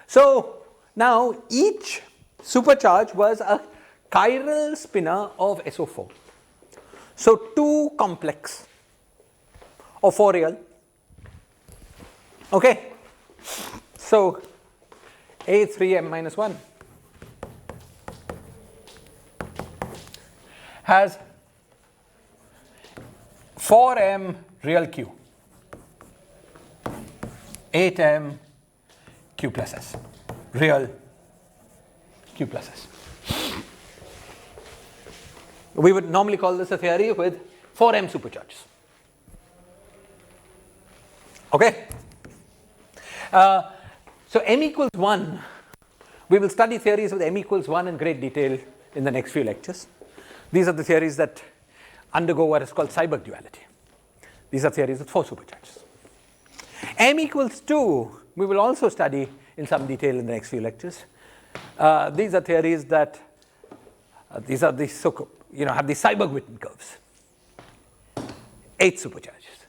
so now each supercharge was a chiral spinner of SO4. So 2 complex or 4 real. Okay, so A3m minus 1 has 4m real Q, 8m Q plus S, real Q plus S. We would normally call this a theory with 4m supercharges. Okay? So m equals 1, we will study theories with m equals 1 in great detail in the next few lectures. These are the theories that undergo what is called Seiberg duality. These are theories with 4 supercharges. M equals 2, we will also study in some detail in the next few lectures. These are theories that these are the have these Seiberg-Witten curves. 8 supercharges.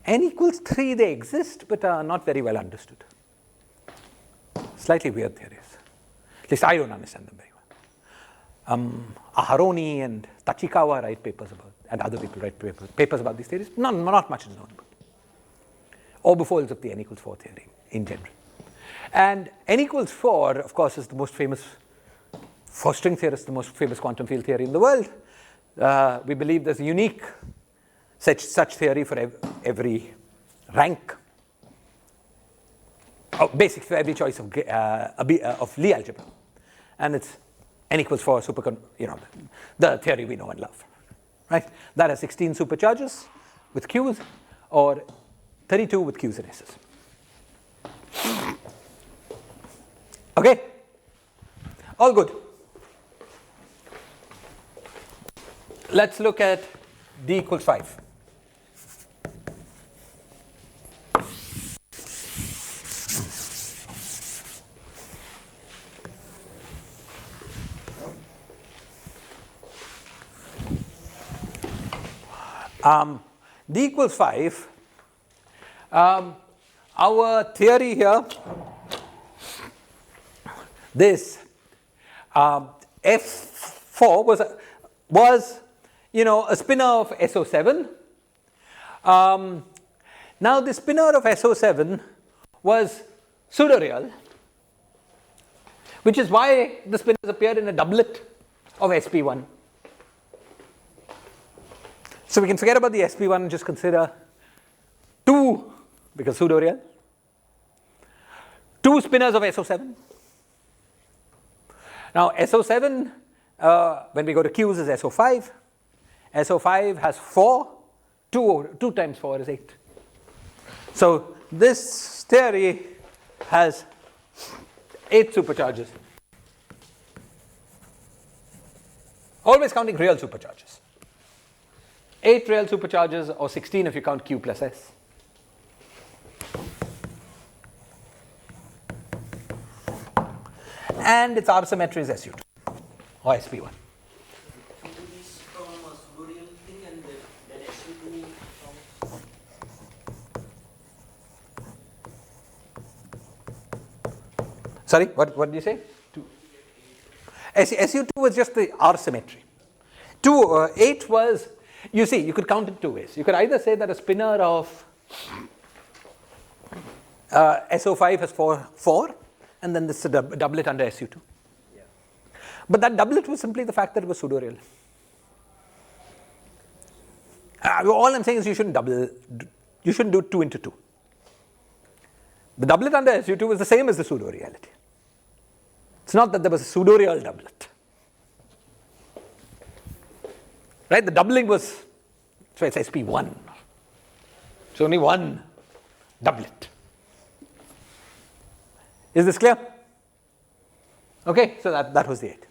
N equals 3, they exist, but are not very well understood. Slightly weird theories. At least I don't understand them very well. Aharoni and Tachikawa write papers about, and other people write papers about these theories. Not much is known about them. Orbifolds of the n equals 4 theory in general. And n equals 4, of course, is the most famous, for string theorists, the most famous quantum field theory in the world. We believe there's a unique such theory for every rank, basic for every choice of Lia algebra. And it's n equals 4 the theory we know and love. Right? That has 16 supercharges. with Q's or 32 with Q's and S's. Okay? All good. Let's look at D equals 5. D equals 5. Our theory here, this F4 was a spinor of SO7. Now the spinor of SO7 was pseudo-real, which is why the spinors appear in a doublet of SP1. So we can forget about the SP1 and just consider 2, because pseudo-real, 2 spinors of SO7. Now SO7, when we go to Q's, is SO5. SO5 has 4, 2 times 4 is 8. So this theory has 8 supercharges. Always counting real supercharges. 8 real supercharges, or 16 if you count Q plus S. And its R symmetry is SU2 or SP1. You do this from a pseudo-real thing and then SU2 from... Sorry, what did you say? SU2 was just the R symmetry. 8 was, you see, you could count it 2 ways. You could either say that a spinor of SO5 has 4, and then this is a doublet under SU2. Yeah. But that doublet was simply the fact that it was pseudo-real. All I'm saying is you shouldn't do 2 into 2. The doublet under SU2 was the same as the pseudo-reality. It's not that there was a pseudo-real doublet. Right? The doubling was, so it's SP1. It's only one doublet. Is this clear? Okay, so that was the 8.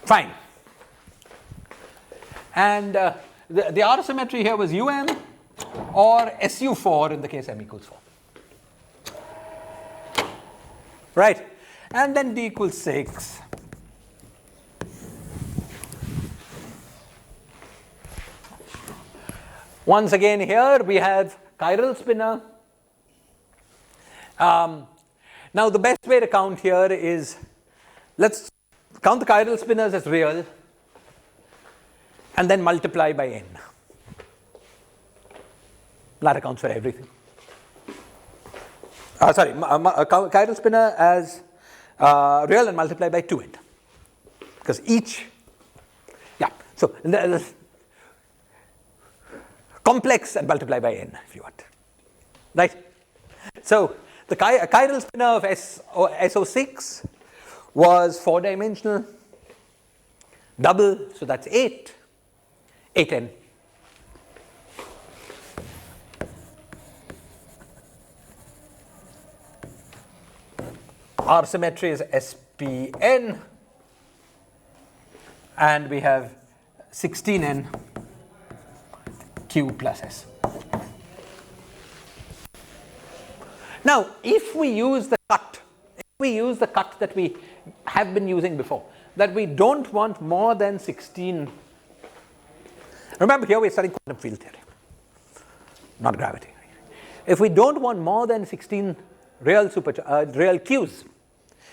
Fine. And the R symmetry here was UM or SU4 in the case M equals 4. Right. And then D equals 6. Once again here we have chiral spinor. Now the best way to count here is, let's count the chiral spinors as real and then multiply by n. That accounts for everything. Chiral spinor as real and multiply by 2n. Because each, so complex and multiply by n if you want. Right? So the chiral spinor of SO6 was 4-dimensional, double, so that's 8n. R symmetry is SPN, and we have 16n Q plus S. Now, if we use the cut that we have been using before, that we don't want more than 16. Remember, here we're studying quantum field theory, not gravity. If we don't want more than 16 real Qs,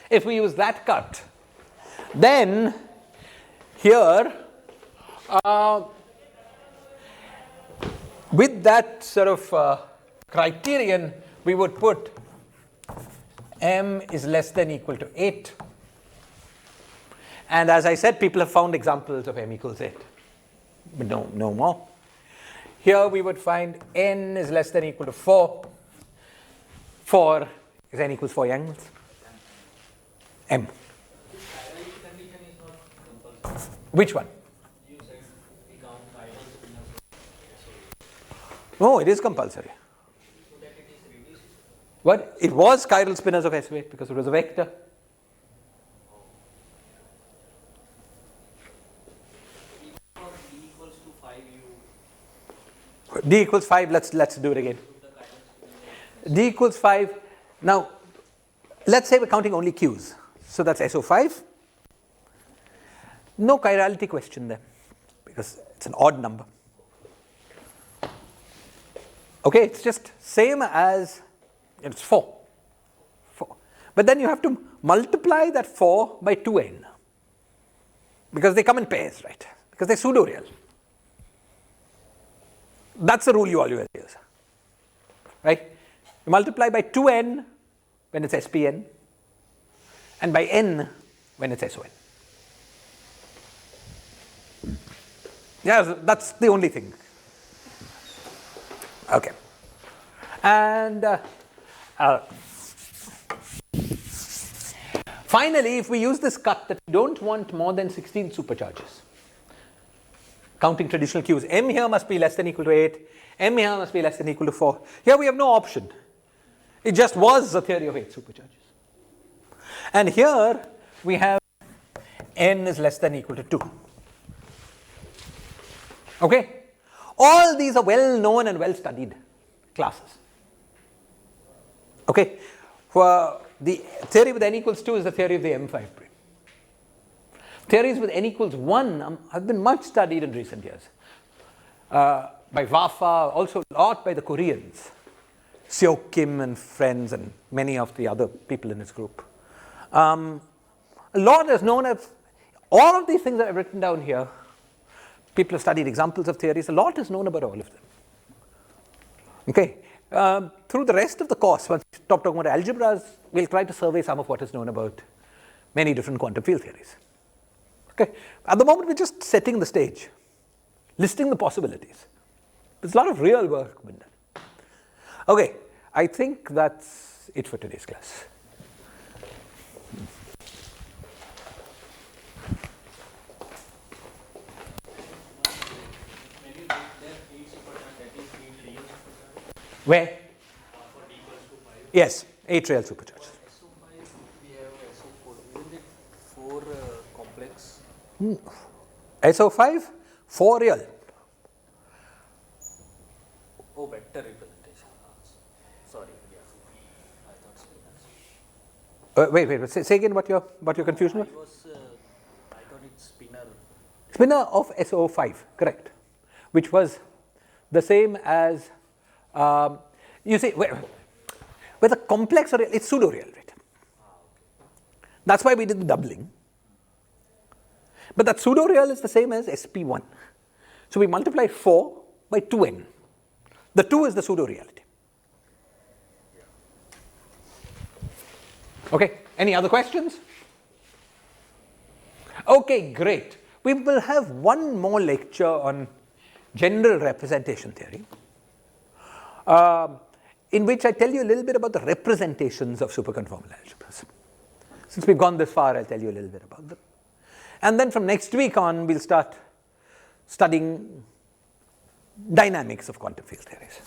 if we use that cut, then here, with that sort of criterion, we would put m is less than equal to 8. And as I said, people have found examples of m equals 8, but no more. Here we would find n is less than equal to 4 for is n equals 4 angles. M. Which one? You said we count chiral spinors. No, it is compulsory. So that it is reduced. What? It was chiral spinors of SO8 because it was a vector. For d equals to 5, you D equals 5, let's do it again. put the chiral spinor. D equals 5. Now, let's say we're counting only Qs. So that's SO5. No chirality question there because it's an odd number. Okay, it's just same as it's 4. 4. But then you have to multiply that 4 by 2n because they come in pairs, right? Because they're pseudo-real. That's the rule you always use, right? You multiply by 2n when it's SPn and by n when it's SON. Yeah, that's the only thing. Okay. And finally, if we use this cut that we don't want more than 16 supercharges, counting traditional Qs, m here must be less than equal to 8, m here must be less than equal to 4. Here we have no option. It just was a theory of 8 supercharges. And here we have n is less than equal to 2. Okay? All these are well known and well studied classes. Okay? For the theory with n equals 2 is the theory of the M5 prime. Theories with n equals 1 have been much studied in recent years. By Vafa, also a lot by the Koreans. Seok Kim and friends and many of the other people in his group. A lot is known of all of these things that I've written down here. People have studied examples of theories. A lot is known about all of them. Okay. Through the rest of the course, once we stop talking about algebras, we'll try to survey some of what is known about many different quantum field theories. Okay. At the moment, we're just setting the stage, listing the possibilities. There's a lot of real work been done. Okay. I think that's it for today's class. Where? For d equals to 5. Yes, 8 real supercharges. For SO5, we have SO4. Isn't it 4 complex? SO5, 4 real. Oh, vector representation. Sorry, yeah. I thought spinner. Wait. Say again what your confusion was. I thought it's spinner. Spinor of SO5, correct. Which was the same as, you see, whether complex or real, it's pseudo-real, right? That's why we did the doubling. But that pseudo-real is the same as SP1. So we multiply 4 by 2n. The 2 is the pseudo-reality. Okay, any other questions? Okay, great. We will have one more lecture on general representation theory, in which I tell you a little bit about the representations of superconformal algebras. Since we've gone this far, I'll tell you a little bit about them. And then from next week on, we'll start studying dynamics of quantum field theories.